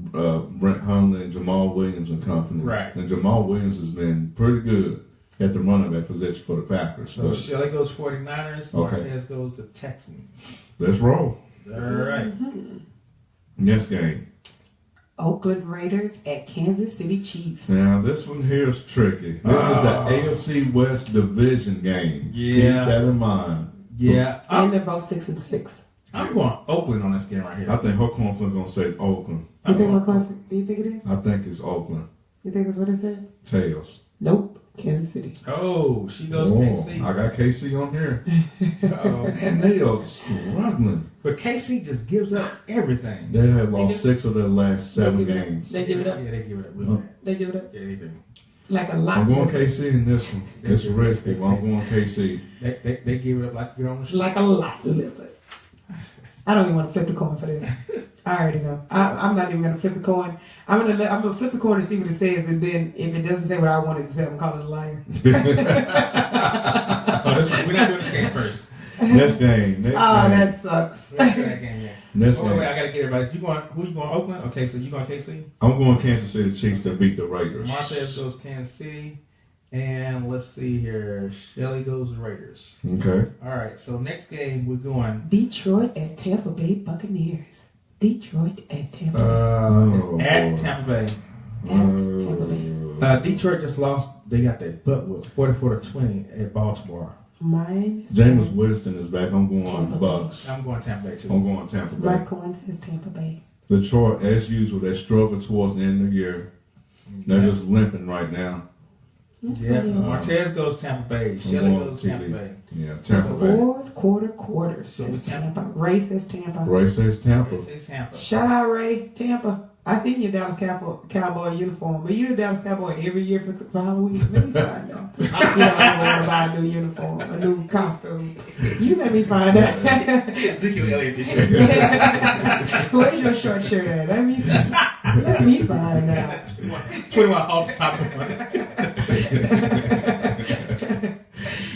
Brent Hundley and Jamal Williams and company. Right. And Jamal Williams has been pretty good at the running back position for the Packers. So But Shelley goes 49ers. Okay. Martez goes to Texans. let's roll. All right. Next game. Oakland Raiders at Kansas City Chiefs. Now this one here is tricky. This is an AFC West division game. Yeah. Keep that in mind. Yeah, And they're both 6-6. I'm going Oakland on this game right here. I think Hokum's going to say Oakland. You think you think it is? I think it's Oakland. You think that's what it said? Tails. Nope. Kansas City. Oh, she goes Oh, KC. I got KC on here. Uh-oh. And they are struggling. But KC just gives up everything. They have lost 6 of their last 7 give it up. games. They give it up. Yeah, they give it up real bad. They give it up. Yeah, they do. Like a lot. I'm going KC in this one. It's risky, but I'm going KC. They give it up like you're on the show. Like a lot. Listen. I don't even want to flip the coin for this. I already know. I'm not even gonna flip the coin. I'm gonna flip the coin to see what it says, and then if it doesn't say what I wanted to say, I'm calling it a liar. We're not doing this game first. Next game. Next Oh, game. that sucks. We're not doing that game yet. Next Wait, game. I gotta get everybody. Who you going? Oakland? Okay, so you going KC? I'm going Kansas City Chiefs to beat the Raiders. Martez goes Kansas City, and let's see here. Shelly goes Raiders. Okay. All right, so next game we're going. Detroit at Tampa Bay Buccaneers. Detroit at Tampa Bay. Oh, At boy. Tampa Bay. At Tampa Bay. Detroit just lost. They got their butt whipped, 44-20 at Baltimore. Mine says Jameis Winston is back. I'm going Tampa Bay. Bucks. I'm going Tampa Bay too. I'm going Tampa Bay. my coin says Tampa Bay. Detroit, as usual, they struggle towards the end of the year. They're just limping right now. That's Yeah, good. Martez goes Tampa Bay. Shelly going goes TV. Tampa Bay. Yeah, Tampa Bay. Fourth quarter says So Tampa. Tampa. Ray says Tampa. Ray says Tampa. Say Tampa. Shout out Ray, Tampa. I seen your Dallas Cowboy uniform, but you the Dallas Cowboy every year for Halloween. Let me find out. You don't want to buy a new uniform, a new costume. You let me find out. Ezekiel Elliott this year. Where's your short shirt at? Let me see. Let me find out. 21 off the top of the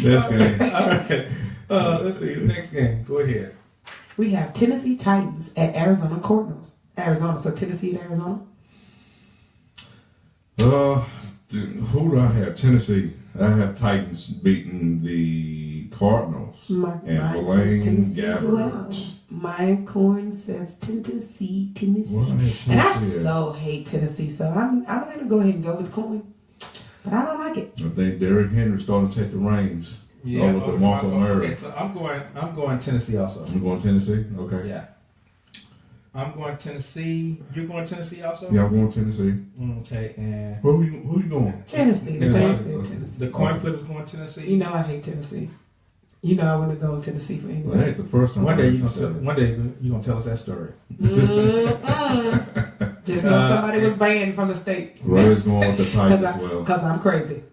Next game. All right. Let's see. Next game. Go ahead. We have Tennessee Titans at Arizona Cardinals. Arizona, so Tennessee at Arizona. Who do I have? Tennessee. I have Titans beating the Cardinals. Mine And says Blaine Tennessee as well. Gabbert. My corn says Tennessee. Well, I have And I Tennessee. so hate Tennessee, so I'm gonna go ahead and go with coin. But I don't like it. I think Derrick Henry's starting to take the reins over DeMarco Murray. Okay, so I'm going Tennessee also. I'm going Tennessee. Okay. Yeah. I'm going Tennessee. You're going Tennessee also? Yeah, I'm going Tennessee. Okay, and Who you going? Tennessee. The Tennessee. coin said Tennessee. the coin flip is going Tennessee. You know I hate Tennessee. You know I wouldn't go to Tennessee for Well, England. that ain't the first time. One day I you heard gonna you say one day you gonna tell us that story. Mm-mm. Just know somebody was banned from the state. that. Ray's going with the Titans as well. Because I'm crazy.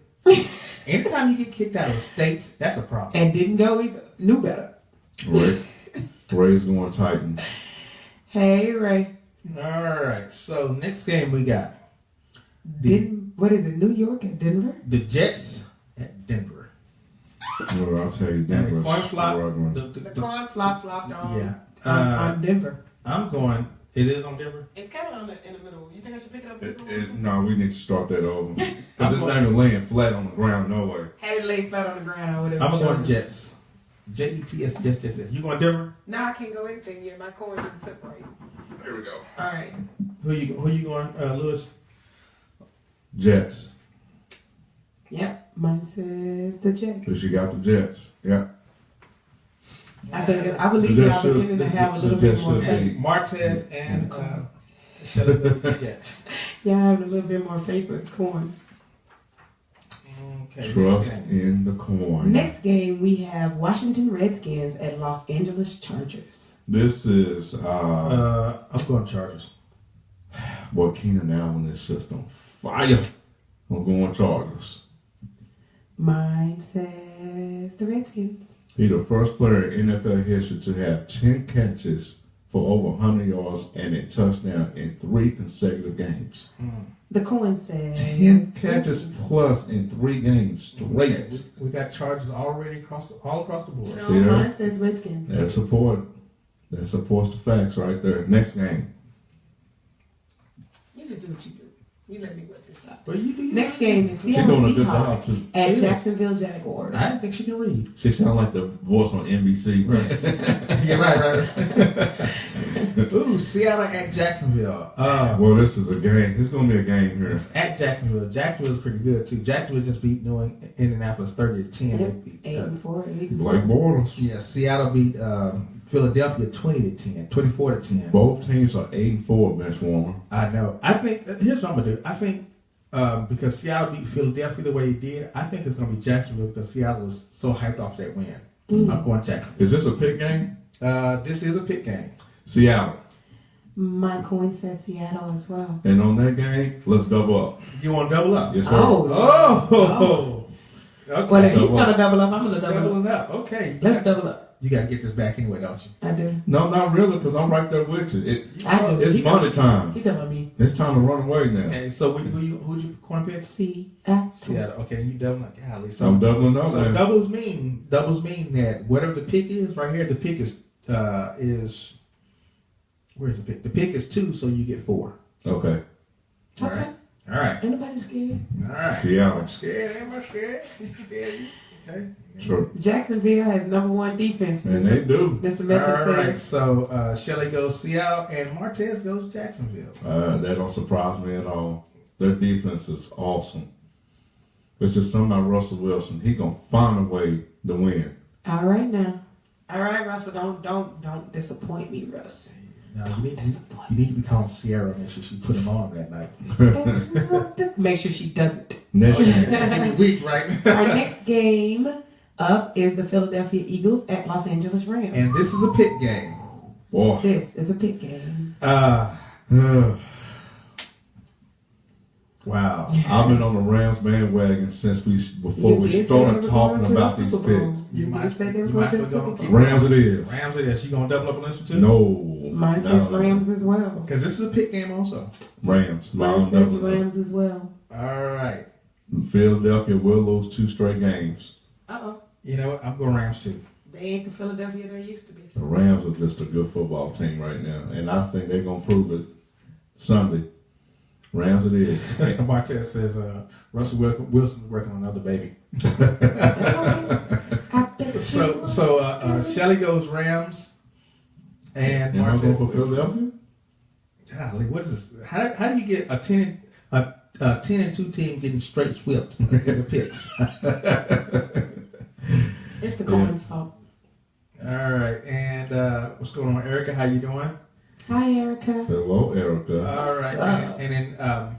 Anytime you get kicked out of a state, that's a problem. And didn't go either. Knew better. Ray's going Titans. Hey, Ray. All right. So next game we got What is it? New York and Denver? the Jets at Denver. Well, I'll tell you, And the Denver's coin flop. struggling. The coin flopped on. Yeah. On Denver. I'm going. It is on Denver. It's kind of in the middle. You think I should pick it up? No, we need to start that over. Because it's not even laying flat on the ground, no way. Had it laid flat on the ground, I would have. I'm going Jets. Jets. Jets. You going Denver? No, I can't go anything yet. My coin didn't flip right. There we go. All right. Who you going, Lewis? Jets. Yep. Mine says the Jets. Because you got the Jets. Yeah. I believe The y'all Jets should- beginning to have a little the bit Jets more should faith. be- Martez and Shelly go with the Jets. Y'all having a little bit more faith with corn. Okay. Trust next game. in the coin. Next game, we have Washington Redskins at Los Angeles Chargers. This is I'm going Chargers. what Keenan Allen is just on fire. I'm going Chargers. Mine says the Redskins. He's the first player in NFL history to have 10 catches for over 100 yards and a touchdown in 3 consecutive games. The coin says 10 catches plus in 3 games straight. We got Chargers already all across the board. No, See there? mine says Redskins. That supports the facts right there. Next game. You just do what you do. You let me work this out. But you do. Next game is She's Seattle doing a good job Seahawks too. at She is. Jacksonville Jaguars. I didn't think she can read. She sounds like the voice on NBC. Yeah, right. Ooh, Seattle at Jacksonville. Well, this is a game. It's going to be a game here. It's at Jacksonville. Jacksonville's pretty good too. Jacksonville just beat Indianapolis 30-10. They beat, 8-4. Blake Bortles. yeah, Seattle beat Philadelphia 20-10, 24-10. Both teams are 8-4, bench warmer. I know. I think here's what I'm gonna do. I think because Seattle beat Philadelphia the way he did, I think it's gonna be Jacksonville because Seattle was so hyped off that win. I'm going Jacksonville. Is this a pick game? This is a pick game. Seattle. My coin says Seattle as well. And on that game, let's double up. You want to double up? Yes, sir. Oh. Okay. Well, if he's Double gonna up. double up, I'm gonna double up. Doubling up. Okay. Let's double up. You got to get this back anyway, don't you? I do. No, not really, because I'm right there with you. I do. It's He's money time. He's talking about me. It's time to run away now. Okay. So who'd you corn pick? Seattle. Seattle. Okay. You doubling up. Golly. So I'm doubling up, So man. doubles mean that whatever the pick is right here, the pick is where's the pick? The pick is 2, so you get 4. Okay. All Okay. right. All right. Anybody scared? All right. Seattle. Scared? Am I scared? Scared? Okay. Sure. Jacksonville has #1 defense. And they do. Mr. All Memphis right. says. So Shelly goes Seattle and Martez goes Jacksonville. That don't surprise me at all. Their defense is awesome. It's just something about Russell Wilson. He gonna find a way to win. All right now. All right, Russell. Don't disappoint me, Russ. Now you need to be calling Sierra and make sure she put him on that night. Make sure she doesn't. Next game. Every week, right? Our next game up is the Philadelphia Eagles at Los Angeles Rams. And this is a pick game. Boy. This is a pick game. Wow. I've been on the Rams bandwagon since before You we did say started they were talking going to about the these Super Bowl. picks. You might- did say they were you going might to the as well Super go Bowl. Rams it is. Rams it is. You gonna double up on this one too? No. Mine says No. Rams as well. Because this is a pick game also. Rams. Mine No, says no. Rams as well. All right. Philadelphia will lose 2 straight games. Uh-oh. You know what? I'm going Rams too. They ain't the Philadelphia they used to be. The Rams are just a good football team right now, and I think they're gonna prove it Sunday. Rams it is. Martez says Russell Wilson's working on another baby. That's all right. I bet you So will. Shelly goes Rams and Am I going for Martez. Philadelphia? Golly, what is this? How do you get a 10-2 team getting straight swept in the picks? It's the Cohen's fault. All right, and what's going on, Erica? How you doing? Hi, Erica. Hello, Erica. All right, up? and then and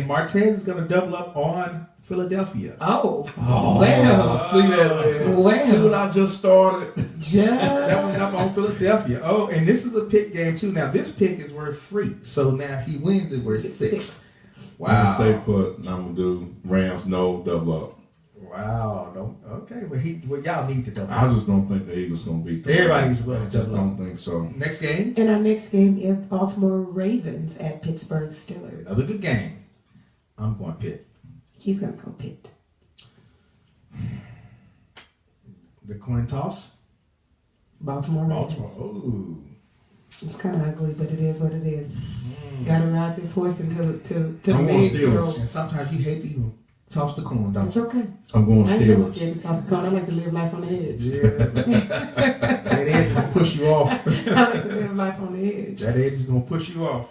Martez is going to double up on Philadelphia. Oh, Oh, well, see that, man. Well. See what I just started? That one just up on Philadelphia. Oh, and this is a pick game too. Now this pick is worth 3. So now if he wins, it's worth 6. I'm Wow. gonna stay put, and I'm gonna do Rams no double up. Wow. No. Okay. Well, y'all need to double. I just don't think the Eagles gonna beat them. Everybody's I willing to just double don't up. think so. Next game. And our next game is the Baltimore Ravens at Pittsburgh Steelers. Another good game. I'm going Pitt. He's gonna go Pitt. The coin toss. Baltimore Ravens. Baltimore. Ooh. It's kind of ugly, but it is what it is. Gotta ride this horse until I'm the going legs Steelers. grow. And sometimes you hate to even toss the coin, don't It's you? okay. I'm going I ain't never Steelers. scared to toss the cone. I like to live life on the edge. Yeah. That edge is gonna push you off. I like to live life on the edge. That edge is gonna push you off.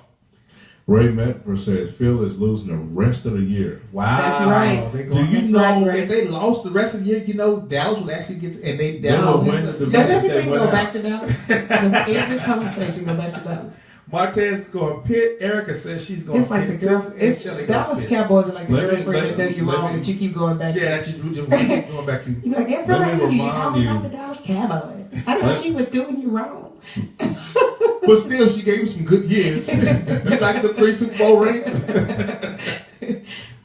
Ray Medford says Phil is losing the rest of the year. Wow. That's right. They Do going, you That's know right, if they lost the rest of the year, you know Dallas would actually get and they They will Dallas win the wins. division. Does They everything went go out. back to Dallas? Does every conversation go back to Dallas? Martez is going Pitt. Erica says she's going It's like the Pitt girl. too, and It's Shelley Dallas goes Pitt. Cowboys are like the Let me- girlfriend that do you let wrong, me- but you keep going back. Yeah, that's just going back to. You be like, every Let time I me hear you, you remind talking you- about the Dallas Cowboys. I thought you were doing you wrong. But still, she gave you some good years. You like the 3 Super Bowl rings?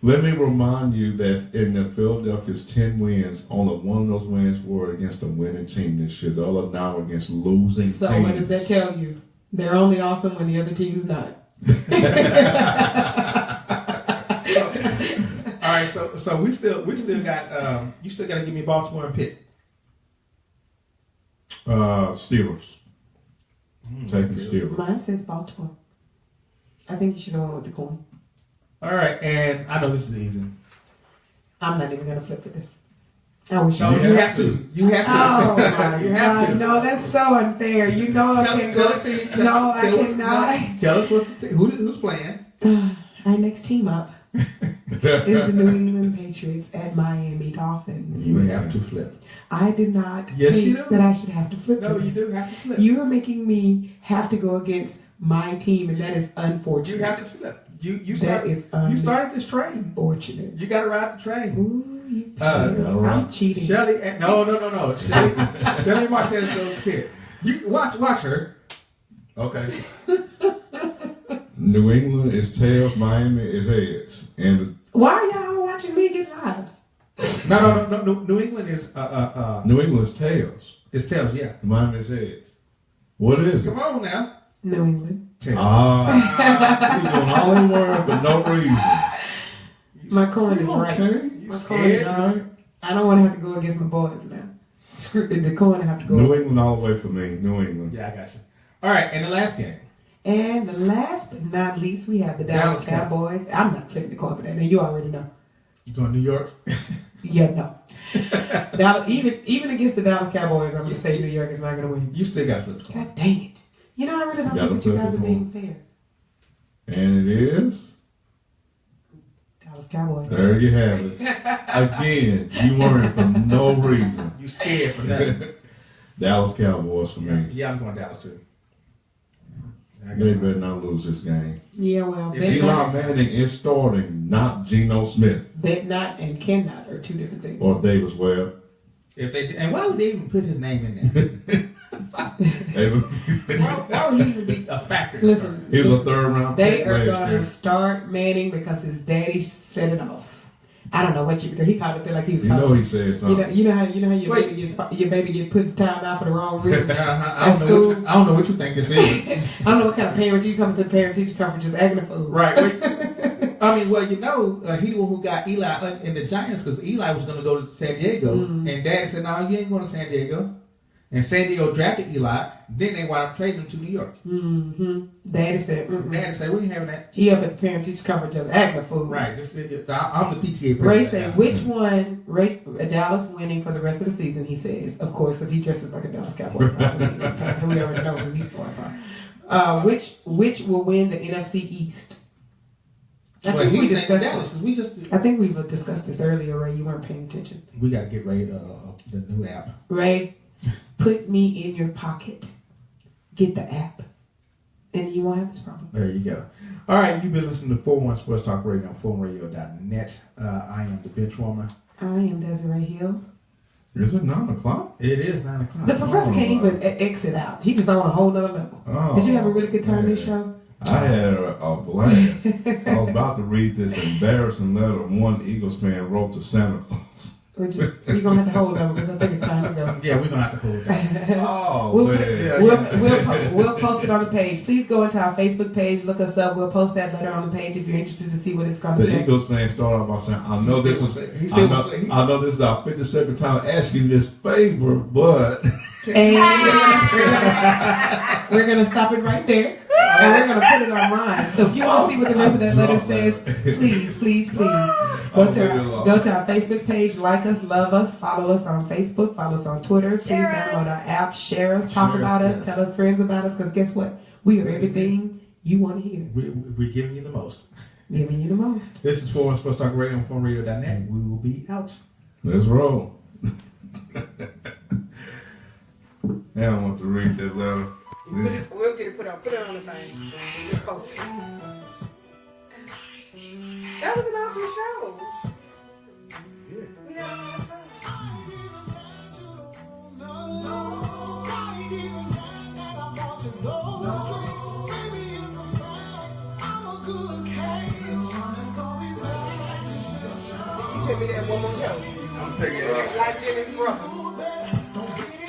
Let me remind you that in the Philadelphia's 10 wins, only one of those wins were against a winning team this year. The other 9 were against losing So teams. what does that tell you? They're only awesome when the other team is not. All right, so we still got you still got to give me Baltimore and Pitt. Steelers. Taking Steelers. Mine says Baltimore. I think you should go on with the coin. All right, and I know this is easy. I'm not even gonna flip for this. I wish No, you you would. have to. You have to. Oh my you have God! to. No, that's so unfair. You know I Tell can tell go. it to you. Tell- No, I tell us- cannot. Tell us what's the who's playing. Our next team up is the New England Patriots at Miami Dolphins. You have to flip. I do not Yes, think you do. that I should have to flip. No, for you this. do have to flip. You are making me have to go against my team, and that is unfortunate. You have to flip. You That start, is you started this train. unfortunate. You got to ride the train. Ooh, you I'm cheating. Shelly, no. Shelly Martez goes Pitt. You watch her. Okay. New England is tails, Miami is heads. And Why are y'all watching me get lives? No. New England is New England is tails. it's tails. Yeah. Miami is heads. What is it? Come on now. New England. Tails. Ah, you're doing all in word for no reason. My coin is right. Okay. My coin is scared? right. I don't want to have to go against my boys now. Screw the coin. I have to go. New England all the way for me. New England. Yeah, I got you. All right, and the last game. And the last but not least, we have the Dallas Dallas Cowboys. I'm not flipping the coin for that. Now you already know. You going to New York? Yeah, no. Dallas, even against the Dallas Cowboys, I'm going to say New York is not going to win. You still got to flip the coin. God dang it. You know, I really don't Gotta think that you flip guys the are being fair. And it is. Dallas Cowboys. There you have it. Again, you worrying for no reason. You scared for that? Dallas Cowboys for me. Yeah, I'm going Dallas too. I got They mine. better not lose this game. Yeah, well, If bet Eli not, Manning is starting, not Geno Smith bet not and cannot are two different things. or Davis Webb. If they and why would they even put his name in there? Why would he even be a factor? Listen, He was a third round they pick are last going year. to start Manning because his daddy set it off. I don't know what you he called it there like he was You know calling. he said You something. know how your Wait. baby get put in time out for the wrong reason. I don't know what you think this is. I don't know what kind of parent you come to the parent teacher conference just acting a fool. Right. Wait. I mean, well, he the one who got Eli in the Giants because Eli was going to go to San Diego, and Dad said, "No, you ain't going to San Diego." And San Diego drafted Eli. Then they wound up trading him to New York. Mm-hmm. Daddy said, Dad said, "We ain't having that." he up at the parent teacher conference just acting a fool. Right. Just I'm the PTA president. Ray said, now. which one, Dallas winning for the rest of the season, he says, of course, because he dresses like a Dallas Cowboy. So we already know who he's going for. Which will win the NFC East? I Well, think we he's thinking discussed Dallas. this. We just I think we've discussed this earlier, Ray. You weren't paying attention. we got to get ready the new app. Ray, put me in your pocket. Get the app. And you won't have this problem. There you go. All right, you've been listening to 401 Sports Talk Radio on foamradio.net. I am the Benchwarmer. I am Desiree Hill. Is it 9 o'clock? It is 9 o'clock. The professor can't even exit out. He just on a whole nother level. Oh, Did you have a really good time this show? I had a blast. I was about to read this embarrassing letter one Eagles fan wrote to Santa Claus. You're going to have to hold on because I think it's time to go. Yeah, we're going to have to hold that. Oh, man. We'll post it on the page. Please go into our Facebook page, look us up. We'll post that letter on the page if you're interested to see what it's going to The say. Eagles fan started off by saying, I know this is our 52nd time asking this favor, but And we're going to stop it right there. And we're going to put it online. So if you want to see what the rest of that letter says, please go to our Facebook page, like us, love us, follow us on Facebook, follow us on Twitter. Please download our app, share us, talk about us, tell our friends about us, because guess what? We are everything you want to hear. We're giving you the most. Giving you the most. This is 401 Sports Talk Radio on foamradio.net. We will be out. let's roll. I don't want to read that letter. We'll get it put on the thing. Just post it. That was an awesome show. We had a lot of fun. You should be there one more show. I'm taking it out. Like Jimmy's brother.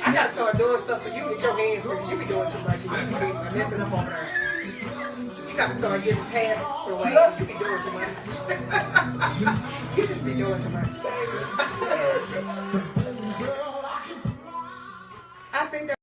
I gotta start doing stuff so you get your hands free. You be doing too much. You be messing up over there. You gotta start giving tasks away. You be doing too much. You just be doing too much. I think that